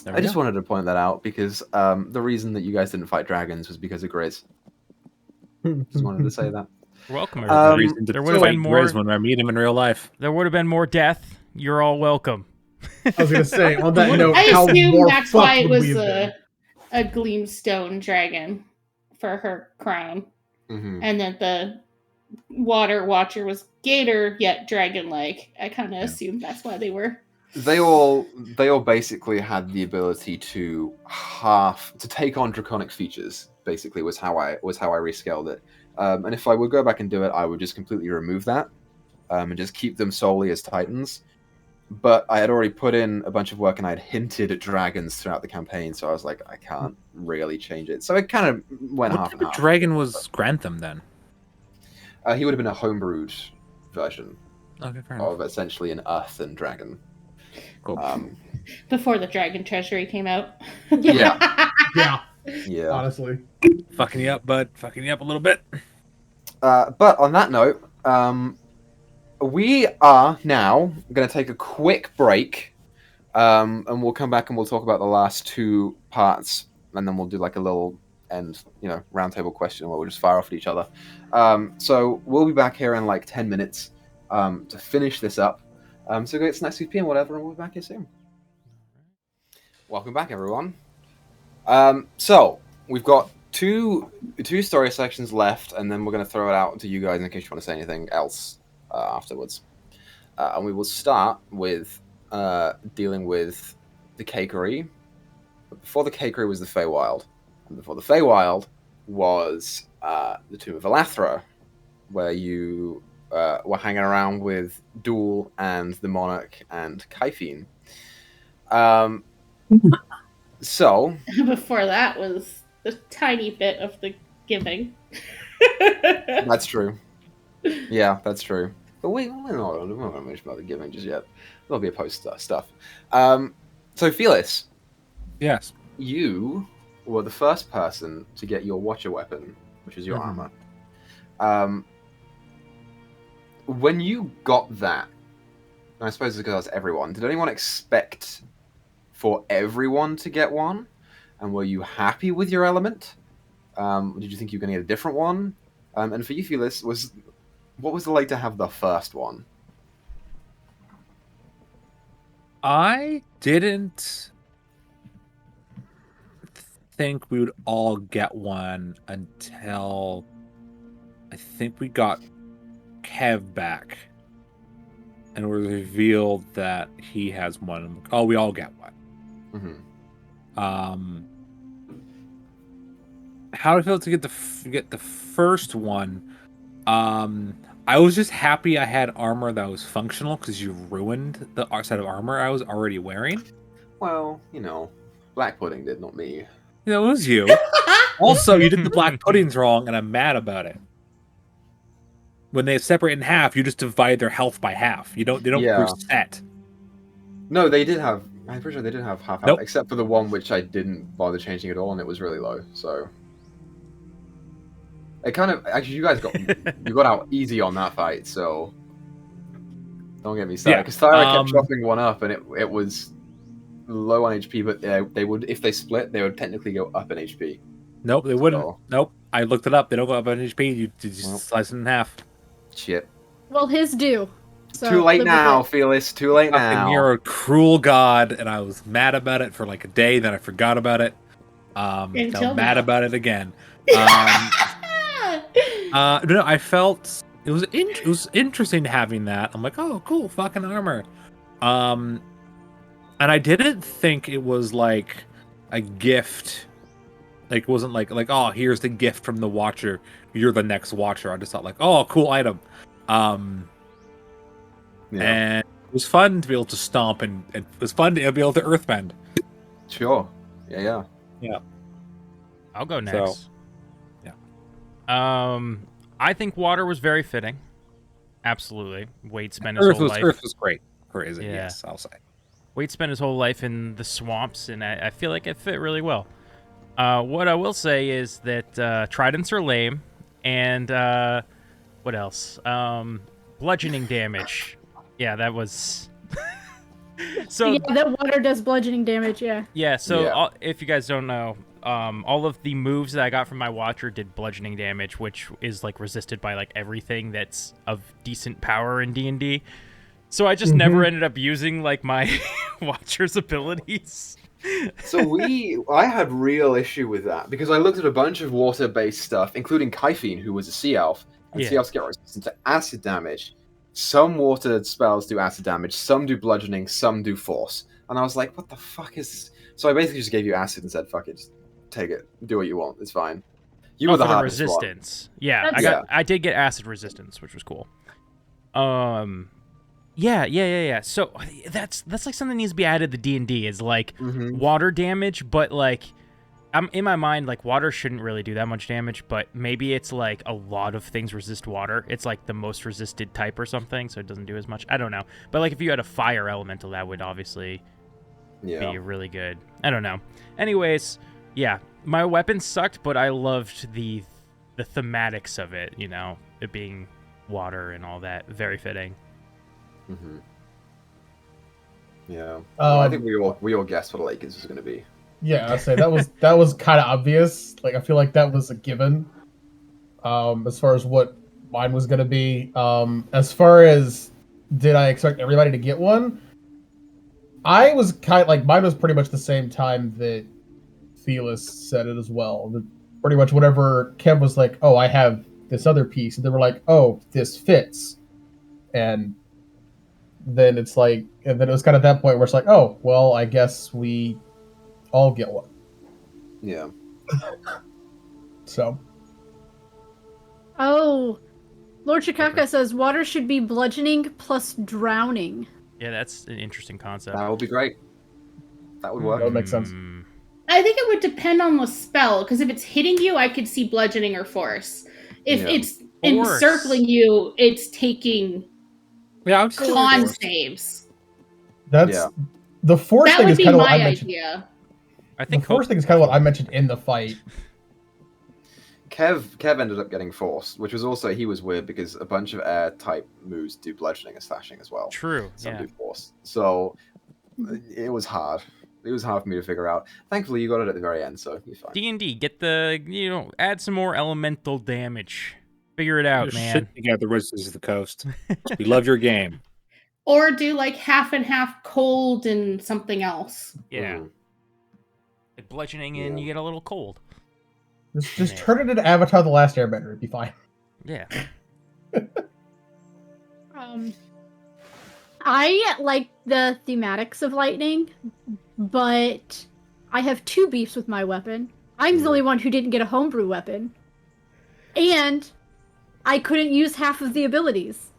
I just wanted to point that out because the reason that you guys didn't fight dragons was because of Griz. Just wanted to say that. You're welcome, everybody. There would have been more Griz when I meet him in real life. There would have been more death. You're all welcome. I was going to say, on that note, I how assume more that's why it was a gleamstone dragon for her crown. Mm-hmm. And then the water watcher was gator yet dragon-like. I kind of assumed that's why they were. They all basically had the ability to take on draconic features. Basically, was how I rescaled it. And if I would go back and do it, I would just completely remove that and just keep them solely as Titans. But I had already put in a bunch of work and I had hinted at dragons throughout the campaign, so I was like, I can't really change it. So it kind of went half and half. What dragon was Grantham then? He would have been a homebrewed version of essentially an earthen dragon. Cool. Before the Dragon Treasury came out. Yeah. Yeah. Honestly. Fucking you up, bud. Fucking you up a little bit. But on that note, we are now going to take a quick break, and we'll come back and we'll talk about the last two parts, and then we'll do like a little end, roundtable question where we'll just fire off at each other. So we'll be back here in like 10 minutes to finish this up. So go get snacks, CP and whatever, and we'll be back here soon. Welcome back, everyone. So we've got two story sections left, and then we're going to throw it out to you guys in case you want to say anything else afterwards. And we will start with dealing with the cakery. But before the cakery was the Feywild. And before the Feywild was the Tomb of Elathra, where you were hanging around with Duel and the Monarch and Kaifine. So before that was the tiny bit of the giving. That's true. Yeah, that's true. But we're not much about the giving just yet. There'll be a post stuff. So Felis. Yes. You were the first person to get your Watcher weapon, which is your armor. When you got that, and I suppose it's because that's everyone, did anyone expect for everyone to get one? And were you happy with your element? Did you think you were going to get a different one? And for you, Felis, what was it like to have the first one? I didn't think we would all get one until I think we got Kev back. and it was revealed that he has one. I'm like, oh, we all get one. Mm-hmm. How did I feel to get the first one? I was just happy I had armor that was functional because you ruined the set of armor I was already wearing. Well, Black Pudding did, not me. It was you. Also, you did the black puddings wrong, and I'm mad about it. When they separate in half, you just divide their health by half. They don't reset. No, they did have. I'm pretty sure they did have half health, Nope. except for the one which I didn't bother changing at all, and it was really low. So it kind of actually you got out easy on that fight. So don't get me started. Because Thyra kept chopping one up, and it was low on HP, but they would, if they split, they would technically go up in HP. Nope, they wouldn't. So, nope, I looked it up. They don't go up in HP. You just slice it in half. Shit. Well, his do. So Too late now, Felis. Too late now. You're a cruel god, and I was mad about it for like a day. Then I forgot about it. I'm mad about it again. No, I felt it was interesting having that. I'm like, oh, cool, fucking armor. And I didn't think it was like a gift. Like, it wasn't like, oh, here's the gift from the Watcher. You're the next Watcher. I just thought like, oh, cool item. And it was fun to be able to stomp, and it was fun to be able to earthbend. Sure. Yeah. I'll go next. So, yeah. I think water was very fitting. Absolutely. Wade spent his whole life. Earth was great for Izzy, Yeah. yes, I'll say. Wade spent his whole life in the swamps, and I feel like it fit really well. What I will say is that tridents are lame, and what else? Bludgeoning damage. Yeah, that was... So yeah, that water does bludgeoning damage, yeah. Yeah, so if you guys don't know, all of the moves that I got from my Watcher did bludgeoning damage, which is like resisted by like everything that's of decent power in D&D. So I just never ended up using like my Watcher's abilities. So I had real issue with that because I looked at a bunch of water-based stuff, including Kyphine, who was a sea elf, and sea elves get resistant to acid damage. Some water spells do acid damage, some do bludgeoning, some do force. And I was like, what the fuck is this? So I basically just gave you acid and said, fuck it, just take it. Do what you want, it's fine. You were the hardest resistance. one. Yeah, I did get acid resistance, which was cool. Yeah. So that's like something that needs to be added to D&D is like water damage, but like I'm in my mind like water shouldn't really do that much damage, but maybe it's like a lot of things resist water. It's like the most resisted type or something, so it doesn't do as much. I don't know. But like if you had a fire elemental, that would obviously be really good. I don't know. Anyways, yeah, my weapon sucked, but I loved the thematics of it, it being water and all that. Very fitting. Yeah. I think we all guessed what a lake was going to be. Yeah, I'd say that was kind of obvious. Like, I feel like that was a given. As far as what mine was going to be. As far as did I expect everybody to get one? I was kind of like, mine was pretty much the same time that Felis said it as well. Pretty much whenever Kev was like, oh, I have this other piece, and they were like, oh, this fits. And then it's like, and then it was kind of that point where it's like, oh, well, I guess we all get one. Yeah. So. Oh, Lord Chikaka says water should be bludgeoning plus drowning. Yeah, that's an interesting concept. That would be great. That would work. That would make sense. I think it would depend on the spell, because if it's hitting you, I could see bludgeoning or force. If it's encircling you, it's taking con saves. That's the force thing is kind of what I mentioned. Idea. I think the force thing is kind of what I mentioned in the fight. Kev ended up getting forced, which was also, he was weird because a bunch of air type moves do bludgeoning and slashing as well. True. Some do force. So it was hard. It was hard for me to figure out. Thankfully, you got it at the very end, so you're fine. D&D, get add some more elemental damage. Figure it out, man. Shit together, Wizards of the Coast. We love your game. Or do like half and half cold and something else. Yeah. Like bludgeoning in, you get a little cold. Just turn it into Avatar: The Last Airbender. It'd be fine. Yeah. I like the thematics of lightning, but I have 2 beefs with my weapon. I'm the only one who didn't get a homebrew weapon. And I couldn't use half of the abilities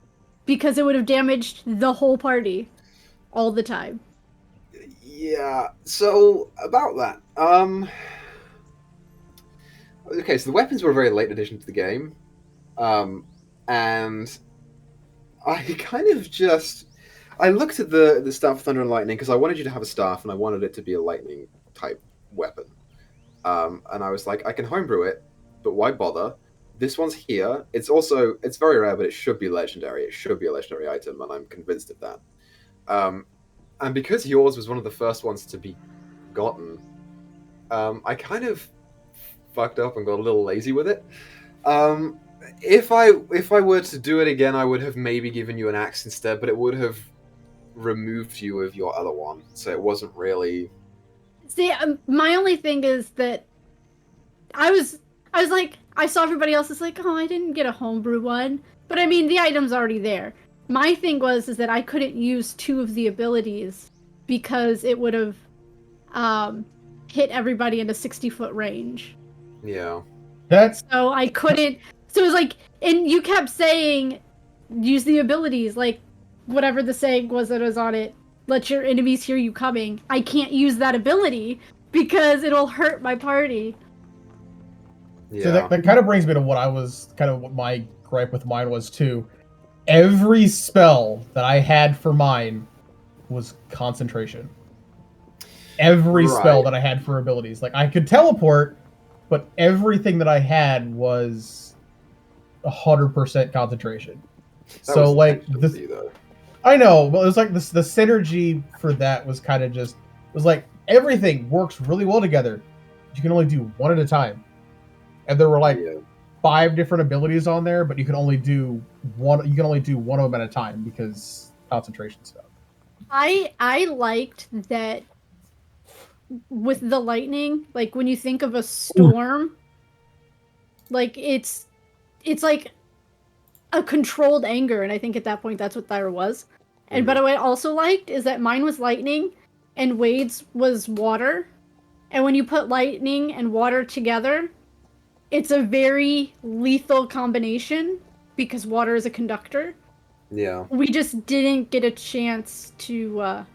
because it would have damaged the whole party all the time. Yeah. So about that. Okay, so the weapons were a very late addition to the game, and I kind of just I looked at the staff of thunder and lightning because I wanted you to have a staff and I wanted it to be a lightning type weapon. And I was like, I can homebrew it, but why bother? This one's here. It's very rare, but it should be legendary. It should be a legendary item, and I'm convinced of that. And because yours was one of the first ones to be gotten, I kind of fucked up and got a little lazy with it. If I were to do it again, I would have maybe given you an axe instead, but it would have removed you of your other one, so it wasn't really. See, my only thing is that I was like, I saw everybody else is like, oh, I didn't get a homebrew one, but I mean, the item's already there. My thing is that I couldn't use 2 of the abilities because it would have hit everybody in a 60-foot range. Yeah. So I couldn't. So it was like, and you kept saying, use the abilities, like whatever the saying was that was on it. Let your enemies hear you coming. I can't use that ability because it'll hurt my party. Yeah. So that kind of brings me to what my gripe with mine was too. Every spell that I had for mine was concentration. Every spell that I had for abilities. Like, I could teleport, but everything that I had was 100% concentration. So, like, I know, but it was like the synergy for that was kind of just, it was like, everything works really well together. You can only do one at a time. And there were like 5 different abilities on there, but you can only do one. You can only do one of them at a time because concentration stuff. I liked that with the lightning. Like when you think of a storm, like it's like a controlled anger, and I think at that point that's what Thyra was. And but what I also liked is that mine was lightning, and Wade's was water. And when you put lightning and water together, it's a very lethal combination because water is a conductor. Yeah. We just didn't get a chance to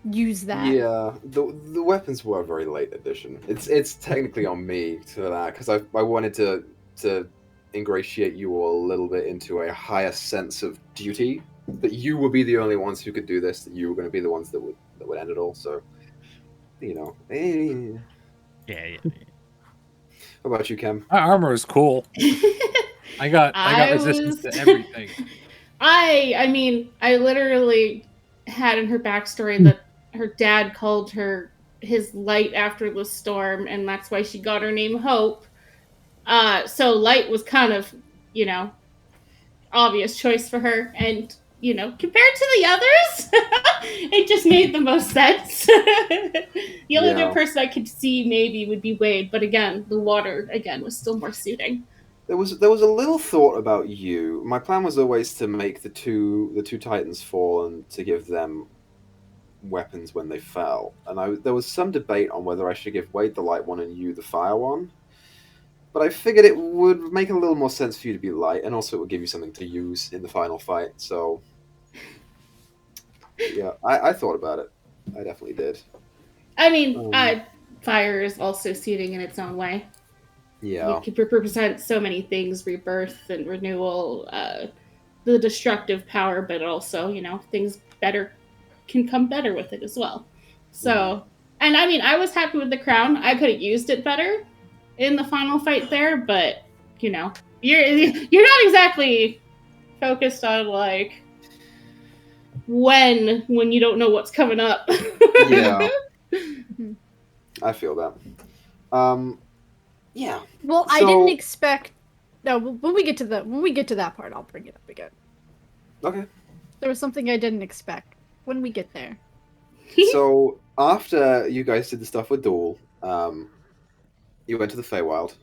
use that. Yeah, the weapons were a very late addition. It's technically on me to that because I wanted to ingratiate you all a little bit into a higher sense of duty. That you would be the only ones who could do this. That you were going to be the ones that would end it all. So, you know. Yeah. What about you, Chem? My armor is cool. I got resistance to everything. I mean, I literally had in her backstory that her dad called her his light after the storm, and that's why she got her name Hope. So light was kind of, obvious choice for her, and compared to the others, it just made the most sense. The only other person I could see maybe would be Wade, but again, the water again was still more suiting. There was a little thought about you. My plan was always to make the two Titans fall and to give them weapons when they fell. And there was some debate on whether I should give Wade the light one and you the fire one. But I figured it would make a little more sense for you to be light, and also it would give you something to use in the final fight. So, yeah, I thought about it. I definitely did. I mean, fire is also suiting in its own way. Yeah. It can represent so many things, rebirth and renewal, the destructive power, but also, things better can come better with it as well. So, and I mean, I was happy with the crown. I could have used it better in the final fight there, but, you're not exactly focused on, like, when you don't know what's coming up. Yeah. I feel that. Yeah. Well, I didn't expect. No, when we get to that part, I'll bring it up again. Okay. There was something I didn't expect when we get there. So after you guys did the stuff with Duel, you went to the Feywild.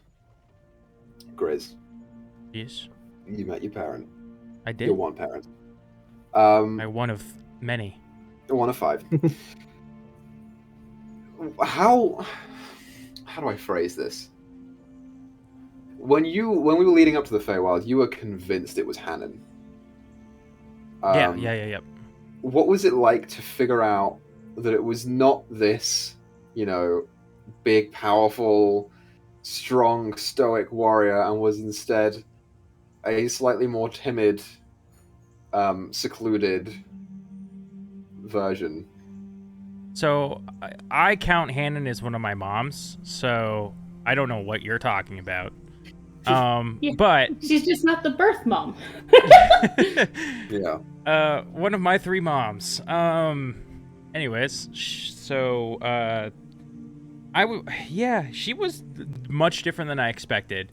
Griz. Yes. You met your parent. I did. Your one parent. One of many. One of 5. How do I phrase this? When we were leading up to the Feywild, you were convinced it was Hannon. Yeah. What was it like to figure out that it was not this, big, powerful, strong, stoic warrior, and was instead a slightly more timid, secluded version? So I count Hannon as one of my moms, so I don't know what you're talking about. But she's just not the birth mom. Yeah. One of my 3 moms. Anyways, so she was much different than I expected.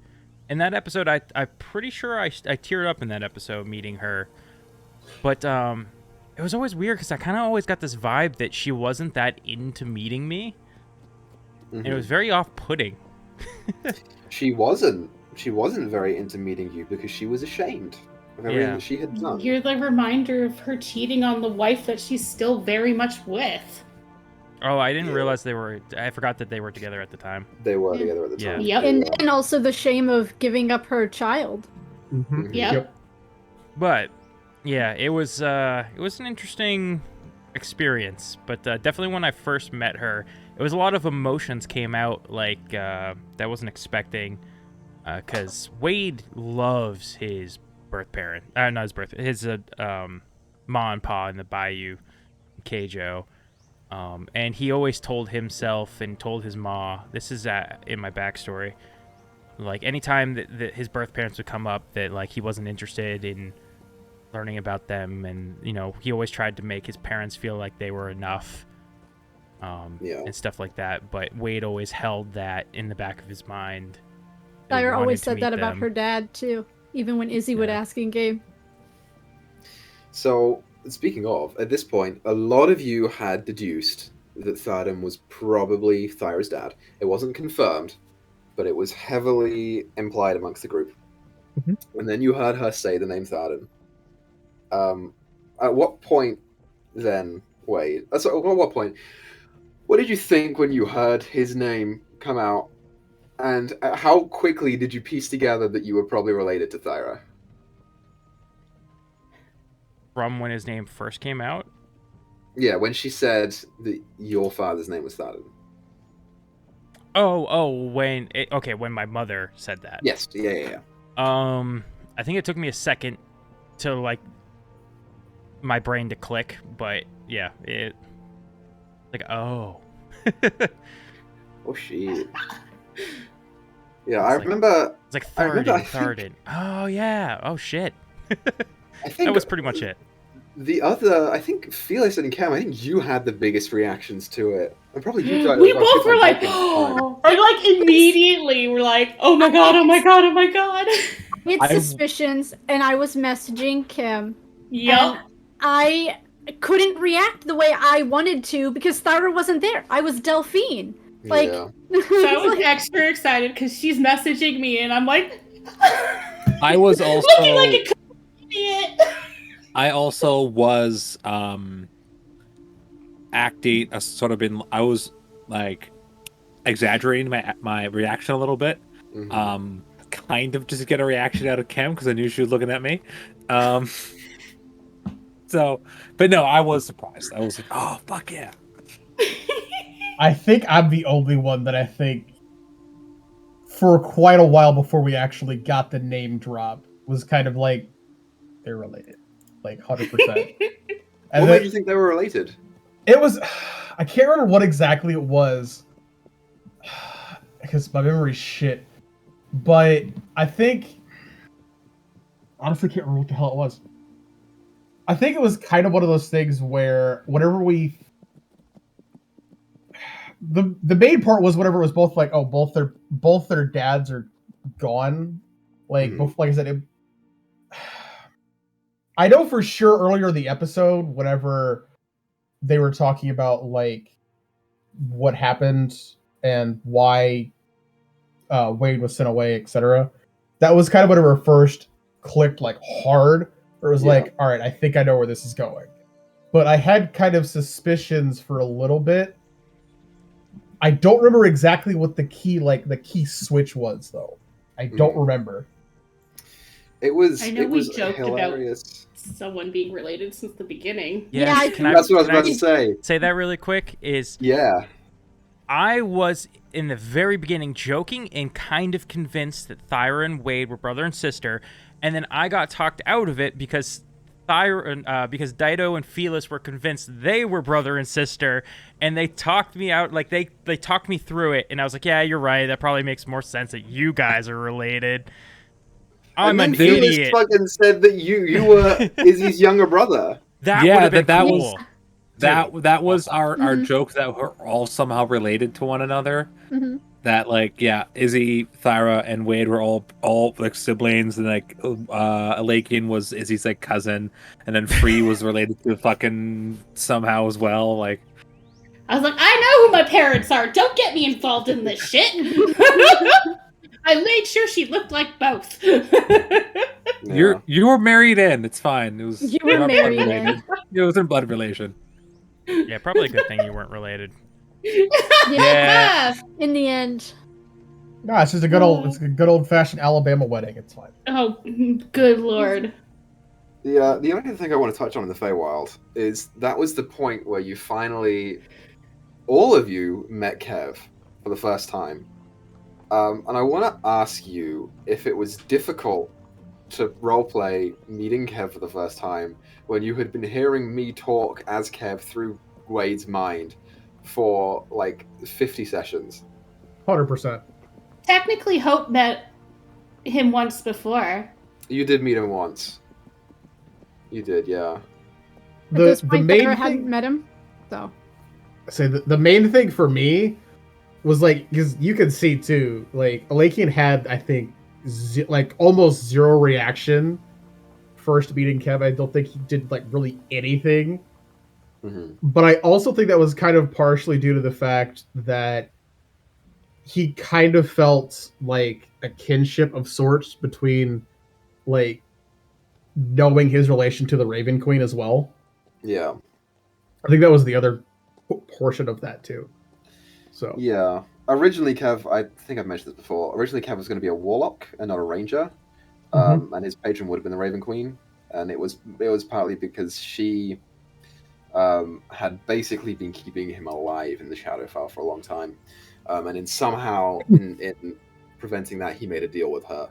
In that episode, I'm pretty sure I teared up in that episode meeting her, but it was always weird because I kind of always got this vibe that she wasn't that into meeting me, and it was very off-putting. She wasn't very into meeting you because she was ashamed of everything that she had done. You're the reminder of her cheating on the wife that she's still very much with. Oh, I didn't realize I forgot that they were together at the time. They were together at the time. Yep. And also the shame of giving up her child. Yep. But yeah, it was an interesting experience. But definitely when I first met her, it was a lot of emotions came out that I wasn't expecting. Because Wade loves his birth parent. His ma and pa in the bayou, Keijo. And he always told himself and told his ma, this is in my backstory, like anytime that his birth parents would come up, that like he wasn't interested in learning about them, and he always tried to make his parents feel like they were enough, and stuff like that. But Wade always held that in the back of his mind. Tyra always said that about her dad too, even when Izzy would ask in game. So, speaking of, at this point, a lot of you had deduced that Thardan was probably Thyra's dad. It wasn't confirmed, but it was heavily implied amongst the group. And then you heard her say the name Thardan. At what point then, Wade? At what point? What did you think when you heard his name come out? And how quickly did you piece together that you were probably related to Thyra? From when his name first came out? Yeah, when she said that your father's name was Thardan. When my mother said that. Yes, yeah. I think it took me a second to my brain to click, but yeah, oh shit. Yeah, I remember. It's like Thardan. Oh yeah. Oh shit. I think that was pretty much it. The other, I think Felis and Chem, I think you had the biggest reactions to it. And probably you guys. We both were like, oh, or like immediately we're like, oh my god, oh my god, oh my god. It's suspicions, and I was messaging Kim. Yep. I couldn't react the way I wanted to because Thyra wasn't there. I was Delphine. So I was extra excited because she's messaging me, and I'm like, I was also looking like a idiot. I also was acting I was like exaggerating my reaction a little bit, kind of just to get a reaction out of Chem because I knew she was looking at me. But no, I was surprised. I was like, oh fuck yeah. I think I'm the only one that I think for quite a while before we actually got the name drop was kind of like they're related, like 100%. What made you think they were related? It was, I can't remember what exactly it was because my memory's shit. But I think, honestly, can't remember what the hell it was. I think it was kind of one of those things where whenever the main part was whenever it was both like, oh, both their dads are gone. Like, both, like I said, I know for sure earlier in the episode, whenever they were talking about like what happened and why Wade was sent away, etc. That was kind of whenever it first clicked like hard where it was Yeah. like, all right, I think I know where this is going. But I had kind of suspicions for a little bit. I don't remember exactly what the key switch was, though. I don't remember. It was I know we joked hilarious. about someone being related since the beginning. Yeah, I can That's what I was can about to say. say that really quick? Yeah. I was in the very beginning joking and kind of convinced that Thyra and Wade were brother and sister, and then I got talked out of it because because Dyto and Felis were convinced they were brother and sister, and they talked me out, like they talked me through it, and I was like, yeah, you're right, that probably makes more sense that you guys are related. I'm an idiot. Fucking said that you were Izzy's younger brother. That would have been that cool. that was our joke that we're all somehow related to one another. That like Izzy, Thyra, and Wade were all like siblings, and like Alakian was Izzy's like cousin, and then Free was related to fucking somehow as well. Like I was like, I know who my parents are. Don't get me involved in this shit. I made sure she looked like both. Yeah. You were married in. It's fine. It was You were not married blood in. related. It wasn't blood relation. Yeah, probably a good thing you weren't related. Yeah. In the end. No, it's just a good old fashioned Alabama wedding. It's fine. Oh, good lord. The only thing I want to touch on in the Feywild is that was the point where you finally, all of you, met Kev for the first time. And I want to ask you if it was difficult to roleplay meeting Kev for the first time when you had been hearing me talk as Kev through Wade's mind for like 50 sessions. 100%. Technically, Hope met him once before. You did meet him once. You did, yeah. At this point, Thyra hadn't met him. So. So the main thing for me was like, because you can see too, like Alakian had, I think, like almost zero reaction first meeting Kev. I don't think he did like really anything. But I also think that was kind of partially due to the fact that he kind of felt like a kinship of sorts between like knowing his relation to the Raven Queen as well. Yeah. I think that was the other portion of that too. So yeah, originally Kev, I think I've mentioned this before. Originally Kev was going to be a warlock and not a ranger, and his patron would have been the Raven Queen, and it was partly because she had basically been keeping him alive in the Shadowfell for a long time, and in somehow in preventing that, he made a deal with her,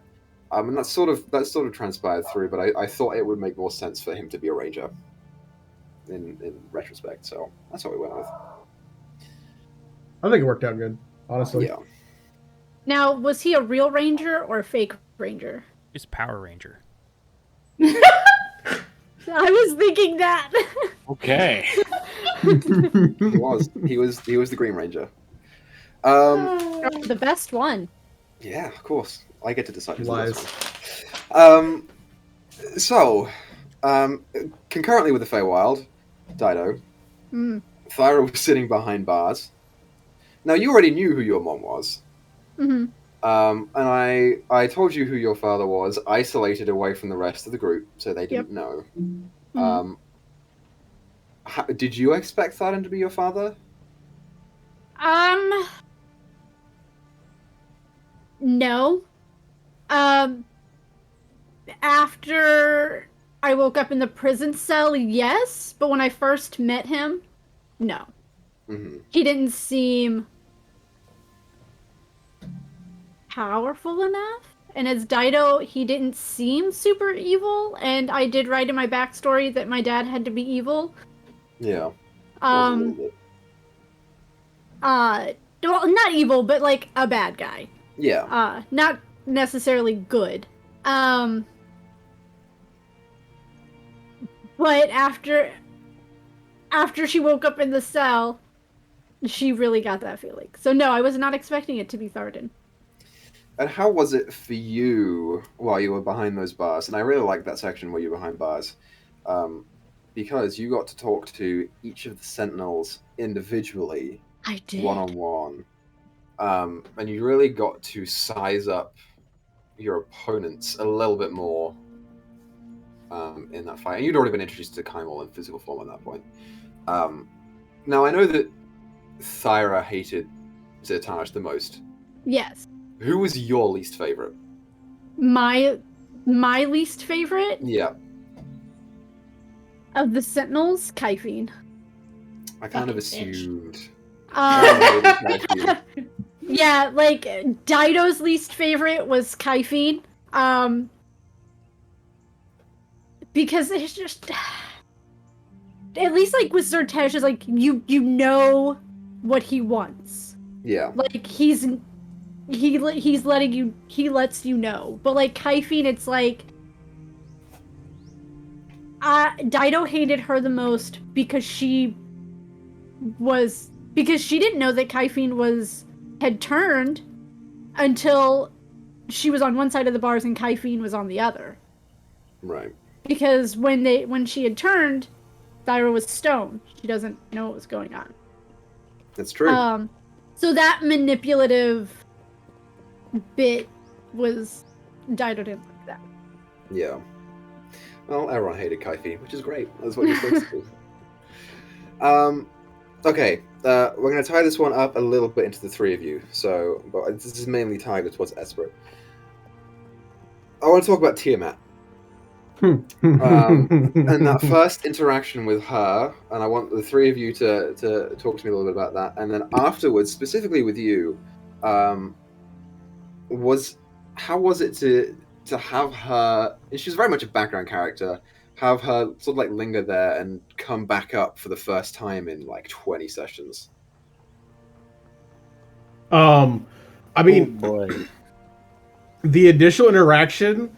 and that sort of transpired through. But I thought it would make more sense for him to be a ranger in retrospect, so that's what we went with. I think it worked out good, honestly. Yeah. Now, was he a real ranger or a fake ranger? He's Power Ranger. I was thinking that. Okay. He was the Green Ranger. The best one. Yeah, of course. I get to decide who's the Lies. best one. So, concurrently with the Feywild, Dyto, Thyra was sitting behind bars. Now, you already knew who your mom was. And I told you who your father was, isolated away from the rest of the group, so they didn't know. Did you expect Thyra to be your father? No. After I woke up in the prison cell, yes, but when I first met him, no. He didn't seem powerful enough. And as Dyto, he didn't seem super evil, and I did write in my backstory that my dad had to be evil. Yeah. Well, not evil, but like a bad guy. Yeah. Not necessarily good. But after she woke up in the cell, she really got that feeling. So no, I was not expecting it to be Tharden. And how was it for you while you were behind those bars? And I really like that section where you're behind bars, because you got to talk to each of the Sentinels individually. I did. One-on-one. And you really got to size up your opponents a little bit more. in that fight. And you'd already been introduced to Kymel in physical form at that point. Now, I know that Thyra hated Zirtanash the most. Yes. Who was your least favorite? My least favorite Yeah. of the Sentinels, Kyphine. I kind of Fucking bitch. assumed. Yeah, like Dyto's least favorite was Kyphine. Because it's just, at least like with Zertesh, is like you know what he wants. Yeah. Like he's letting you, he lets you know. But like Kyphine, it's like Dyto hated her the most because she didn't know that Kyphine had turned until she was on one side of the bars and Kyphine was on the other. Right. Because when she had turned, Thyra was stoned. She doesn't know what was going on. That's true. So that manipulative bit was Dyto didn't like that. Yeah. Well, everyone hated Kyphine, which is great. That's what you're supposed to do. Okay, we're going to tie this one up a little bit into the three of you. So, but this is mainly tied towards Esprit. I want to talk about Tiamat. And that first interaction with her, and I want the three of you to talk to me a little bit about that. And then afterwards, specifically with you, how was it to have her? She was very much a background character. Have her sort of like linger there and come back up for the first time in like 20 sessions. I mean, boy. the initial interaction,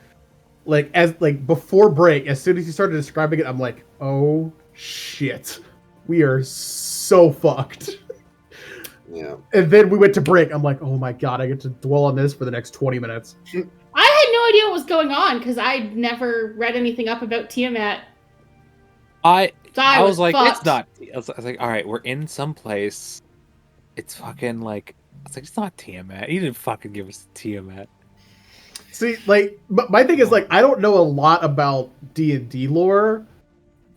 before break, as soon as you started describing it, I'm like, oh shit, we are so fucked. Yeah. And then we went to break. I'm like, oh my god, I get to dwell on this for the next 20 minutes. I had no idea what was going on because I'd never read anything up about Tiamat. I was like, fucked. it's not. I was like, all right, we're in some place. It's fucking like, I was like, it's not Tiamat. He didn't fucking give us Tiamat. See, like, my thing is, like, I don't know a lot about D&D lore,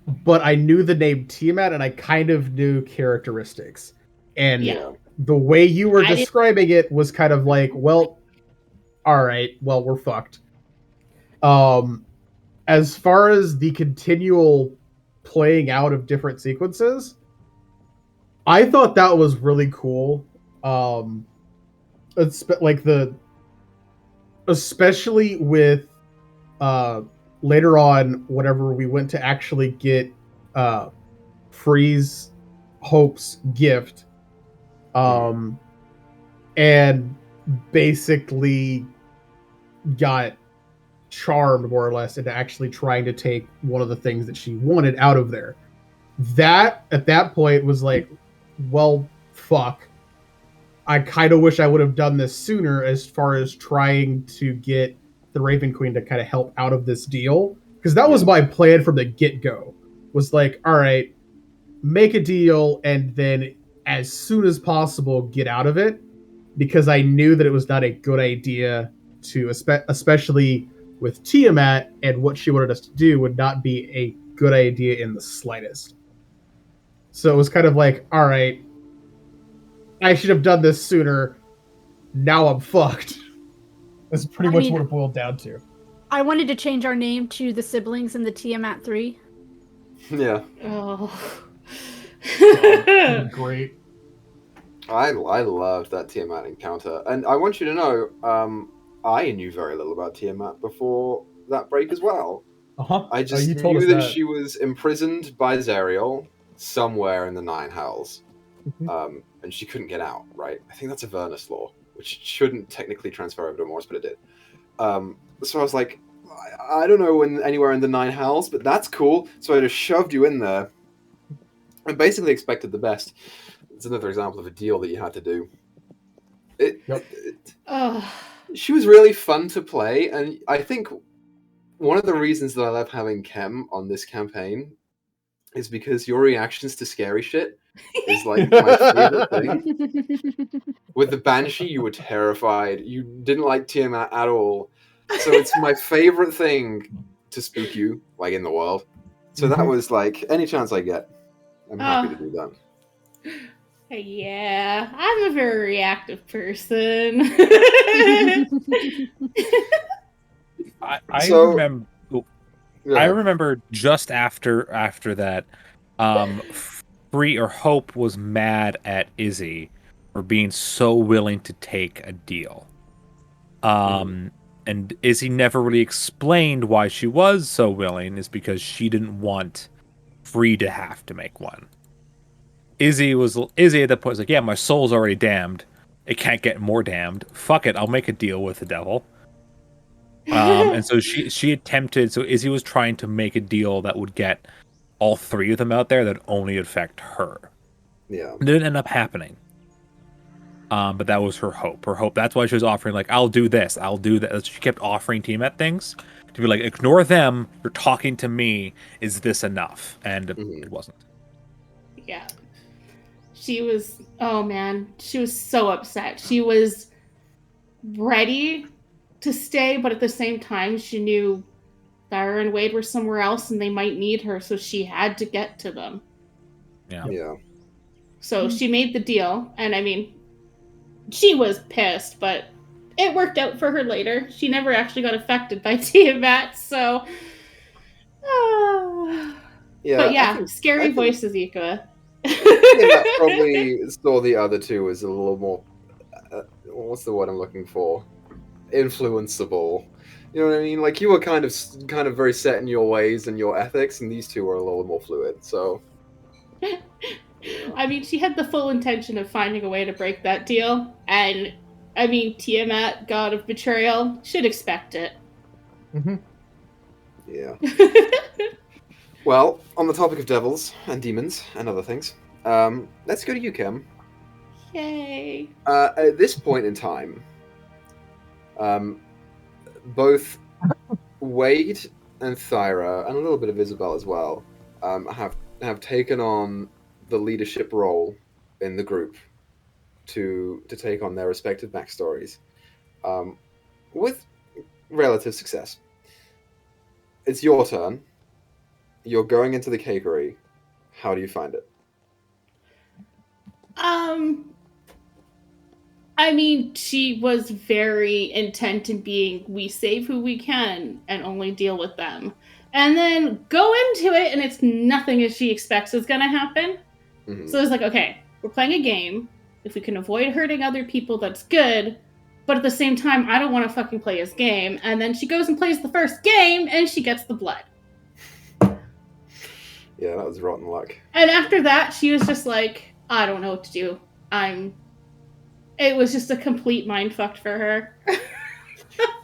but I knew the name Tiamat and I kind of knew characteristics. And Yeah. the way you were I didn't- describing it was kind of like, well, all right, well, we're fucked. As far as the continual playing out of different sequences, I thought that was really cool. It's like especially with later on, whenever we went to actually get Freeze Hope's gift, and basically got charmed more or less into actually trying to take one of the things that she wanted out of there. That at that point was like, well, fuck. I kind of wish I would have done this sooner as far as trying to get the Raven Queen to kind of help out of this deal. Because that was my plan from the get-go. Was like, all right, make a deal and then as soon as possible get out of it. Because I knew that it was not a good idea to, especially with Tiamat and what she wanted us to do, would not be a good idea in the slightest. So it was kind of like, all right, I should have done this sooner. Now I'm fucked. That's pretty much what it boiled down to. I wanted to change our name to the siblings in the Tiamat 3. Yeah. Oh. Great. I loved that Tiamat encounter. And I want you to know, I knew very little about Tiamat before that break as well. Uh-huh. I just knew that she was imprisoned by Zerial somewhere in the Nine Hells. Mm-hmm. And she couldn't get out, right? I think that's a Vernus law, which shouldn't technically transfer over to Emoris, but it did. So I was like, I don't know anywhere in the Nine Hells, but that's cool. So I just shoved you in there and basically expected the best. It's another example of a deal that you had to do. She was really fun to play, and I think one of the reasons that I love having Chem on this campaign is because your reactions to scary shit is like my favorite thing. With the Banshee, you were terrified. You didn't like Tiamat at all. So it's my favorite thing to spook you, like, in the world. So that was like, any chance I get, I'm happy to do that. Yeah, I'm a very reactive person. I So- remember. Yeah. I remember just after that, Free or Hope was mad at Izzy for being so willing to take a deal. And Izzy never really explained why she was so willing, is because she didn't want Free to have to make one. Izzy at that point was like, yeah, my soul's already damned. It can't get more damned. Fuck it, I'll make a deal with the devil. And so she attempted. So Izzy was trying to make a deal that would get all three of them out there that only affect her. Yeah. It didn't end up happening. But that was her hope. Her hope. That's why she was offering, like, I'll do this, I'll do that. She kept offering Tiamat things to be like, ignore them. You're talking to me. Is this enough? And it wasn't. Yeah. She was, oh man, she was so upset. She was ready to stay, but at the same time, she knew Thyra and Wade were somewhere else and they might need her, so she had to get to them. Yeah. So she made the deal, and I mean, she was pissed, but it worked out for her later. She never actually got affected by Tiamat, so. Yeah. But yeah, I think scary voices, Equa. that probably saw the other two as a little more. What's the word I'm looking for? Influenceable. You know what I mean? Like, you were kind of very set in your ways and your ethics, and these two were a little more fluid. So. Yeah. I mean, she had the full intention of finding a way to break that deal, and I mean, Tiamat, god of betrayal, should expect it. Yeah. Well, on the topic of devils and demons and other things, let's go to you, Chem. Yay. At this point in time, both Wade and Thyra, and a little bit of Isabel as well, have taken on the leadership role in the group to take on their respective backstories, with relative success. It's your turn. You're going into the cakery. How do you find it? I mean, she was very intent in being, we save who we can and only deal with them. And then go into it and it's nothing as she expects is going to happen. Mm-hmm. So it's like, okay, we're playing a game. If we can avoid hurting other people, that's good. But at the same time, I don't want to fucking play his game. And then she goes and plays the first game and she gets the blood. Yeah, that was rotten luck. And after that, she was just like, I don't know what to do. It was just a complete mindfuck for her.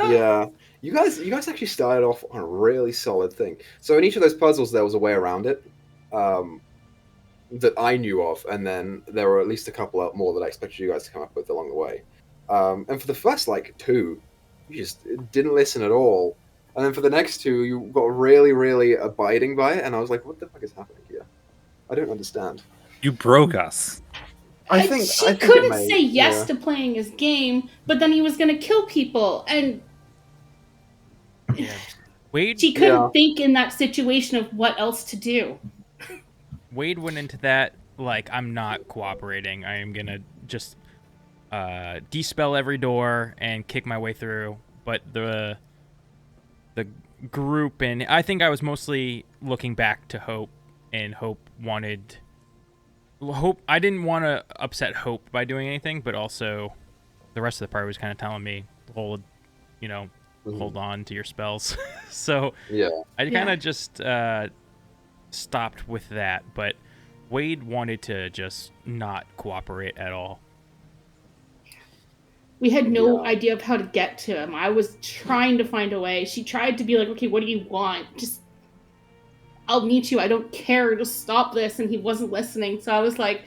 Yeah. You guys actually started off on a really solid thing. So in each of those puzzles, there was a way around it that I knew of, and then there were at least a couple more that I expected you guys to come up with along the way. And for the first, like, two, you just didn't listen at all. And then for the next two, you got really, really abiding by it, and I was like, what the fuck is happening here? I don't understand. You broke us. I think she couldn't say yes to playing his game, but then he was going to kill people, and Wade, she couldn't think in that situation of what else to do. Wade went into that like, I'm not cooperating. I am gonna just dispel every door and kick my way through. But the group, and I think I was mostly looking back to Hope, and Hope. I didn't want to upset Hope by doing anything, but also the rest of the party was kind of telling me, hold on to your spells. So yeah, I kind of just stopped with that, but Wade wanted to just not cooperate at all. We had no idea of how to get to him. I was trying to find a way. She tried to be like, okay, what do you want? Just, I'll meet you. I don't care. Just stop this. And he wasn't listening. So I was like,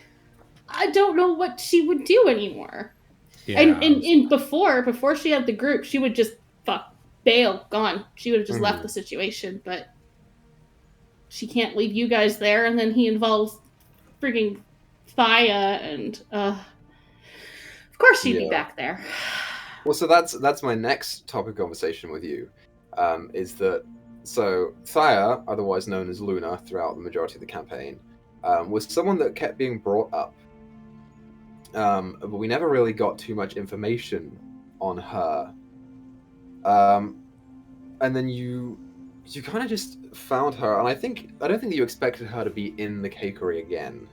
I don't know what she would do anymore. Yeah. And before she had the group, she would just bail, gone. She would have just left the situation, but she can't leave you guys there. And then he involves frigging Thaya, and of course she'd be back there. Well, so that's my next topic of conversation with you, is that So Thea, otherwise known as Luna throughout the majority of the campaign, was someone that kept being brought up. But we never really got too much information on her. And then you kind of just found her, and I don't think that you expected her to be in the cakery again.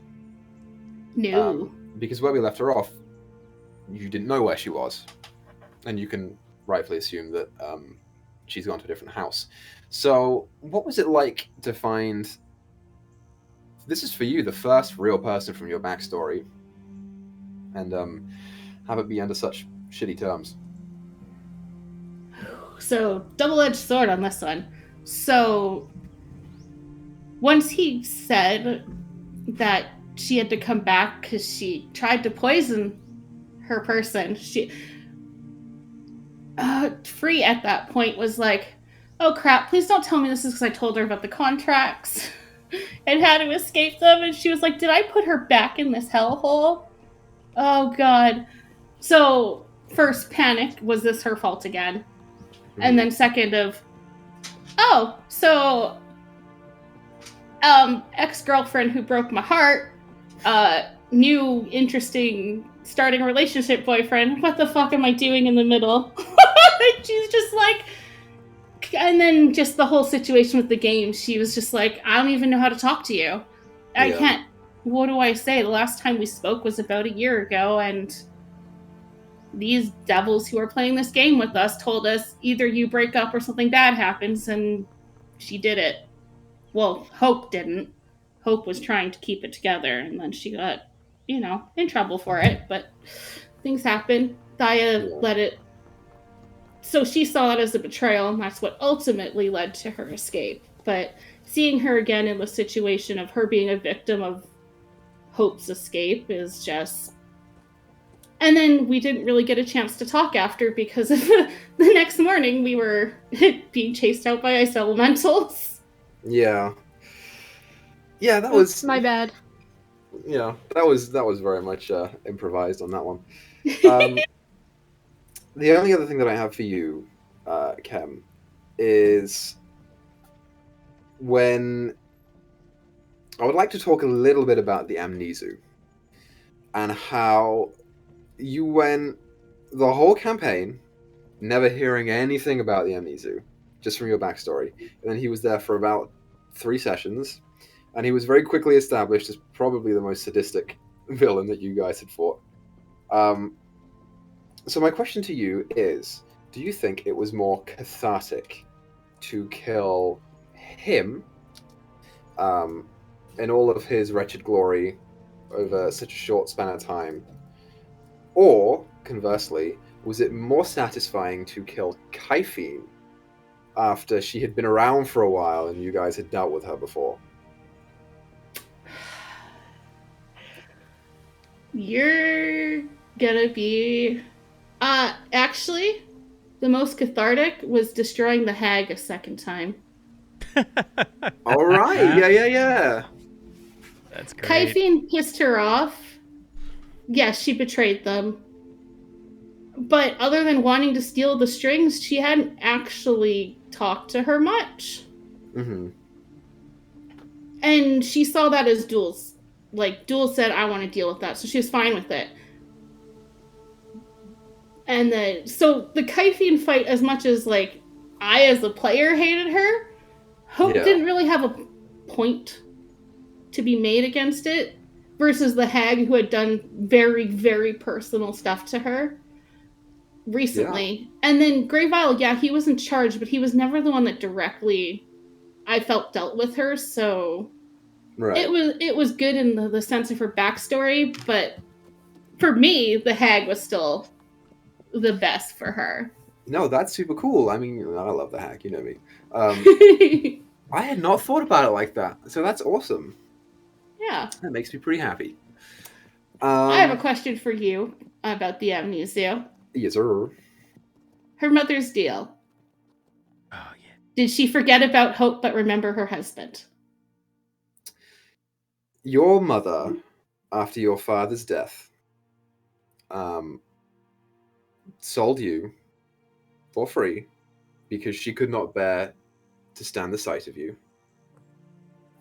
No. Because where we left her off, you didn't know where she was, and you can rightfully assume that she's gone to a different house. So, what was it like to find? This is for you, the first real person from your backstory, and have it be under such shitty terms. So, double-edged sword on this one. So, once he said that she had to come back because she tried to poison her person, Free at that point was like, oh crap, please don't tell me this is because I told her about the contracts and how to escape them. And she was like, did I put her back in this hellhole? Oh god. So, first panic, was this her fault again? And then second of, oh, so ex-girlfriend who broke my heart, new interesting starting a relationship boyfriend. What the fuck am I doing in the middle? She's just like, and then just the whole situation with the game, she was just like, I don't even know how to talk to you. I can't, what do I say? The last time we spoke was about a year ago, and these devils who are playing this game with us told us either you break up or something bad happens, and she did it. Well, Hope didn't. Hope was trying to keep it together, and then she got, in trouble for it, but things happen. Thea let it... So she saw it as a betrayal, and that's what ultimately led to her escape. But seeing her again in the situation of her being a victim of Hope's escape is just... And then we didn't really get a chance to talk after because of the next morning we were being chased out by ice elementals. Yeah. Yeah, that was my bad. Yeah, that was very much improvised on that one. The only other thing that I have for you, Chem, is when I would like to talk a little bit about the Amnesu and how you went the whole campaign never hearing anything about the Amnesu, just from your backstory. And then he was there for about 3 sessions, and he was very quickly established as probably the most sadistic villain that you guys had fought. So my question to you is, do you think it was more cathartic to kill him in all of his wretched glory over such a short span of time? Or, conversely, was it more satisfying to kill Kaifine after she had been around for a while and you guys had dealt with her before? You're gonna be... actually, the most cathartic was destroying the hag a second time. All right, yeah. That's great. Kaifine pissed her off. Yes, she betrayed them. But other than wanting to steal the strings, she hadn't actually talked to her much. Mm-hmm. And she saw that as Duels. Like, Duels said, I want to deal with that, so she was fine with it. And then, so the Kaifine fight, as much as, like, I as a player hated her, Hope didn't really have a point to be made against it, versus the hag who had done very, very personal stuff to her recently. Yeah. And then Greyvile, he was in charge, but he was never the one that directly, I felt, dealt with her, so it was good in the sense of her backstory, but for me, the hag was still the best for her. No, that's super cool. I mean, I love the hag, you know me. I had not thought about it like that, so that's awesome. Yeah. That makes me pretty happy. I have a question for you about the Amnesia. Yes, sir. Her mother's deal. Oh, yeah. Did she forget about Hope but remember her husband? Your mother, after your father's death, sold you for free because she could not bear to stand the sight of you,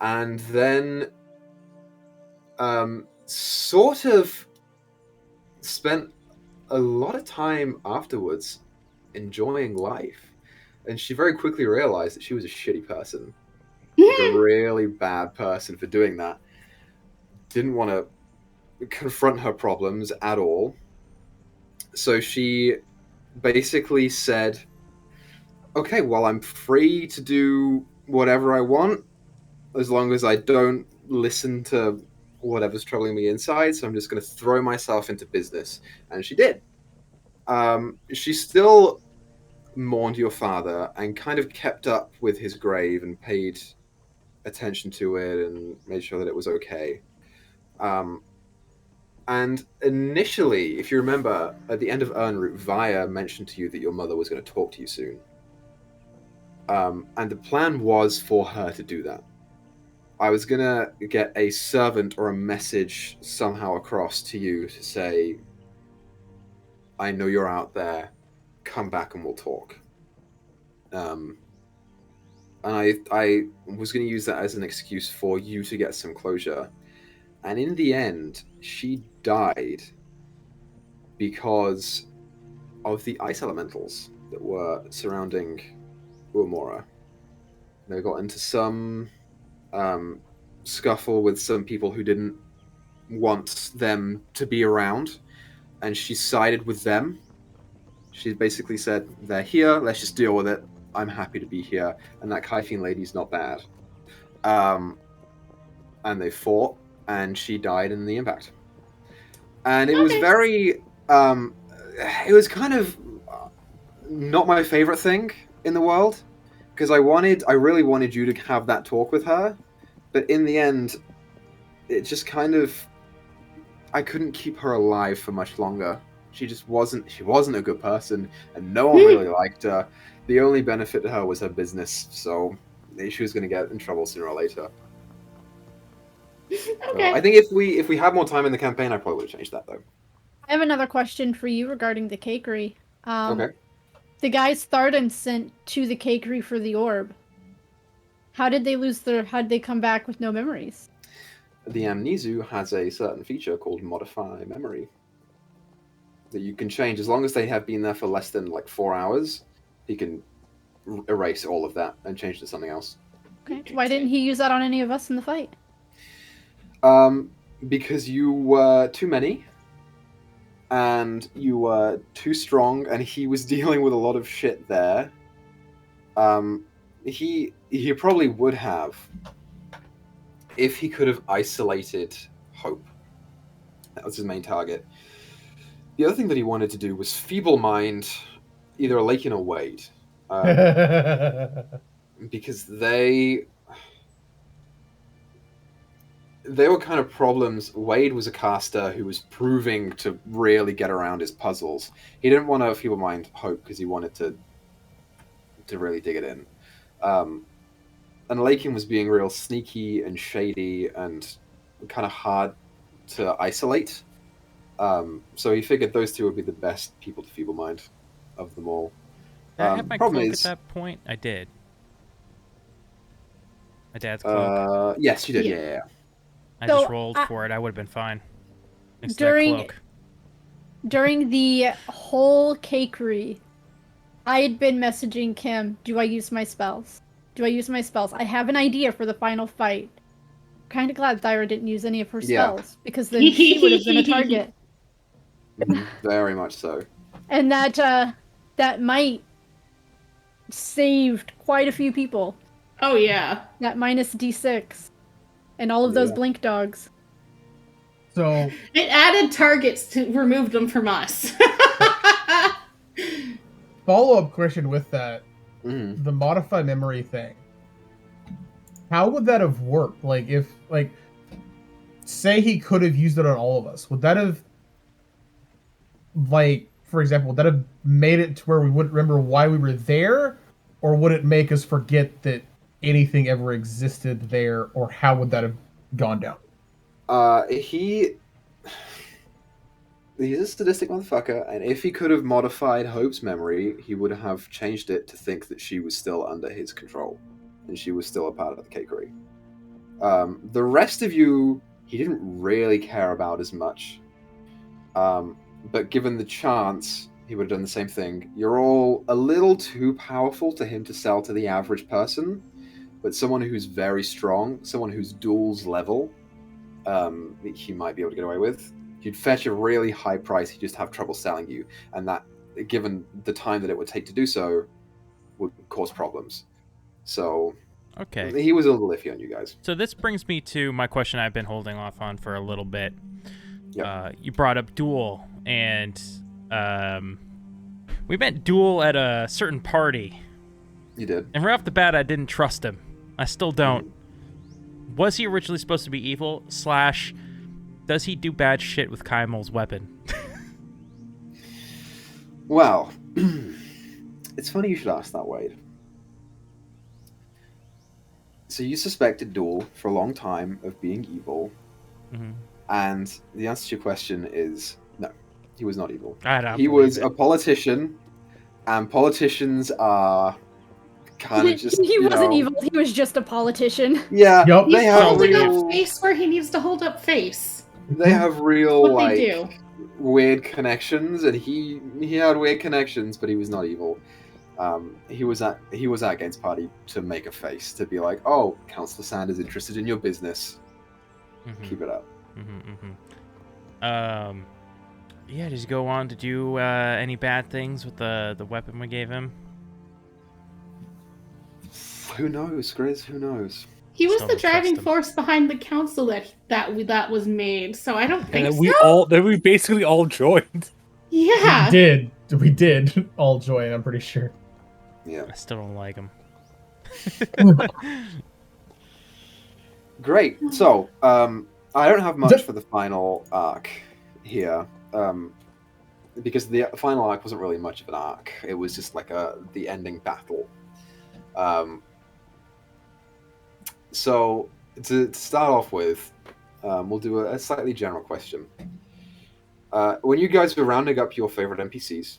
and then sort of spent a lot of time afterwards enjoying life. And she very quickly realized that she was a shitty person, like a really bad person for doing that. Didn't want to confront her problems at all. So she basically said, okay, well, I'm free to do whatever I want as long as I don't listen to whatever's troubling me inside. So I'm just going to throw myself into business. And she did. She still mourned your father and kind of kept up with his grave and paid attention to it and made sure that it was okay. And initially, if you remember, at the end of Ernroot, Vaya mentioned to you that your mother was going to talk to you soon. And the plan was for her to do that. I was going to get a servant or a message somehow across to you to say, I know you're out there, come back and we'll talk. And I was going to use that as an excuse for you to get some closure. And in the end, she died because of the ice elementals that were surrounding Uemura. They got into some scuffle with some people who didn't want them to be around, and she sided with them. She basically said, they're here, let's just deal with it. I'm happy to be here, and that Kaifin lady's not bad. And they fought, and she died in the impact. And it was very... it was kind of not my favorite thing in the world, because I really wanted you to have that talk with her, but in the end, it just kind of... I couldn't keep her alive for much longer. She wasn't a good person, and no one really liked her. The only benefit to her was her business, so she was going to get in trouble sooner or later. Okay. So I think if we had more time in the campaign, I probably would have changed that, though. I have another question for you regarding the cakery. Okay. The guys Thardan sent to the cakery for the orb. How did they come back with no memories? The Amnesu has a certain feature called Modify Memory that you can change. As long as they have been there for less than 4 hours, he can erase all of that and change to something else. Okay. Why didn't he use that on any of us in the fight? Because you were too many, and you were too strong, and he was dealing with a lot of shit there. He probably would have, if he could have isolated Hope. That was his main target. The other thing that he wanted to do was feeble mind either Lakin or Wade. Because they were kind of problems. Wade was a caster who was proving to really get around his puzzles. He didn't want to feeble mind Hope because he wanted to really dig it in. And Lakin was being real sneaky and shady and kind of hard to isolate. So he figured those two would be the best people to feeble mind of them all. Did I have my cloak at that point? I did. My dad's cloak. Yes, you did. Yeah. I just rolled for it. I would have been fine. Next to that cloak. During the whole cakery, I had been messaging Kim, do I use my spells? Do I use my spells? I have an idea for the final fight. Kind of glad Thyra didn't use any of her spells, because then she would have been a target. Very much so. And that might saved quite a few people. Oh, yeah. That minus D6. And all of those blink dogs. So it added targets to remove them from us. Follow-up question with that. Mm-hmm. The modify memory thing. How would that have worked? Say he could have used it on all of us. Would that have, for example, would that have made it to where we wouldn't remember why we were there? Or would it make us forget that anything ever existed there? Or how would that have gone down? He's a sadistic motherfucker, and if he could have modified Hope's memory, he would have changed it to think that she was still under his control. and she was still a part of the cakery. The rest of you, he didn't really care about as much. But given the chance, he would have done the same thing. You're all a little too powerful to him to sell to the average person, but someone who's very strong, someone who's duels level, he might be able to get away with. You'd fetch a really high price, he'd just have trouble selling you, and that, given the time that it would take to do so, would cause problems. So, Okay. he was a little iffy on you guys. So this brings me to my question I've been holding off on for a little bit. Yep. You brought up Duel, and we met Duel at a certain party. You did. And right off the bat, I didn't trust him. I still don't. Was he originally supposed to be evil? / does he do bad shit with Kaimel's weapon? Well, it's funny you should ask that, Wade. So you suspected Duel for a long time of being evil, and the answer to your question is no, he was not evil. He was a politician, and politicians are kind of just. He wasn't evil. He was just a politician. Yeah, Yep. they He's have holding real. up face where he needs to hold up face. They have real What like they do. weird connections, and he had weird connections, but he was not evil. He was at Gaines' party to make a face, to be like, oh, Councillor Sand is interested in your business. Keep it up. Yeah, did you go on to do any bad things with the weapon we gave him? Who knows, Griz? Who knows? He was Still the don't trust driving him. force behind the council that was made, so I don't think We basically all joined. Yeah. We did all join, I'm pretty sure. Yeah. I still don't like him. Great. So, I don't have much for the final arc here, because the final arc wasn't really much of an arc. It was just like the ending battle. So, to start off with, we'll do a slightly general question. When you guys were rounding up your favorite NPCs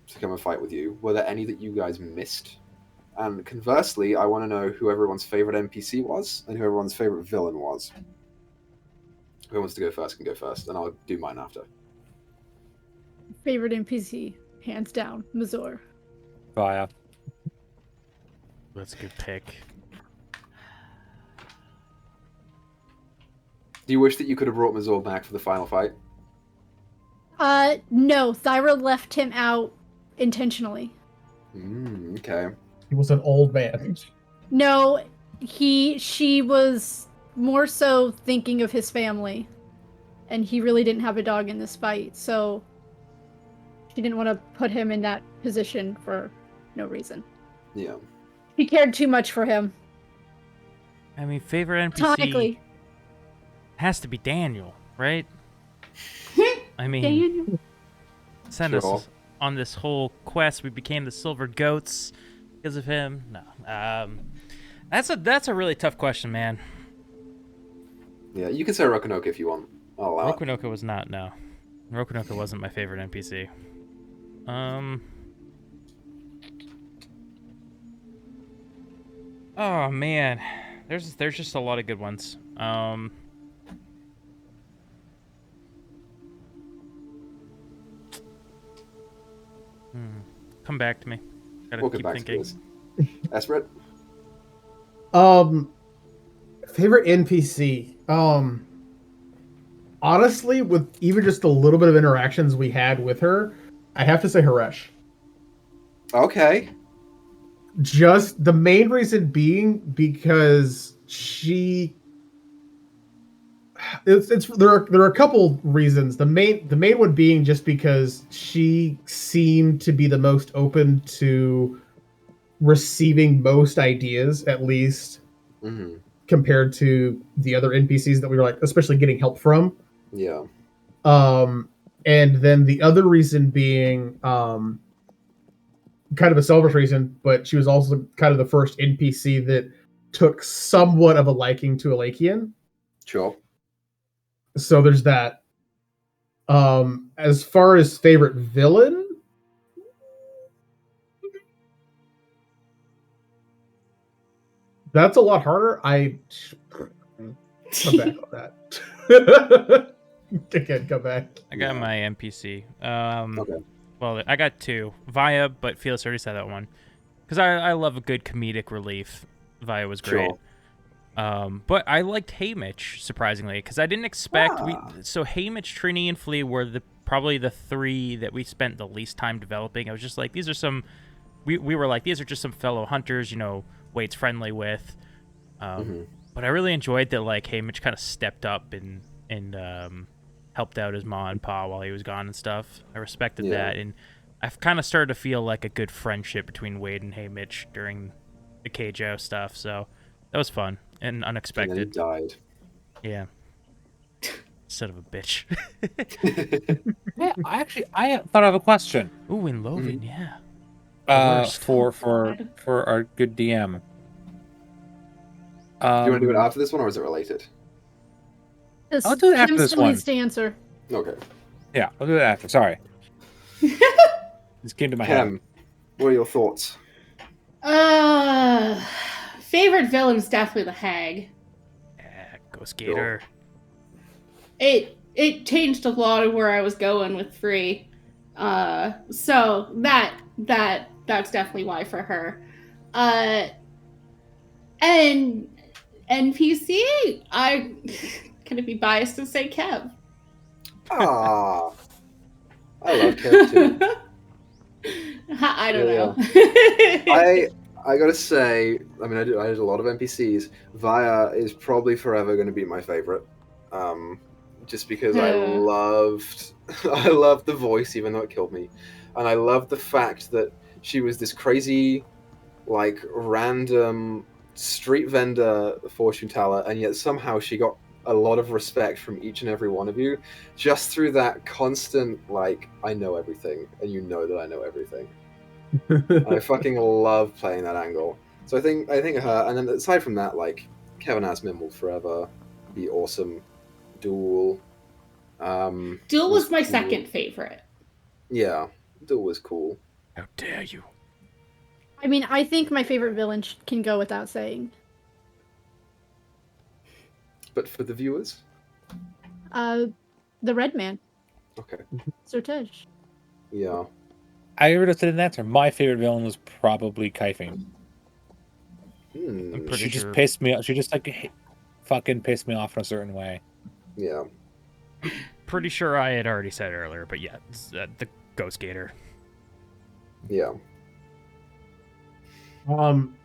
to come and fight with you, were there any that you guys missed? And conversely, I want to know who everyone's favorite NPC was and who everyone's favorite villain was. Who wants to go first can go first, and I'll do mine after. Favorite NPC, hands down, Mazor. Fire. That's a good pick. Do you wish that you could have brought Mazor back for the final fight? No, Thyra left him out intentionally. Okay. He was an old man. No, she was more so thinking of his family, and he really didn't have a dog in this fight, so she didn't want to put him in that position for no reason. Yeah. He cared too much for him. I mean, favorite NPC Tonically. has to be Daniel, right? I mean, Daniel. send Sure. us on this whole quest. We became the Silver Goats because of him. No, that's a really tough question, man. Yeah, you can say Rokunoka if you want. I'll allow it. Rokunoka was not. No, Rokunoka wasn't my favorite NPC. Oh man, there's just a lot of good ones. Come back to me. Gotta We'll get keep back thinking. to this. Esprit? Favorite NPC. Honestly, with even just a little bit of interactions we had with her, I'd have to say Haresh. Okay. Just the main reason being because there are a couple reasons. The main one being just because she seemed to be the most open to receiving most ideas, at least compared to the other NPCs that we were like, especially getting help from. Yeah. And then the other reason being kind of a selfish reason, but she was also kind of the first NPC that took somewhat of a liking to Elakian. Sure. So there's that. As far as favorite villain, That's a lot harder. I come back on that. Again, come back. I got Yeah. my NPC. Okay. Well, I got 2. Via, but Felis already said that one. Because I love a good comedic relief. Via was great. Sure. But I liked Haymitch, surprisingly, because I didn't expect... Ah. So Haymitch, Trini, and Flea were probably the 3 that we spent the least time developing. I was just like, these are some... We were like, these are just some fellow hunters, Wade's friendly with. But I really enjoyed that, like, Haymitch kind of stepped up and helped out his ma and pa while he was gone and stuff. I respected that, and I've kind of started to feel like a good friendship between Wade and Haymitch during the KJO stuff, so that was fun and unexpected. And then he died. Yeah. Son of a bitch. Yeah, I thought of a question. Ooh, in Loven, yeah. For our good DM. Do you want to do it after this one, or is it related? I'll do it after Tim this still one. needs to answer. Okay. Yeah, I'll do it after. Sorry. This came to my head. Chem, what are your thoughts? Favorite villain's definitely the Hag. Yeah, go Skater. It changed a lot of where I was going with Free. So that's definitely why for her. And NPC, I gonna be biased and say Kev. Ah, I love Kev too. I don't know. I gotta say, I mean, I did a lot of NPCs. Via is probably forever going to be my favorite, just because I loved the voice, even though it killed me, and I loved the fact that she was this crazy, like, random street vendor fortune teller, and yet somehow she got a lot of respect from each and every one of you, just through that constant, like, I know everything, and you know that I know everything. I fucking love playing that angle. So I think her, and then aside from that, like, Kevin Asmin will forever be awesome. Duel. Duel was my second favorite. Yeah, Duel was cool. How dare you? I mean, I think my favorite villain can go without saying. But for the viewers? The Red Man. Okay. Sertej. Yeah. I already did an answer. My favorite villain was probably Kaifeng. Hmm. She just pissed me off. She just, like, fucking pissed me off in a certain way. Yeah. Pretty sure I had already said earlier, but yeah, it's, the Ghost Gator. Yeah.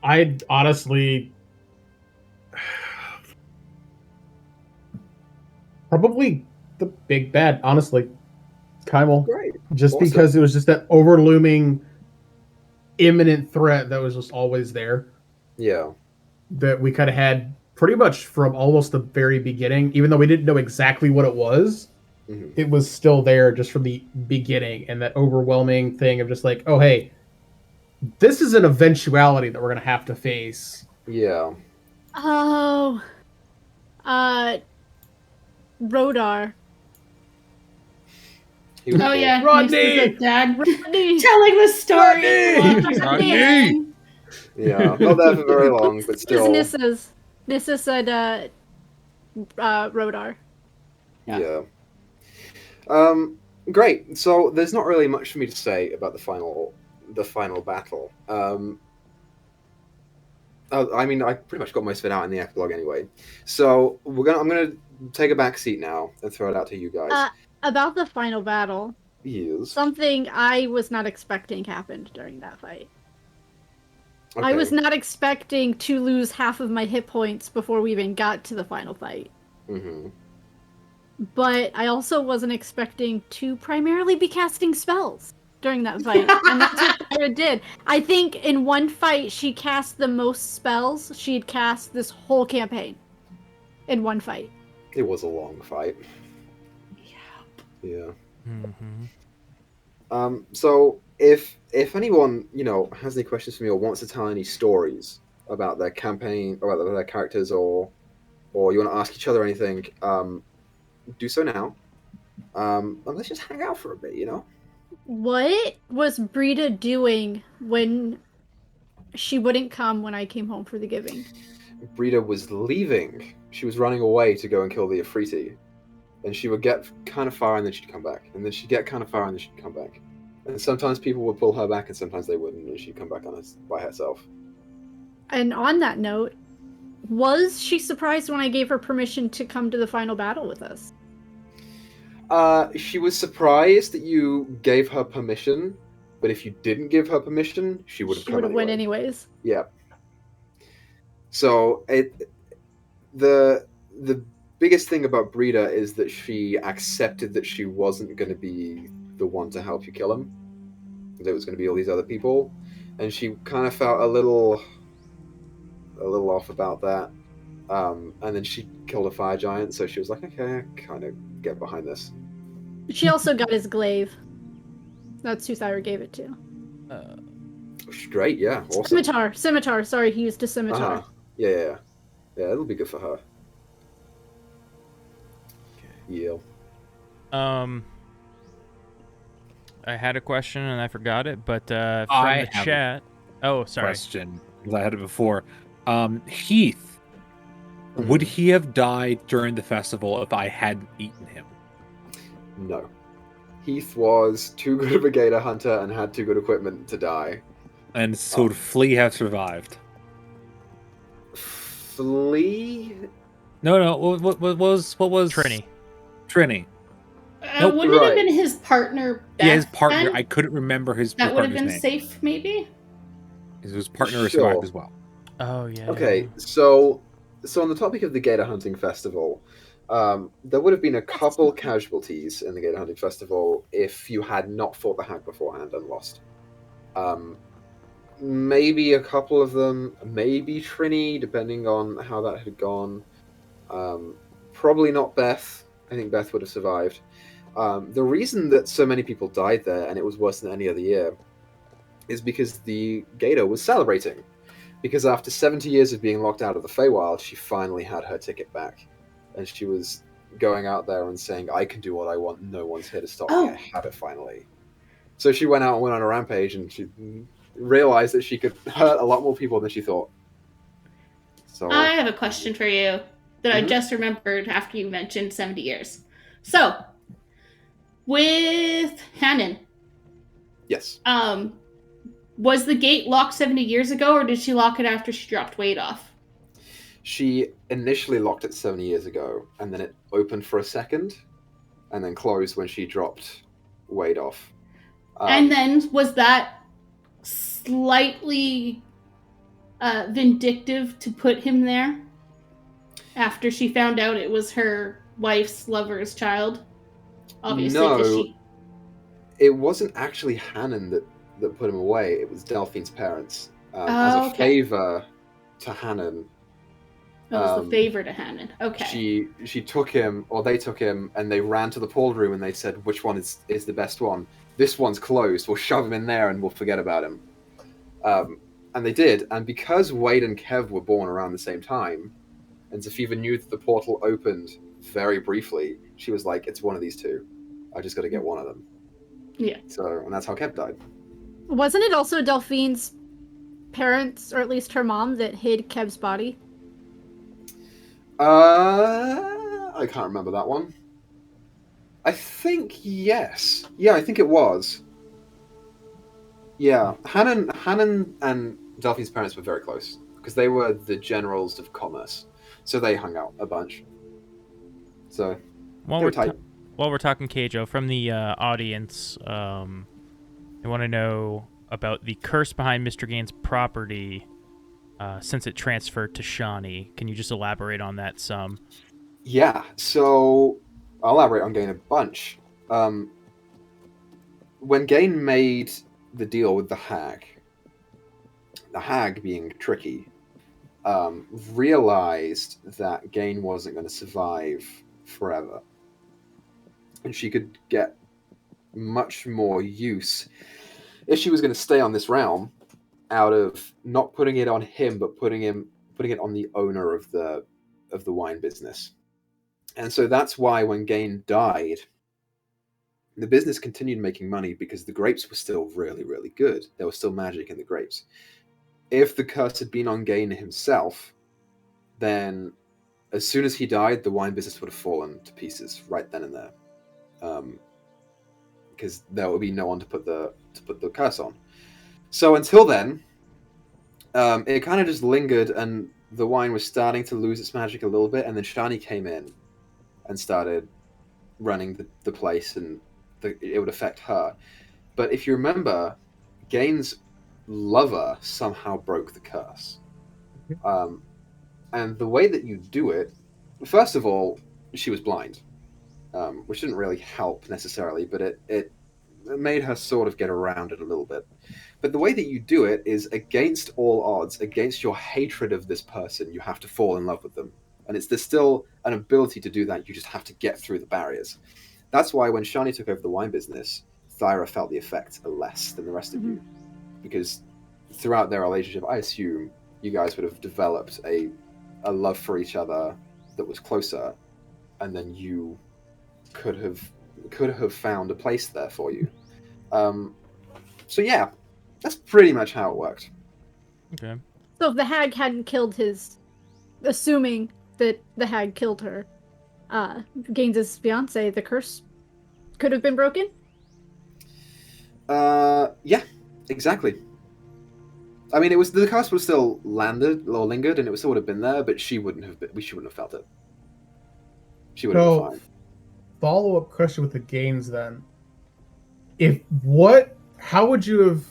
I'd honestly probably the big bad, honestly. Kymel. Great. Just Awesome. because it was just that overlooming imminent threat that was just always there. Yeah. That we kind of had pretty much from almost the very beginning, even though we didn't know exactly what it was. Mhm. It was still there just from the beginning, and that overwhelming thing of just like, oh hey, this is an eventuality that we're gonna have to face. Yeah. Oh. Rodar. He was Oh cool. yeah, Rodney! Next to the dad Rodney! telling the story. Rodney! Yeah. Not there for very long, but still. Nissa said Rodar. Yeah. Great. So there's not really much for me to say about the final battle. I mean, I pretty much got most of it out in the epilogue anyway. So I'm gonna take a back seat now and throw it out to you guys. About the final battle, Yes. something I was not expecting happened during that fight. I Okay. was not expecting to lose half of my hit points before we even got to the final fight. Mm-hmm. But I also wasn't expecting to primarily be casting spells during that fight. And that's what Sarah did. I think in one fight, she cast the most spells she'd cast this whole campaign. In one fight. It was a long fight. Yeah. Mm-hmm. So if anyone, has any questions for me or wants to tell any stories about their campaign, or about their characters, or you want to ask each other anything, do so now. And let's just hang out for a bit, What was Brita doing when she wouldn't come when I came home for the giving. Brita was leaving. She was running away to go and kill the Esprit. And she would get kind of far and then she'd come back. And then she'd get kind of far and then she'd come back. And sometimes people would pull her back and sometimes they wouldn't, and she'd come back by herself. And on that note, was she surprised when I gave her permission to come to the final battle with us? She was surprised that you gave her permission, but if you didn't give her permission, she would have come anyway. went anyways. Yeah. So the biggest thing about Brita is that she accepted that she wasn't going to be the one to help you kill him. That it was going to be all these other people, and she kind of felt a little off about that. And then she killed a fire giant, so she was like, okay, I kind of get behind this. She also got his glaive. That's who Thyra gave it to. Straight, yeah, awesome. Scimitar. Sorry, he used a scimitar. Yeah, it'll be good for her. Yeah. I had a question and I forgot it, but from the chat. Oh, sorry. Question. I had it before. Heath, would he have died during the festival if I hadn't eaten him? No. Heath was too good of a gator hunter and had too good equipment to die. And so would Flea have survived? Flea? No. What was Trini? Nope, wouldn't it have been his partner, Beth? Yeah, his partner. Then? I couldn't remember his That would have partner's been name. safe, maybe? His partner Sure. survived as well. Oh, yeah. Okay, so on the topic of the Gator Hunting Festival, there would have been a couple casualties in the Gator Hunting Festival if you had not fought the hag beforehand and lost. Maybe a couple of them, maybe Trini, depending on how that had gone. Probably not Beth. I think Beth would have survived. The reason that so many people died there, and it was worse than any other year, is because the Gator was celebrating. Because after 70 years of being locked out of the Feywild, she finally had her ticket back. And she was going out there and saying, I can do what I want, no one's here to stop me, I have it finally. So she went out and went on a rampage, and she realized that she could hurt a lot more people than she thought. So I have a question for you that I just remembered after you mentioned 70 years. So, with Hannon. Yes. Was the gate locked 70 years ago, or did she lock it after she dropped weight off? She initially locked it 70 years ago, and then it opened for a second, and then closed when she dropped weight off. And then, was that slightly vindictive to put him there? After she found out it was her wife's lover's child? Obviously, no, it wasn't actually Hannon that put him away. It was Delphine's parents. As a favor to Hannon. It was the favor to Hannon. Okay. She took him, or they took him, and they ran to the pool room and they said, which one is the best one? This one's closed. We'll shove him in there and we'll forget about him. And they did. And because Wade and Kev were born around the same time, and Zephiva knew that the portal opened very briefly, she was like, it's one of these two. I just got to get one of them. Yeah. So, and that's how Kev died. Wasn't it also Delphine's parents, or at least her mom, that hid Kev's body? I can't remember that one. I think yes. Yeah, I think it was. Yeah, Hannon and Delphine's parents were very close because they were the generals of commerce, so they hung out a bunch. So while we're talking Keijo, from the audience, I want to know about the curse behind Mr. Gain's property since it transferred to Shawnee. Can you just elaborate on that some? Yeah, so I'll elaborate on Gain a bunch. When Gain made the deal with the hag being tricky, realized that Gain wasn't going to survive forever. And she could get much more use if she was going to stay on this realm, out of not putting it on him, but putting it on the owner of the wine business. And so that's why when Gain died, the business continued making money because the grapes were still really, really good. There was still magic in the grapes. if the curse had been on Gain himself, then as soon as he died, the wine business would have fallen to pieces right then and there, because there would be no one to put the curse on. So until then, it kind of just lingered, and the wine was starting to lose its magic a little bit, and then Shani came in and started running the place, and it would affect her. But if you remember, Gain's lover somehow broke the curse. And the way that you do it, first of all, she was blind, which didn't really help necessarily, but it made her sort of get around it a little bit. But the way that you do it is against all odds, against your hatred of this person, you have to fall in love with them. And there's still an ability to do that, you just have to get through the barriers. That's why when Shani took over the wine business, Thyra felt the effect less than the rest of you. Because throughout their relationship, I assume you guys would have developed a love for each other that was closer, and then you could have found a place there for you. So yeah, that's pretty much how it worked. Okay. So if the hag hadn't killed assuming that the hag killed her, Gaines's fiance, the curse could have been broken? Yeah, exactly. I mean, the curse would still landed or lingered, and it still would have been there, but she wouldn't have felt it. She would have been fine. Follow-up question with the Gaines then. How would you have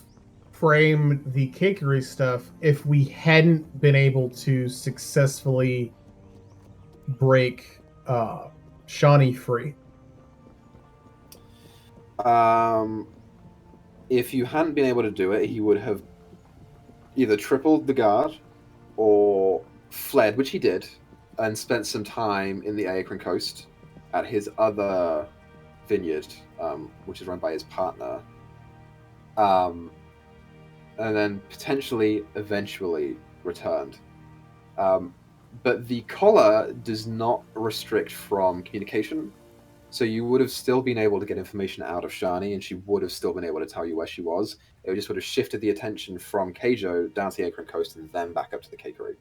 framed the cakery stuff if we hadn't been able to successfully break Shawnee free? If you hadn't been able to do it, he would have either tripled the guard or fled, which he did, and spent some time in the Aecran coast at his other vineyard, which is run by his partner, and then potentially eventually returned. But the collar does not restrict from communication, so you would have still been able to get information out of Shani, and she would have still been able to tell you where she was. It just would have shifted the attention from Keijo down to the Aecran coast and then back up to the cakery.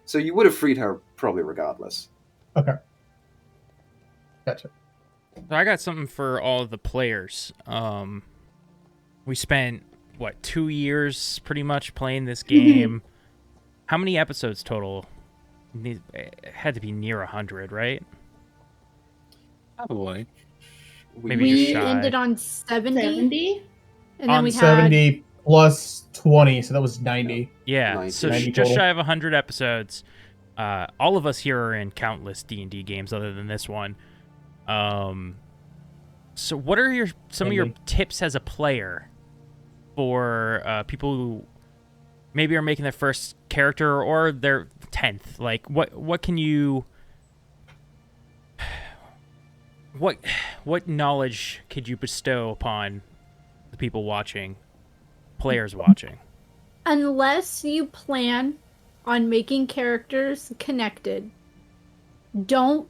So you would have freed her probably regardless. Okay. Gotcha. So I got something for all of the players. We spent, 2 years pretty much playing this game. How many episodes total? It had to be near 100, right? Probably. Maybe We just shy. ended on 70. 70? And then On we had 70 plus 20, so that was 90. Yeah, 90. so 90 just total. shy of 100 episodes. All of us here are in countless D&D games other than this one. So what are some of your tips as a player for people who maybe are making their first character or their 10th? Like, what can you... What knowledge could you bestow upon the people watching, players watching? Unless you plan on making characters connected, don't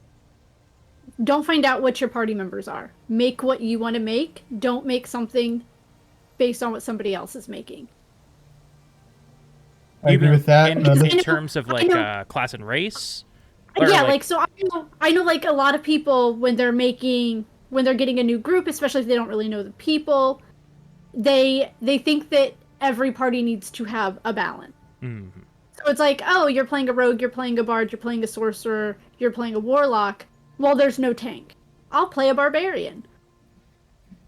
find out what your party members are. Make what you want to make. Don't make something based on what somebody else is making. I agree with that. In terms of class and race? Or Yeah, so I know like a lot of people when they're getting a new group, especially if they don't really know the people, they think that every party needs to have a balance. Mm-hmm. So it's like, oh, you're playing a rogue, you're playing a bard, you're playing a sorcerer, you're playing a warlock. Well, there's no tank. I'll play a barbarian.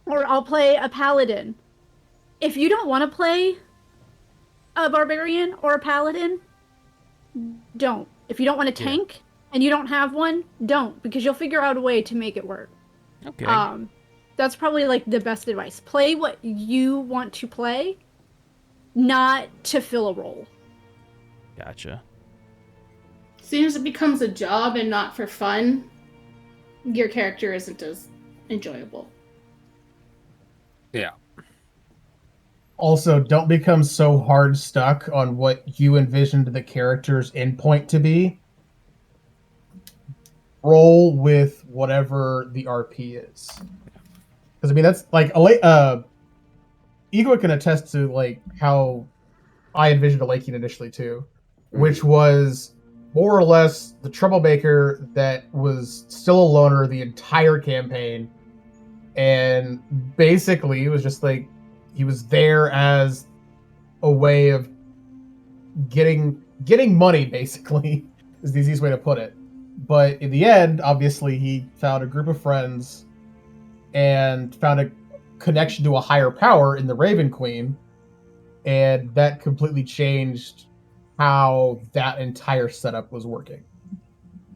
Or I'll play a paladin. If you don't want to play a barbarian or a paladin, don't. If you don't want a tank and you don't have one, don't, because you'll figure out a way to make it work. Okay. That's probably like the best advice. Play what you want to play, not to fill a role. Gotcha. As soon as it becomes a job and not for fun, your character isn't as enjoyable. Yeah. Also, don't become so hard stuck on what you envisioned the character's endpoint to be. Roll with whatever the RP is. Because I mean, that's like Equa can attest to like how I envisioned Alakian initially too, which was more or less the troublemaker that was still a loner the entire campaign, and basically it was just like he was there as a way of getting money, basically, is the easiest way to put it. But in the end, obviously, he found a group of friends and found a connection to a higher power in the Raven Queen, and that completely changed how that entire setup was working.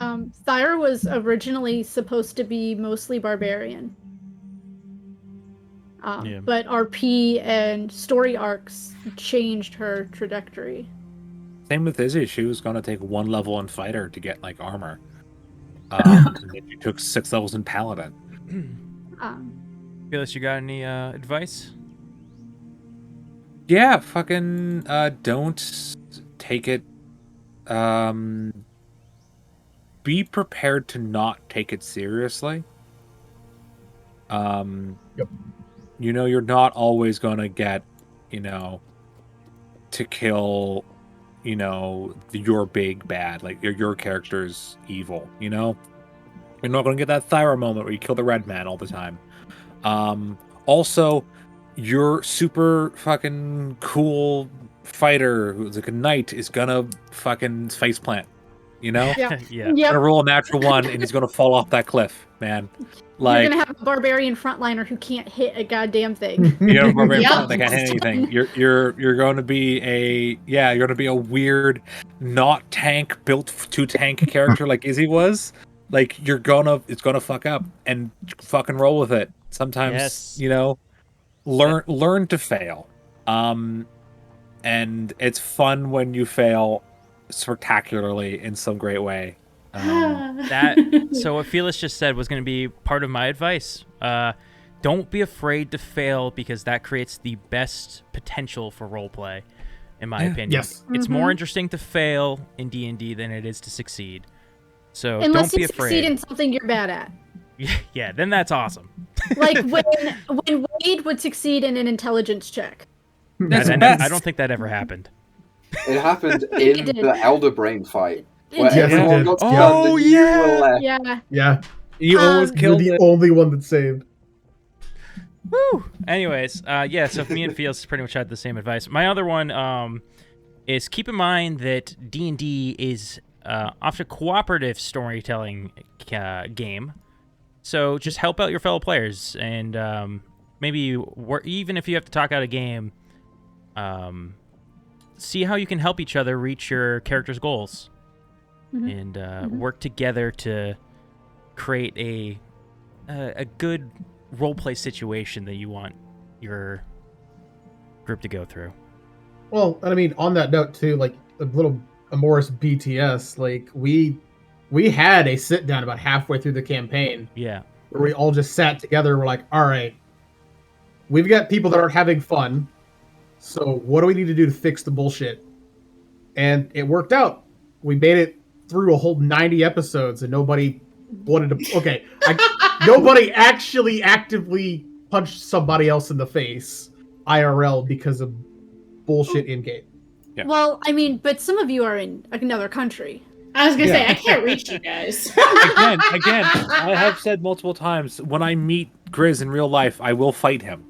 Thyra was originally supposed to be mostly barbarian. But RP and story arcs changed her trajectory. Same with Izzy. She was going to take 1 level in fighter to get like armor. And then she took 6 levels in paladin. Felis, you got any advice? Yeah, fucking don't take it. Be prepared to not take it seriously. Yep. You know, you're not always gonna get, to kill, your big bad, like your character's evil. You're not gonna get that Thyra moment where you kill the red man all the time. Also, your super fucking cool fighter who's like a knight is gonna fucking faceplant. Yeah. Yeah. Yep. Gonna roll a natural 1 and he's gonna fall off that cliff, man. Like, you're gonna have a barbarian frontliner who can't hit a goddamn thing. you have a barbarian Yep. front that can't hit anything. You're going to be a weird, not tank built to tank character like Izzy was. Like it's gonna fuck up and fucking roll with it. Sometimes learn to fail. And it's fun when you fail spectacularly in some great way. So what Felis just said was going to be part of my advice. Don't be afraid to fail, because that creates the best potential for roleplay, in my opinion. Yes. It's more interesting to fail in D&D than it is to succeed. So Unless don't be you afraid. succeed in something you're bad at. Yeah, then that's awesome. Like when Wade would succeed in an intelligence check. I don't think that ever happened. It happened in did. the Elder Brain fight, It where did. everyone did. got Oh, stunned and you were left. Yeah. Yeah, You almost You're you're killed the it. only one that saved. Woo! Anyways, so me and Feels pretty much had the same advice. My other one is keep in mind that D&D is often a cooperative storytelling game. So just help out your fellow players, and maybe even if you have to talk out a game, see how you can help each other reach your character's goals, and work together to create a good roleplay situation that you want your group to go through. Well, and I mean, on that note too, like a little Emoris BTS, like we had a sit down about halfway through the campaign Yeah. where we all just sat together. We're like, all right, we've got people that aren't having fun, so what do we need to do to fix the bullshit? And it worked out. We made it through a whole 90 episodes, and nobody wanted to. Okay, nobody actually actively punched somebody else in the face IRL because of bullshit in game. Yeah. Well, I mean, but some of you are in another country. I was gonna say I can't reach you guys. Again, I have said multiple times, when I meet Griz in real life, I will fight him.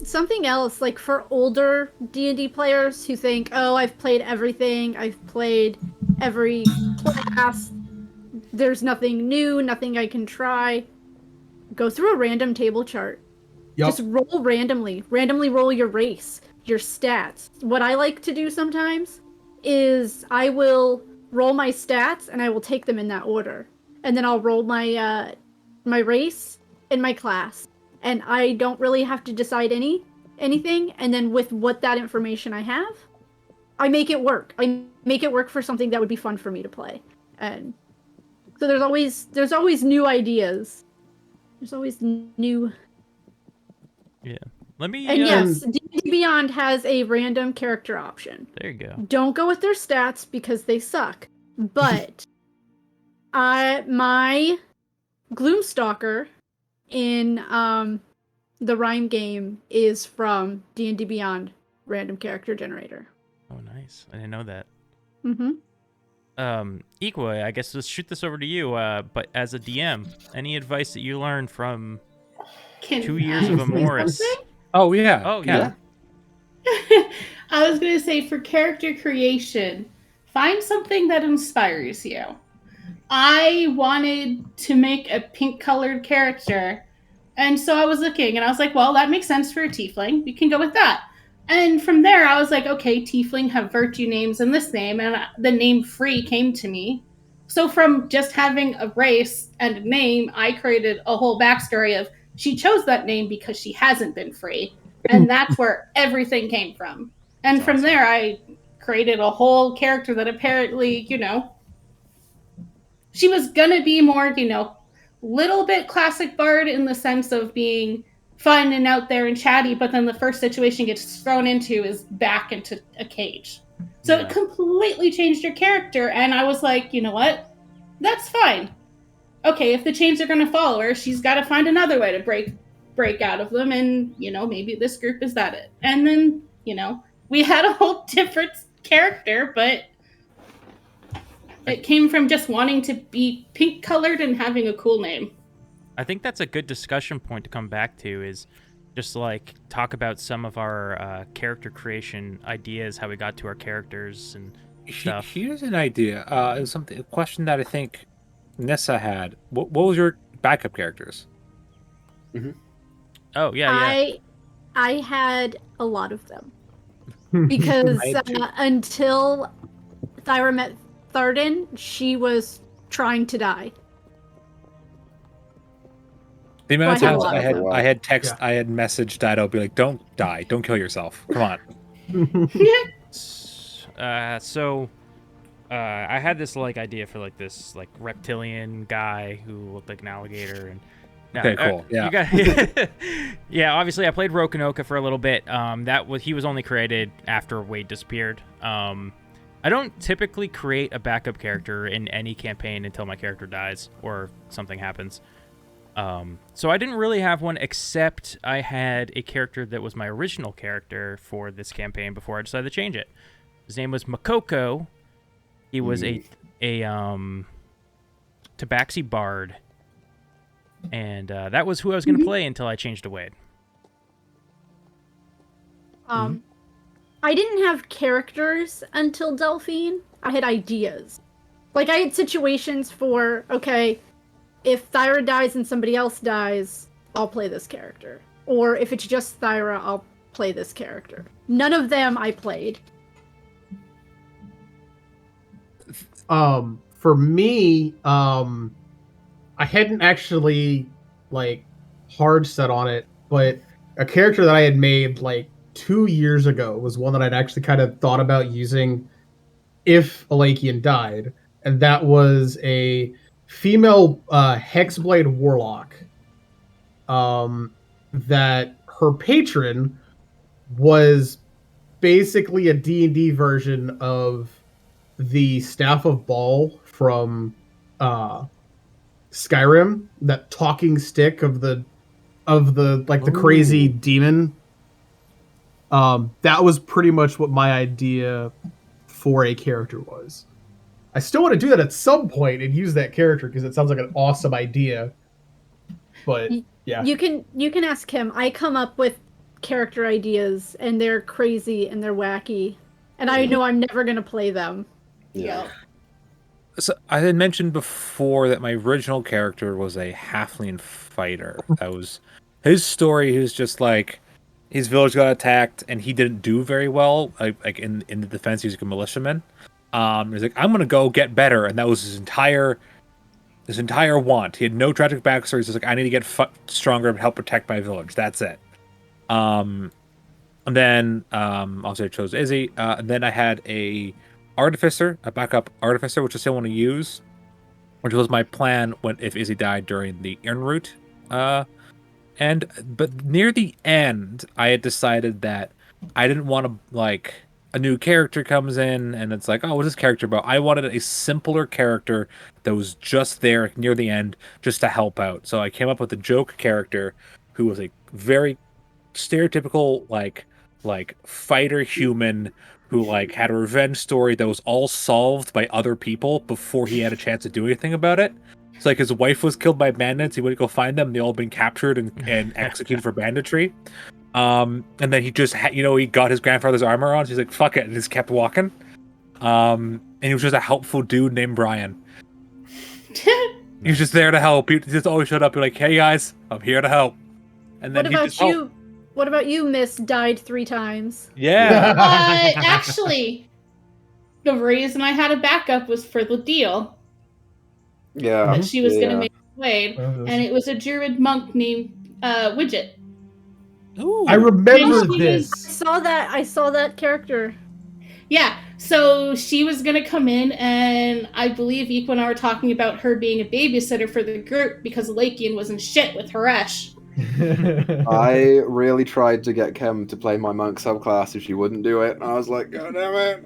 Something else, like for older D&D players who think, oh, I've played everything, I've played every class, there's nothing new, nothing I can try. Go through a random table chart. Yep. Just roll randomly. Randomly roll your race, your stats. What I like to do sometimes is I will roll my stats and I will take them in that order. And then I'll roll my my race and my class. And I don't really have to decide anything. And then with what that information I have, I make it work. I make it work for something that would be fun for me to play. And so there's always new ideas. There's always new. Yeah. Let me. And yes, D&D Beyond has a random character option. There you go. Don't go with their stats because they suck. But my Gloomstalker in the Rhyme game is from D&D Beyond random character generator. Oh, nice. I didn't know that. Mm-hmm. Equa, I guess let's shoot this over to you. But as a DM, any advice that you learned from Can 2 years of I say Emoris? something? Oh yeah. Oh, Yeah. I was going to say, for character creation, find something that inspires you. I wanted to make a pink-colored character, and so I was looking, and I was like, well, that makes sense for a tiefling. We can go with that. And from there, I was like, okay, tiefling have virtue names and this name, and the name Free came to me. So from just having a race and a name, I created a whole backstory of she chose that name because she hasn't been free. And that's where everything came from. And That's from awesome. there, I created a whole character that apparently, she was gonna be more, little bit classic bard in the sense of being fun and out there and chatty, but then the first situation gets thrown into is back into a cage. So Yeah. it completely changed her character, and I was like, you know what? That's fine. Okay, if the chains are gonna follow her, she's gotta find another way to break out of them, and maybe this group is that it. And then, we had a whole different character, but it came from just wanting to be pink colored and having a cool name. I think that's a good discussion point to come back to, is just like talk about some of our character creation ideas, how we got to our characters and stuff. Here's an idea. It was a question that I think Nessa had. What was your backup characters? Oh, yeah. I had a lot of them because I had two. until Thyra met Tharden, she was trying to die. The amount of I had a times lot of them. I had messaged Dyto, be like, "Don't die, don't kill yourself. Come on." I had this idea for this reptilian guy who looked like an alligator, and Okay, cool. Yeah. you got, yeah. Obviously, I played Rokanoka for a little bit. He was only created after Wade disappeared. I don't typically create a backup character in any campaign until my character dies or something happens. So I didn't really have one, except I had a character that was my original character for this campaign before I decided to change it. His name was Makoko. He was a Tabaxi bard, and that was who I was going to play until I changed to Wade. I didn't have characters until Delphine. I had ideas. I had situations for, okay, if Thyra dies and somebody else dies, I'll play this character. Or if it's just Thyra, I'll play this character. None of them I played. For me, I hadn't actually hard set on it, but a character that I had made 2 years ago was one that I'd actually kind of thought about using if Alakian died, and that was a female Hexblade Warlock. That her patron was basically a D&D version of the Staff of Baal from Skyrim, that talking stick of the crazy demon. That was pretty much what my idea for a character was. I still want to do that at some point and use that character because it sounds like an awesome idea. But yeah, You can ask him. I come up with character ideas and they're crazy and they're wacky, and I know I'm never gonna play them. Yeah. So I had mentioned before that my original character was a halfling fighter. That was his story. He was just his village got attacked and he didn't do very well. In the defense, he was like a militiaman. He's like, I'm gonna go get better, and that was his entire want. He had no tragic backstory. He's just like, I need to get stronger and help protect my village. That's it. And then obviously I chose Izzy. And then I had a backup artificer, which I still want to use, which was my plan if Izzy died during the Iron Route. But near the end, I had decided that I didn't want to a new character comes in and it's like, oh, what's this character about? I wanted a simpler character that was just there near the end just to help out. So I came up with a joke character who was a very stereotypical like fighter human who like had a revenge story that was all solved by other people before he had a chance to do anything about it. So like his wife was killed by bandits, he went to go find them, they all been captured and executed for banditry. And then he just he got his grandfather's armor on, so he's like, fuck it, and just kept walking. And he was just a helpful dude named Brian. He was just there to help. He just always showed up and like, hey guys, I'm here to help. And then What about you, Miss Died 3 times? Yeah. Actually, the reason I had a backup was for the deal. Yeah. That she was going to make Wade, and it was a druid monk named Widget. Ooh. I remember this. I saw that character. Yeah, so she was going to come in, and I believe Equa and I were talking about her being a babysitter for the group because Lakian was in shit with Haresh. I really tried to get Chem to play my monk subclass if she wouldn't do it, and I was like, God damn it.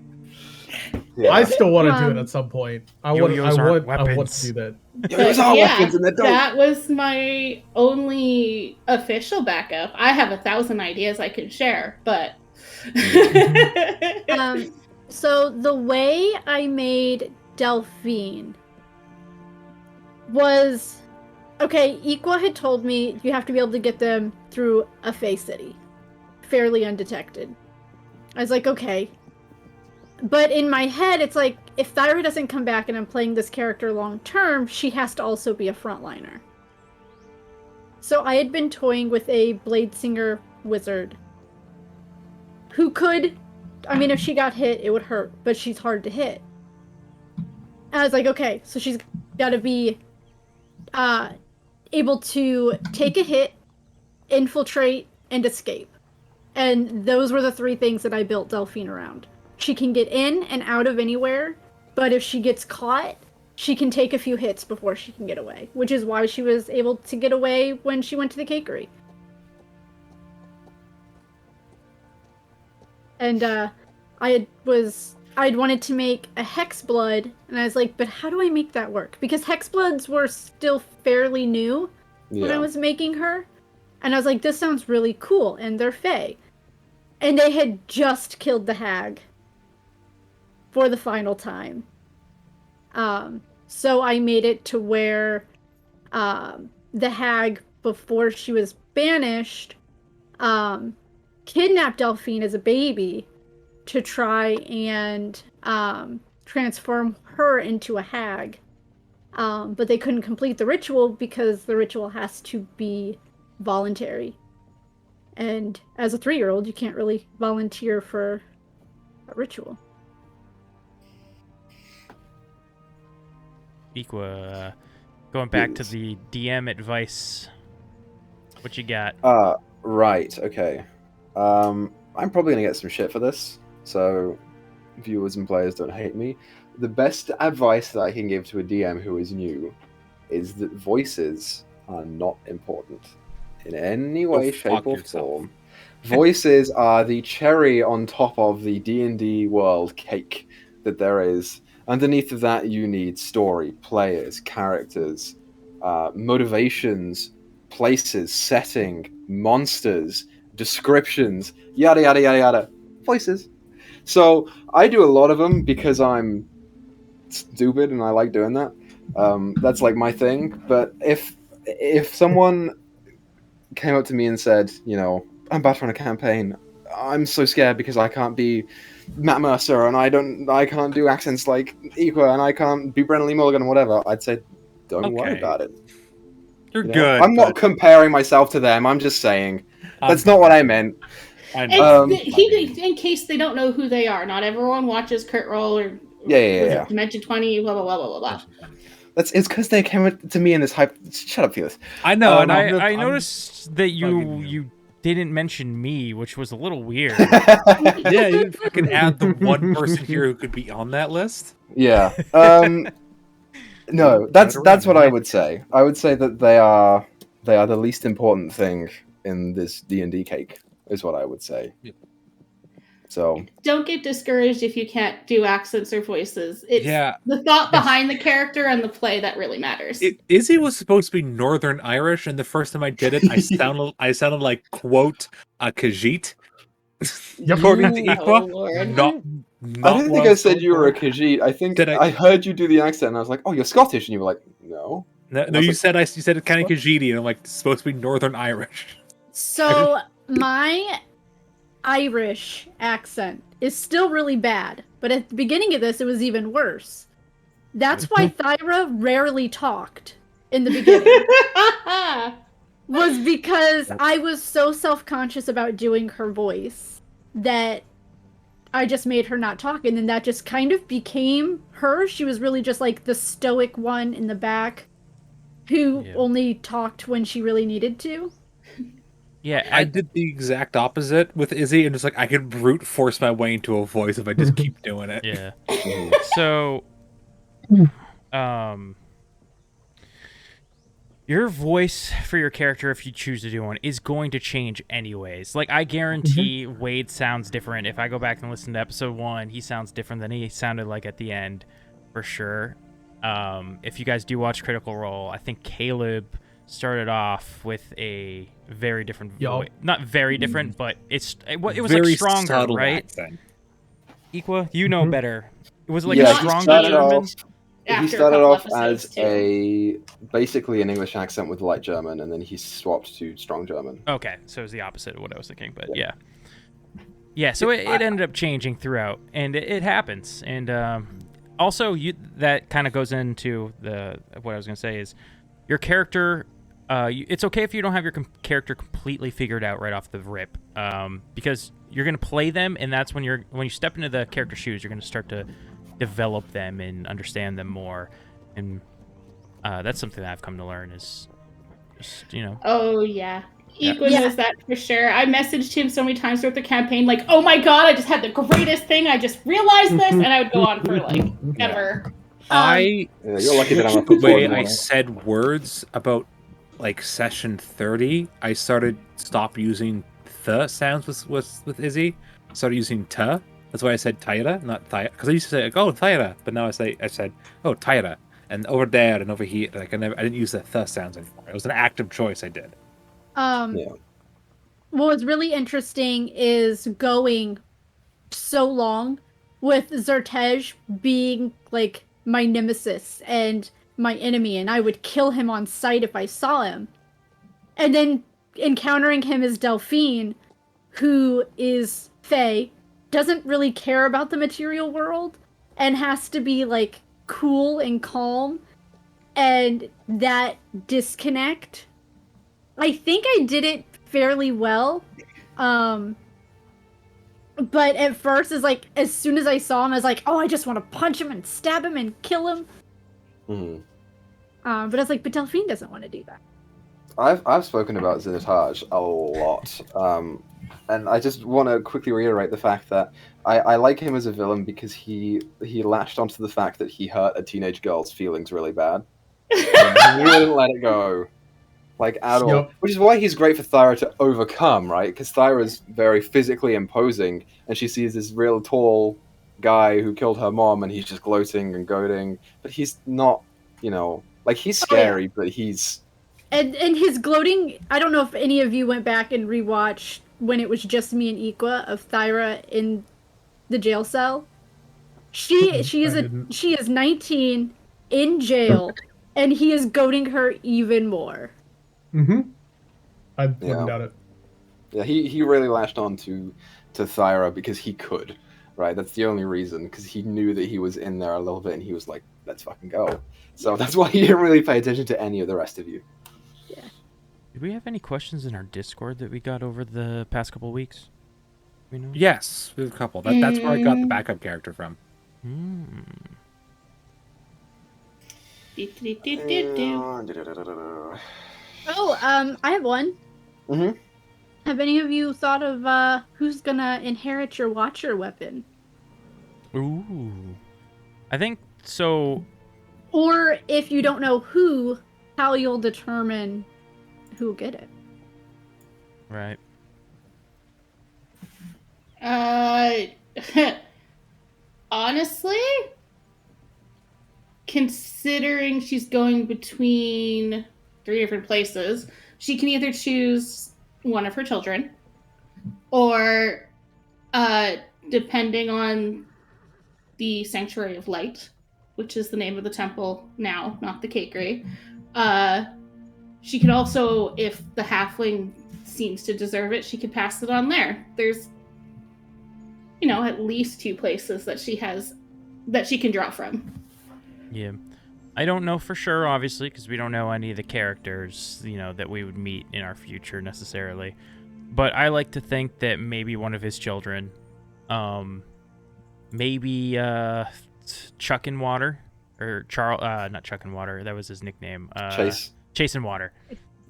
Yeah. I still want to do it at some point. I want to do that. Those are weapons and they're dope. That was my only official backup. I have 1,000 ideas I can share, but... So the way I made Delphine was... Okay, Equa had told me you have to be able to get them through a Fey city. Fairly undetected. I was like, okay. But in my head, it's like, if Thyra doesn't come back and I'm playing this character long term, she has to also be a frontliner. So I had been toying with a Bladesinger wizard who could... I mean, if she got hit, it would hurt, but she's hard to hit. And I was like, okay, so she's got to be able to take a hit, infiltrate, and escape. And those were the 3 things that I built Delphine around. She can get in and out of anywhere, but if she gets caught, she can take a few hits before she can get away, which is why she was able to get away when she went to the cakery. And I'd wanted to make a Hexblood, and I was like, but how do I make that work? Because Hexbloods were still fairly new when I was making her. And I was like, this sounds really cool, and they're Fey. And they had just killed the hag for the final time. So I made it to where the hag, before she was banished, kidnapped Delphine as a baby to try and transform her into a hag. But they couldn't complete the ritual because the ritual has to be voluntary. And as a 3-year-old, you can't really volunteer for a ritual. Equa, going back to the DM advice, what you got? Right, okay. I'm probably going to get some shit for this, so viewers and players don't hate me. The best advice that I can give to a DM who is new is that voices are not important in any way, shape, or form. Voices are the cherry on top of the D&D world cake that there is. Underneath of that, you need story, players, characters, motivations, places, setting, monsters, descriptions, yada, yada, yada, yada. Voices. So I do a lot of them because I'm stupid and I like doing that. That's like my thing. But if someone came up to me and said, you know, I'm about to run a campaign, I'm so scared because I can't be Matt Mercer and I can't do accents like Equa and I can't be Brennan Lee Mulligan or whatever, I'd say, don't worry about it. You're good. I'm not comparing myself to them. I'm just saying that's not what I meant. I know. In case they don't know who they are, not everyone watches Crit Roll or Dimension 20, blah, blah, blah, blah, blah. It's because they came to me in this hype. Shut up, Felis. I know, and I noticed that you didn't mention me, which was a little weird. Yeah, you didn't fucking add the one person here who could be on that list. Yeah. No, that's what I would say. I would say that they are the least important thing in this D&D cake, is what I would say. Yep. So don't get discouraged if you can't do accents or voices. It's the thought behind the character and the play that really matters. Izzy was supposed to be Northern Irish, and the first time I did it, I sounded like, quote, a Khajiit. According to You- Equa, Oh, Lord. not I don't think what I was said going you were a for. Khajiit. I think Did I- I heard you do the accent, and I was like, "Oh, you're Scottish," and you were like, "No." No, And I was you like, said you said it kind of Khajiit, and I'm like, it's supposed to be Northern Irish. So my Irish accent is still really bad, but at the beginning of this, it was even worse. That's why Thyra rarely talked in the beginning. Was because I was so self-conscious about doing her voice that I just made her not talk, and then that just kind of became her. She was really just like the stoic one in the back who only talked when she really needed to. Yeah, I did the exact opposite with Izzy, and just like I could brute force my way into a voice if I just keep doing it. Yeah. mhm. So, your voice for your character, if you choose to do one, is going to change anyways. Like, I guarantee Wade sounds different. If I go back and listen to episode 1, he sounds different than he sounded like at the end, for sure. If you guys do watch Critical Role, I think Caleb started off with a very different voice. Not very different, but it was Very like stronger, subtle right? accent. Equa, you know better. It was like Yeah, a he stronger started German. off- After he a started couple off episodes, as basically an English accent with light German, and then he swapped to strong German. Okay, so it was the opposite of what I was thinking, but yeah. Yeah, so it ended up changing throughout, and it happens. And also, that kind of goes into what I was going to say is your character. It's okay if you don't have your character completely figured out right off the rip, because you're going to play them, and that's when you step into the character shoes, you're going to start to develop them and understand them more. And that's something that I've come to learn is just, Oh, yeah. Yeah. Equa knows that for sure. I messaged him so many times throughout the campaign, like, oh my god, I just had the greatest thing. I just realized this. And I would go on for, like, ever. I Yeah, you're lucky that I'm a switched the way football I model. said words about like session 30. I stopped using the sounds with Izzy. Started using ta. That's why I said Tyra, not Thyra. Because I used to say like, oh Thyra, but now I said oh Tyra, and over there and over here. Like I didn't use the sounds anymore. It was an active choice I did. Yeah. What was really interesting is going so long with Zertej being like my nemesis and my enemy, and I would kill him on sight if I saw him. And then encountering him as Delphine, who is Fae, doesn't really care about the material world and has to be like cool and calm. And that disconnect, I think I did it fairly well. But at first, it's like, as soon as I saw him, I was like, oh, I just want to punch him and stab him and kill him. Mhm. But I was like, but Delphine doesn't want to do that. I've spoken about Zinnitage a lot, and I just want to quickly reiterate the fact that I like him as a villain because he latched onto the fact that he hurt a teenage girl's feelings really bad. And he wouldn't let it go, like at all. Yup. Which is why he's great for Thyra to overcome, right? Because Thyra's very physically imposing, and she sees this real tall guy who killed her mom, and he's just gloating and goading. But he's not, like he's scary, but he's. And his gloating, I don't know if any of you went back and rewatched when it was just me and Equa of Thyra in the jail cell. She is 19 in jail, and he is goading her even more. I wouldn't doubt it. Yeah, he really latched on to Thyra because he could, right? That's the only reason, because he knew that he was in there a little bit, and he was like, let's fucking go. So that's why he didn't really pay attention to any of the rest of you. Did we have any questions in our Discord that we got over the past couple of weeks? We know? Yes, we have a couple. That's where I got the backup character from. Oh, I have one. Mm-hmm. Have any of you thought of who's gonna inherit your Watcher weapon? Ooh. I think so. Or if you don't know who, how you'll determine who will get it. Right. Honestly, considering she's going between 3 different places, she can either choose one of her children, or depending on the Sanctuary of Light, which is the name of the temple now, not the cakery. She could also, if the halfling seems to deserve it, she could pass it on there. There's, at least 2 places that she can draw from. Yeah. I don't know for sure, obviously, because we don't know any of the characters, that we would meet in our future necessarily. But I like to think that maybe one of his children, maybe Chuck and Water, or not Chuck and Water, that was his nickname. Chase and Water.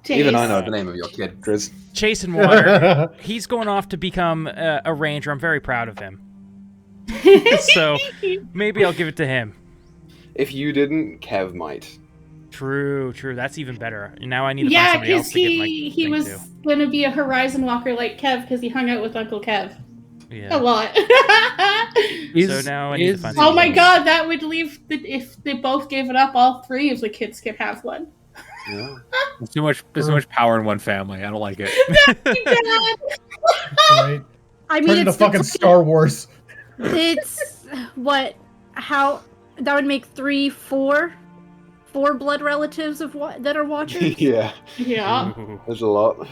Chase. Even I know the name of your kid, Griz. Chase and Water. He's going off to become a ranger. I'm very proud of him. So maybe I'll give it to him. If you didn't, Kev might. True. That's even better. Now I need to find somebody else to get my he was going to be a Horizon Walker like Kev because he hung out with Uncle Kev. Yeah. A lot. So now I need to find Oh my somebody else. god, that would leave, if they both gave it up, all 3 of the kids could have one. Yeah. There's too much power in one family. I don't like it. Right? I Turn mean, into it's fucking Star Wars. It's how that would make 4 blood relatives that are watchers. Yeah. Yeah. Ooh. There's a lot.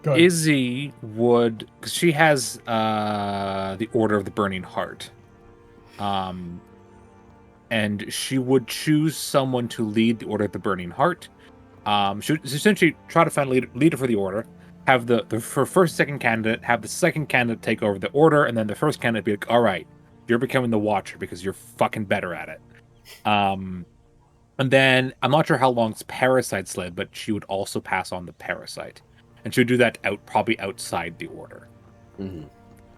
Good. Izzy would, because she has the Order of the Burning Heart, and she would choose someone to lead the Order of the Burning Heart. She would essentially try to find a leader for the Order, have the first, second candidate, have the second candidate take over the Order, and then the first candidate be like, all right, you're becoming the Watcher because you're fucking better at it. And then, I'm not sure how long Parasite's lived, but she would also pass on the Parasite. And she would do that probably outside the Order. Mm-hmm.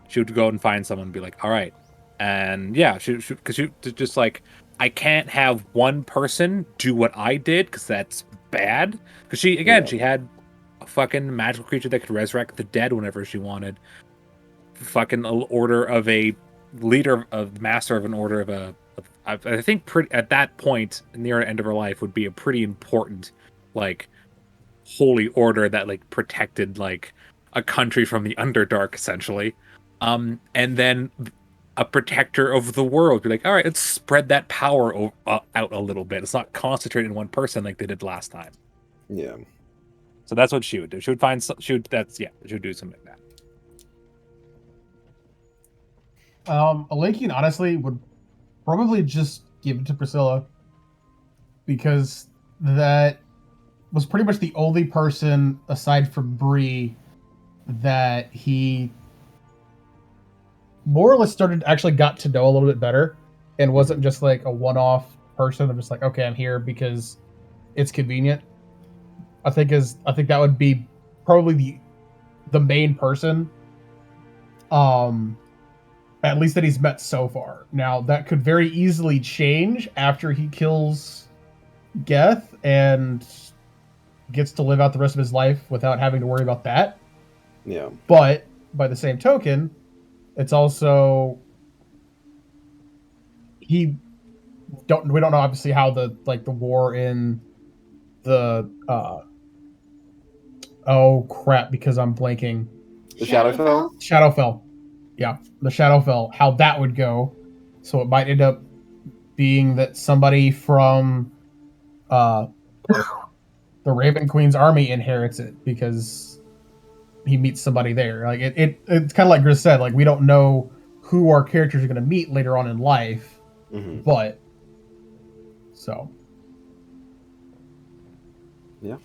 She would go and find someone and be like, all right. And yeah, because she just like, I can't have one person do what I did because that's bad. Because she had a fucking magical creature that could resurrect the dead whenever she wanted. Fucking order of a leader of master of an order of I think at that point near the end of her life would be a pretty important like holy order that like protected like a country from the Underdark essentially. And then a protector of the world. Be like, all right, let's spread that power out a little bit. It's not concentrated in one person like they did last time. Yeah. So that's what she would do. She would do something like that. Alakian honestly would probably just give it to Priscilla because that was pretty much the only person aside from Bree that he more or less got to know a little bit better and wasn't just like a one-off person. I'm just like, okay, I'm here because it's convenient. I think that would be probably the main person. At least that he's met so far. Now that could very easily change after he kills Geth and gets to live out the rest of his life without having to worry about that. Yeah. But by the same token, it's also we don't know obviously how the war in the oh crap, because I'm blanking. The Shadowfell? Shadowfell. Yeah, the Shadowfell, how that would go. So it might end up being that somebody from the Raven Queen's army inherits it because he meets somebody there. Like it's kind of like Griz said, like we don't know who our characters are going to meet later on in life, but so yeah,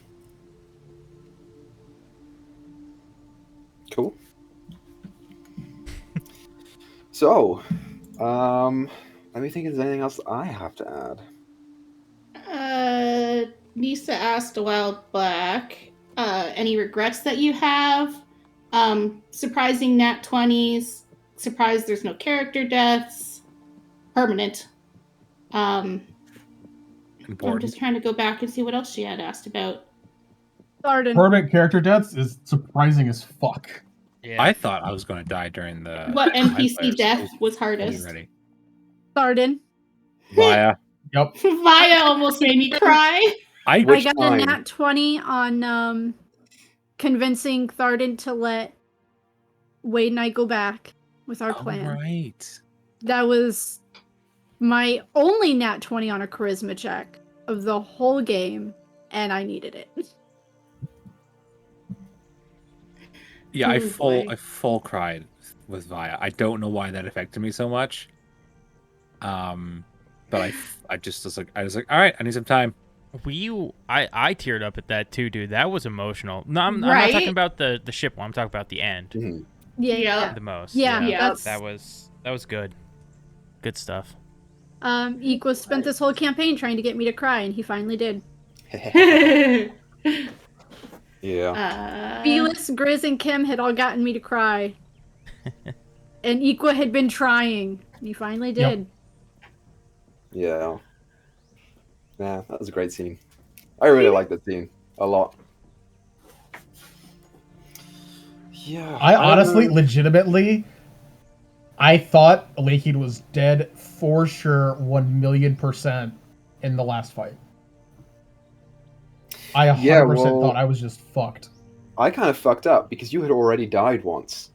cool. So, let me think if there's anything else I have to add. Nisa asked a while back, any regrets that you have? Surprising nat 20s, surprised there's no character deaths, permanent. I'm just trying to go back and see what else she had asked about. Permanent character deaths is surprising as fuck. Yeah. I thought I was going to die during the... What NPC death was hardest? Ready. Tharden. Maya. Yep. Maya almost made me cry. I got time? a nat 20 on convincing Tharden to let Wade and I go back with our plan. Right. That was my only nat 20 on a charisma check of the whole game, and I needed it. Yeah, Oh, boy. I full cried with Vaya. I don't know why that affected me so much. But I just was like, all right, I need some time. I teared up at that too, dude. That was emotional. No, I'm not Right? talking about the ship one. I'm talking about the end Mhm. Yeah. the most. Yeah, Yeah. that was good. Good stuff. Equa spent this whole campaign trying to get me to cry, and he finally did. Yeah. Felis, Griz, and Chem had all gotten me to cry. And Equa had been trying. And he finally did. Yeah. Yeah, that was a great scene. I really like that scene a lot. Yeah. I honestly, legitimately, I thought Alekid was dead for sure, 1,000,000% in the last fight. I 100% thought I was just fucked. I kind of fucked up because you had already died once.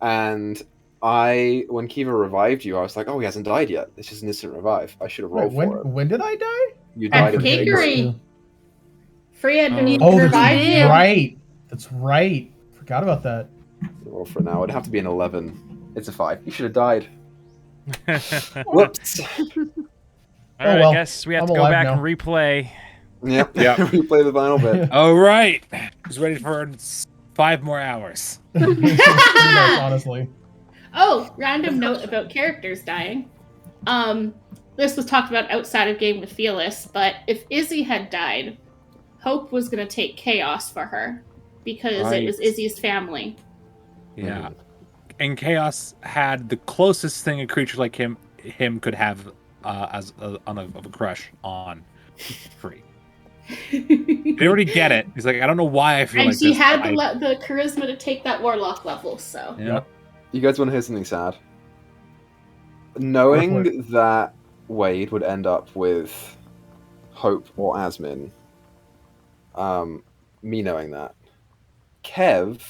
And when Kiva revived you, I was like, oh, he hasn't died yet. It's just an instant revive. I should have rolled for it. When did I die? You At died at the Bakery. Free had been Oh, revived you. that's right. That's right. Forgot about that. Roll for it now. It'd have to be an 11. It's a 5. You should have died. All Whoops. right, well, I guess we have I'm to go alive back now. and replay. Yep. Yep. Replay the final bit. All right. Who's ready for 5 more hours? Pretty much, honestly. Oh, random note about characters dying. This was talked about outside of game with Felis, but if Izzy had died, Hope was going to take Chaos for her because it was Izzy's family. Yeah. And Chaos had the closest thing a creature like him could have of a crush on Free. They already get it. He's like, I don't know why I feel And like she this. had the charisma to take that warlock level, so. Yeah. You guys want to hear something sad? Knowing that Wade would end up with Hope or Asmin, me knowing that, Kev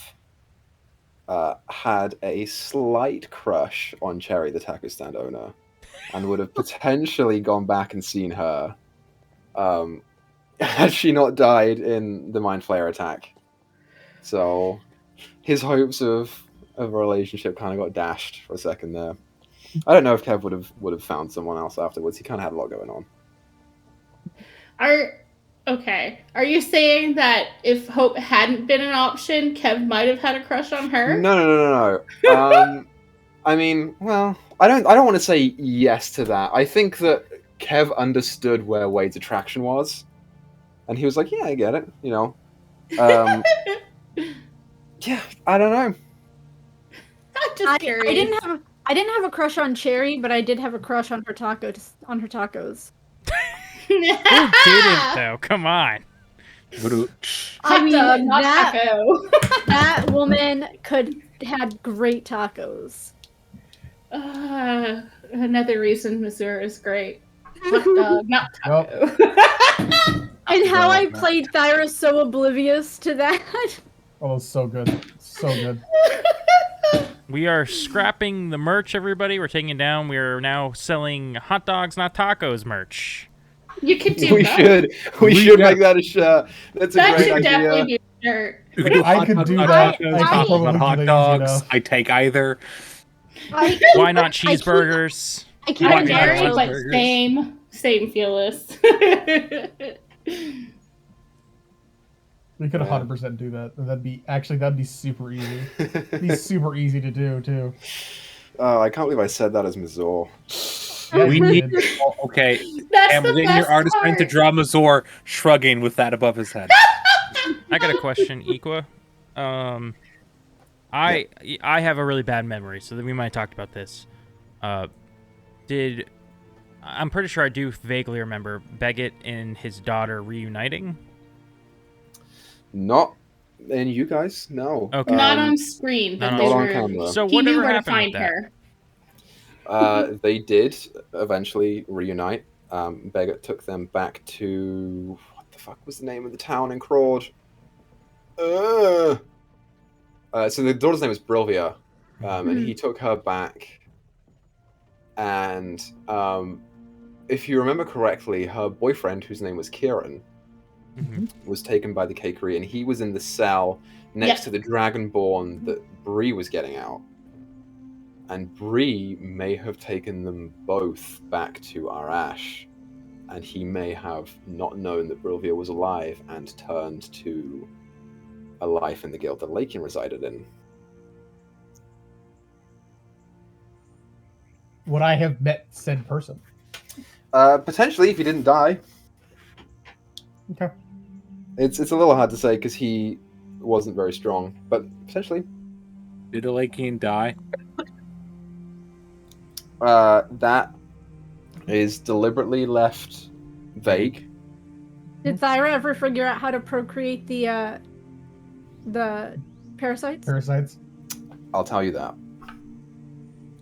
had a slight crush on Cherry, the taco stand owner, and would have potentially gone back and seen her had she not died in the Mind Flayer attack. So his hopes of a relationship kind of got dashed for a second there. I don't know if Kev would have found someone else afterwards. He kind of had a lot going on. Are you saying that if Hope hadn't been an option, Kev might have had a crush on her? No. I mean, well, I don't want to say yes to that. I think that Kev understood where Wade's attraction was, and he was like, "Yeah, I get it," you know. Yeah, I don't know. I'm just curious. I didn't have a crush on Cherry, but I did have a crush on her tacos. Who didn't though? Come on. Hot dog, not taco. That woman had great tacos. Another reason Mazor is great. Hot dog, not taco. And how I played Thyra so oblivious to that. Oh, so good. So good. We are scrapping the merch, everybody. We're taking it down. We are now selling hot dogs, not tacos merch. You could do that. We should make that a shirt. That's a great idea. Definitely be a shirt. You could do I could do that. Hot dogs. I take either. Why not cheeseburgers? I can't I'm imagine married, but burgers. same Felis. We could 100% do that. That'd be super easy. It'd be super easy to do too. Oh, I can't believe I said that as Mazor. Yeah, We you need. did. Okay. That's And the within best your artist print to part. draw Mazor shrugging with that above his head. I got a question, Equa. I have a really bad memory, so we might have talked about this. I'm pretty sure I do vaguely remember Beggett and his daughter reuniting. Not in you guys, no. Okay. Not on screen, but Not they on were. camera. So He whatever knew where to happened find with that? her. They did eventually reunite. Beggett took them back to what the fuck was the name of the town in Crawd? So the daughter's name was Brilvia, and he took her back. And if you remember correctly, her boyfriend, whose name was Kieran, was taken by the Cakery, and he was in the cell next to the Dragonborn that Bree was getting out. And Bree may have taken them both back to Arash, and he may have not known that Brilvia was alive and turned to a life in the guild that Lakin resided in. Would I have met said person? Potentially, if he didn't die. Okay. It's a little hard to say because he wasn't very strong, but potentially. Did Elakian die? That is deliberately left vague. Did Thyra ever figure out how to procreate the parasites? Parasites? I'll tell you that.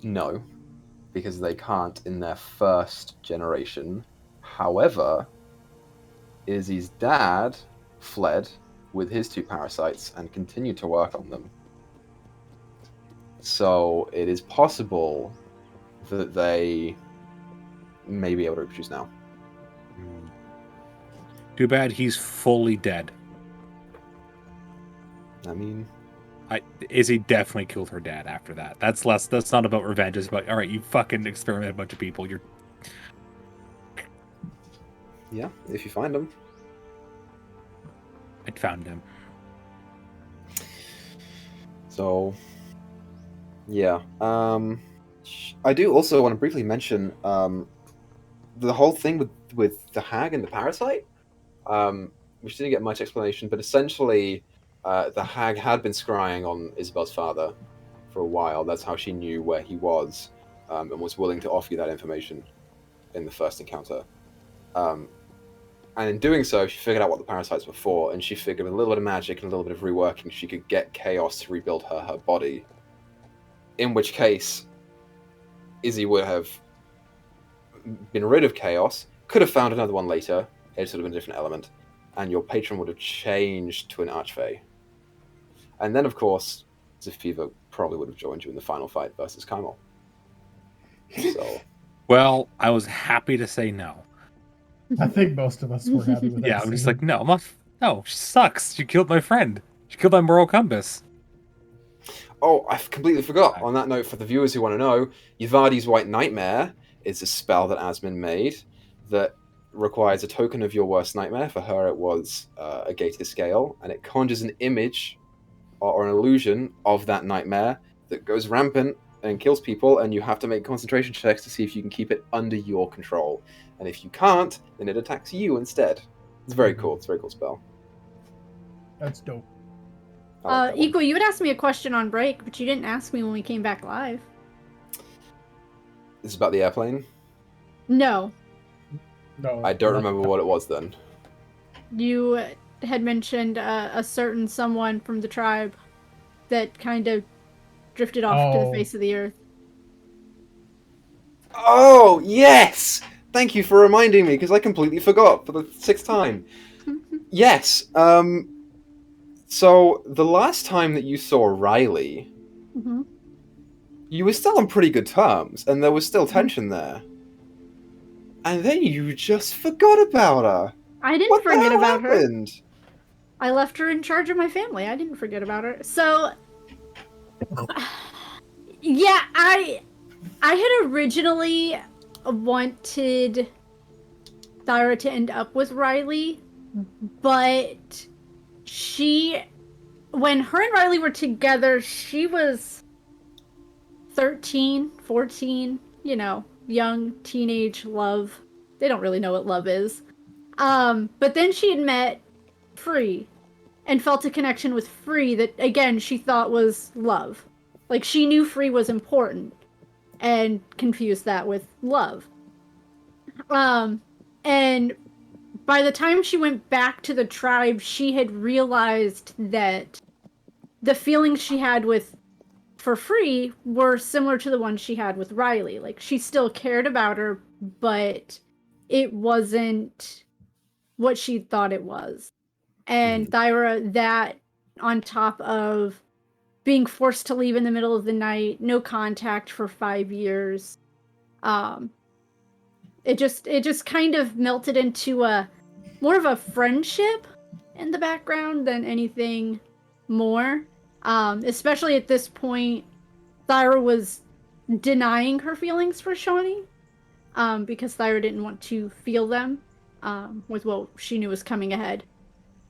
No, because they can't in their first generation. However, Izzy's dad fled with his 2 parasites and continued to work on them. So it is possible that they may be able to reproduce now. Too bad he's fully dead. I mean, Izzy definitely killed her dad after that. That's not about revenge. It's about, all right, you fucking experimented a bunch of people. yeah, if you find them. I found him. So, yeah. I do also want to briefly mention the whole thing with the hag and the parasite, which didn't get much explanation, but essentially the hag had been scrying on Isabel's father for a while. That's how she knew where he was, and was willing to offer you that information in the first encounter. And in doing so, she figured out what the parasites were for, and she figured with a little bit of magic and a little bit of reworking, she could get Chaos to rebuild her body. In which case, Izzy would have been rid of Chaos, could have found another one later, it would have been a different element, and your patron would have changed to an Archfey. And then, of course, Zephiva probably would have joined you in the final fight versus Kaimal. So, Well, I was happy to say no. I think most of us were happy with that. Yeah, I'm just decision. like, no, she sucks. She killed my friend. She killed my moral compass. oh, I completely forgot. On that note, for the viewers who want to know, Yvadi's White Nightmare is a spell that Asmin made that requires a token of your worst nightmare. For her, it was a gated scale, and it conjures an image or an illusion of that nightmare that goes rampant and kills people, and you have to make concentration checks to see if you can keep it under your control. And if you can't, then it attacks you instead. It's very cool. It's a very cool spell. That's dope. I like that one. Equa, you had asked me a question on break, but you didn't ask me when we came back live. This is about the airplane. No, No, I don't remember what it was then. you had mentioned a certain someone from the tribe that kind of drifted off to the Oh. face of the earth. Oh, yes! Thank you for reminding me, because I completely forgot for the 6th time. Yes, so the last time that you saw Riley, Mm-hmm. you were still on pretty good terms, and there was still tension there. And then you just forgot about her. I didn't What the forget hell about her. happened? I left her in charge of my family. I didn't forget about her. So, yeah, I had originally wanted Thyra to end up with Riley, but when her and Riley were together, she was 13, 14, young teenage love. They don't really know what love is. But then she had met Free and felt a connection with Free that, again, she thought was love. Like, she knew Free was important and confused that with love. And by the time she went back to the tribe, she had realized that the feelings she had for Free were similar to the ones she had with Riley. Like, she still cared about her, but it wasn't what she thought it was. And Thyra, that on top of being forced to leave in the middle of the night, no contact for 5 years. It just kind of melted into more of a friendship in the background than anything more. Especially at this point, Thyra was denying her feelings for Shawnee, because Thyra didn't want to feel them, with what she knew was coming ahead,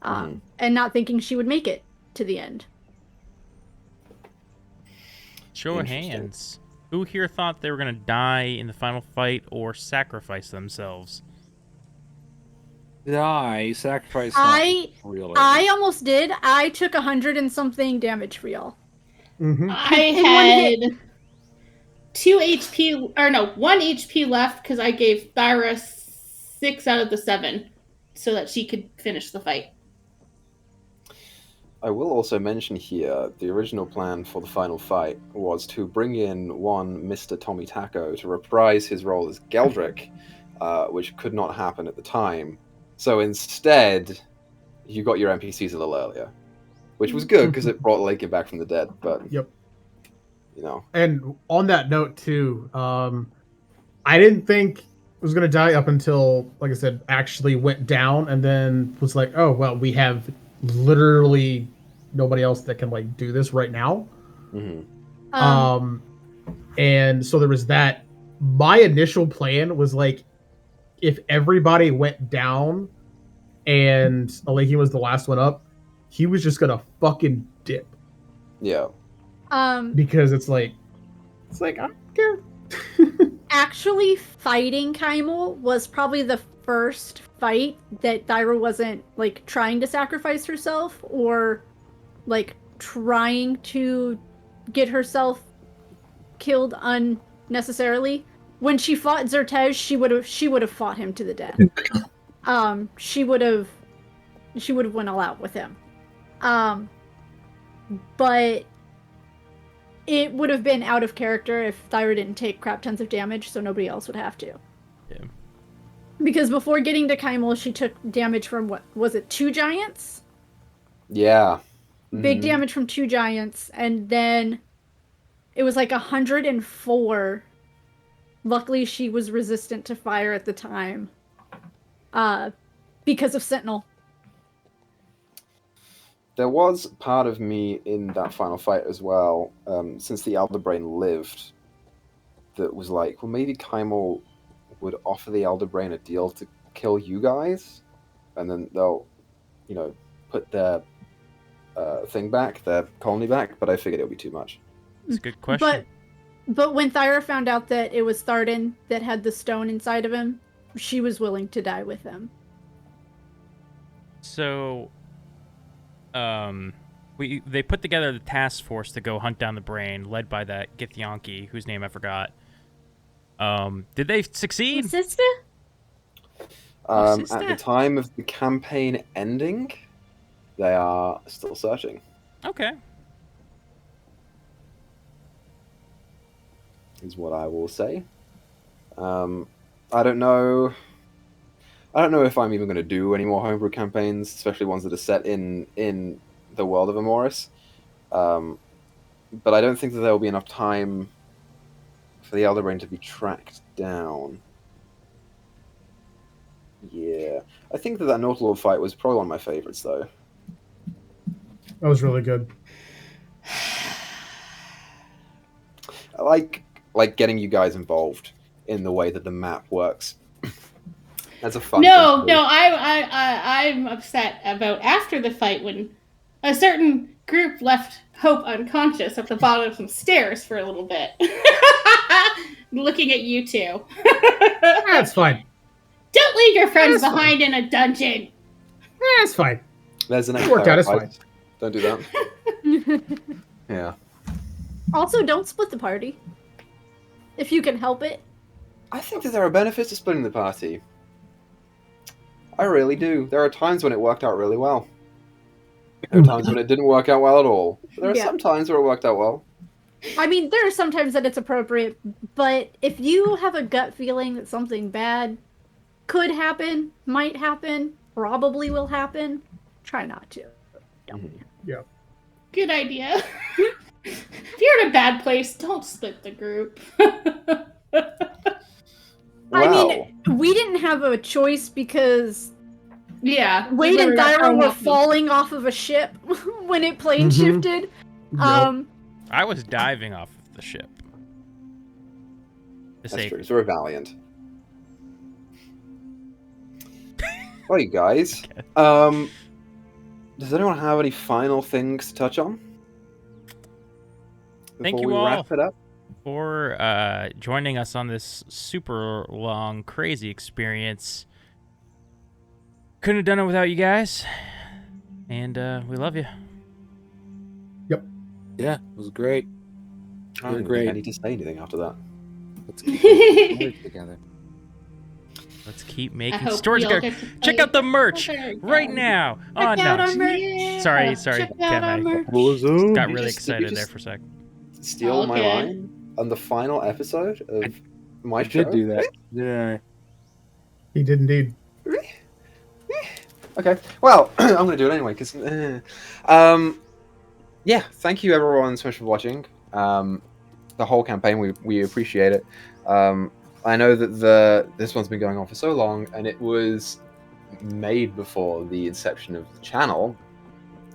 and not thinking she would make it to the end. Show of hands. Who here thought they were going to die in the final fight or sacrifice themselves? Die, sacrifice. I almost did. I took 100 and something damage for y'all. Mm-hmm. I had 2 HP, or no, 1 HP left because I gave Thyra 6 out of the 7 so that she could finish the fight. I will also mention here, the original plan for the final fight was to bring in one Mr. Tommy Taco to reprise his role as Geldrick, which could not happen at the time. So instead, you got your NPCs a little earlier, which was good because it brought Lakin back from the dead, but... Yep. You know. And on that note, too, I didn't think it was going to die up until, like I said, actually went down and then was like, oh, well, we have literally nobody else that can, like, do this right now. Mm-hmm. And so there was that. My initial plan was, like, if everybody went down and Aleki was the last one up, he was just going to fucking dip. Yeah. Because it's like, I don't care. Actually, fighting Kaimel was probably the first fight that Thyra wasn't, like, trying to sacrifice herself or, like, trying to get herself killed unnecessarily. When she fought Zertej, she would have fought him to the death. She would have went all out with him. But it would have been out of character if Thyra didn't take crap tons of damage, so nobody else would have to. Yeah. Because before getting to Kaimel, she took damage from, what was it, 2 giants? Yeah. Big damage from 2 giants, and then it was like 104. Luckily, she was resistant to fire at the time, because of Sentinel. There was part of me in that final fight as well, since the Elder Brain lived, that was like, well, maybe Kaimel would offer the Elder Brain a deal to kill you guys, and then they'll, put their thing back, their colony back, but I figured it would be too much. That's a good question. But when Thyra found out that it was Tharden that had the stone inside of him, she was willing to die with him. So, they put together the task force to go hunt down the brain, led by that Githyanki, whose name I forgot. Did they succeed? Sister? At the time of the campaign ending, they are still searching. Okay. Is what I will say. I don't know if I'm even going to do any more homebrew campaigns, especially ones that are set in the world of Emoris. But I don't think that there will be enough time for the Elder Brain to be tracked down. Yeah. I think that Nautilord fight was probably one of my favorites, though. That was really good. I like getting you guys involved in the way that the map works. That's a fun thing to do. I'm upset about after the fight when a certain group left Hope unconscious at the bottom of some stairs for a little bit. Looking at you two. That's fine. Don't leave your friends behind in a dungeon. That's fine. There's an worked out, it's fine. Don't do that. Yeah. Also, don't split the party. If you can help it. I think that there are benefits to splitting the party. I really do. There are times when it worked out really well. There are times when it didn't work out well at all. But there are some times where it worked out well. I mean, there are some times that it's appropriate, but if you have a gut feeling that something bad could happen, might happen, probably will happen, try not to. Don't. Yeah. Good idea. If you're in a bad place, don't split the group. I mean, we didn't have a choice because yeah, Wade and we got Thyra thrown were off the- falling off of a ship when it plane Mhm. shifted. Yup. I was diving off of the ship. To That's say, true. So we're valiant. Well, you guys. Does anyone have any final things to touch on? Thank Before you we all. wrap it up? for joining us on this super long, crazy experience. Couldn't have done it without you guys. And we love you. Yeah, it was great. I don't Great. think I need to say anything after that. Let's keep making stories together. Let's keep I making hope stories we all together. get to Check play out the it merch together right again. now. Check out our no. merch. Yeah. Sorry, Check out Chem, our I merch. got Did really you excited there just- for a sec. Steal my Okay. line on the final episode of my I show? did do that. Yeah. He did indeed. Okay. Well, I'm going to do it anyway, because... yeah, thank you everyone so much for watching. The whole campaign, we appreciate it. I know that this one's been going on for so long, and it was made before the inception of the channel.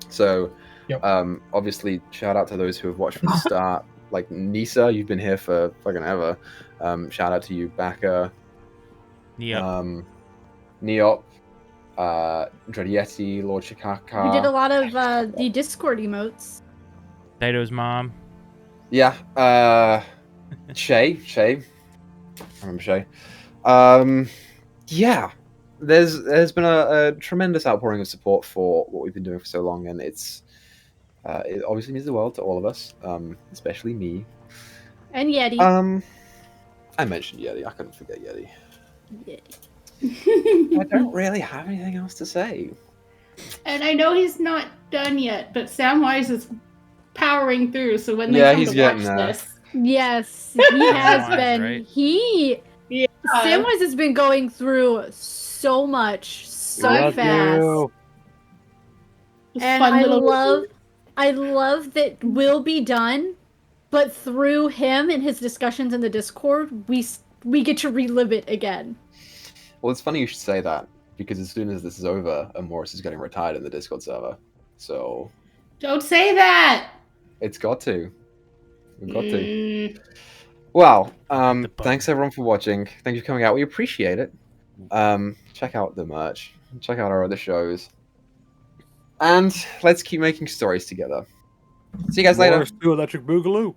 So, Yep. obviously, shout out to those who have watched from the start. Like Nisa, you've been here for fucking ever. Shout out to you, Baka. Yep. Neop, Dredietti, Lord Shikaka. We did a lot of the Discord emotes. Dyto's mom. Yeah, Shay. I remember Shay. Yeah, there's been a tremendous outpouring of support for what we've been doing for so long, and it obviously means the world to all of us, especially me. And Yeti. I mentioned Yeti. I couldn't forget Yeti. Yeti. I don't really have anything else to say. And I know he's not done yet, but Samwise is powering through. So when they Yeah, come he's to getting watch there. this, Yes, he has Samwise, been. right? Yeah. Samwise has been going through so much, so Love fast. you. And fun I little love that will be done, but through him and his discussions in the Discord, we get to relive it again. Well, it's funny you should say that, because as soon as this is over, Emoris is getting retired in the Discord server. So Don't say that. it's got to. We've got to. Mm. Well, button. thanks everyone for watching. Thank you for coming out. We appreciate it. Check out the merch. Check out our other shows. And let's keep making stories together. See you guys later. Morris to Electric Boogaloo.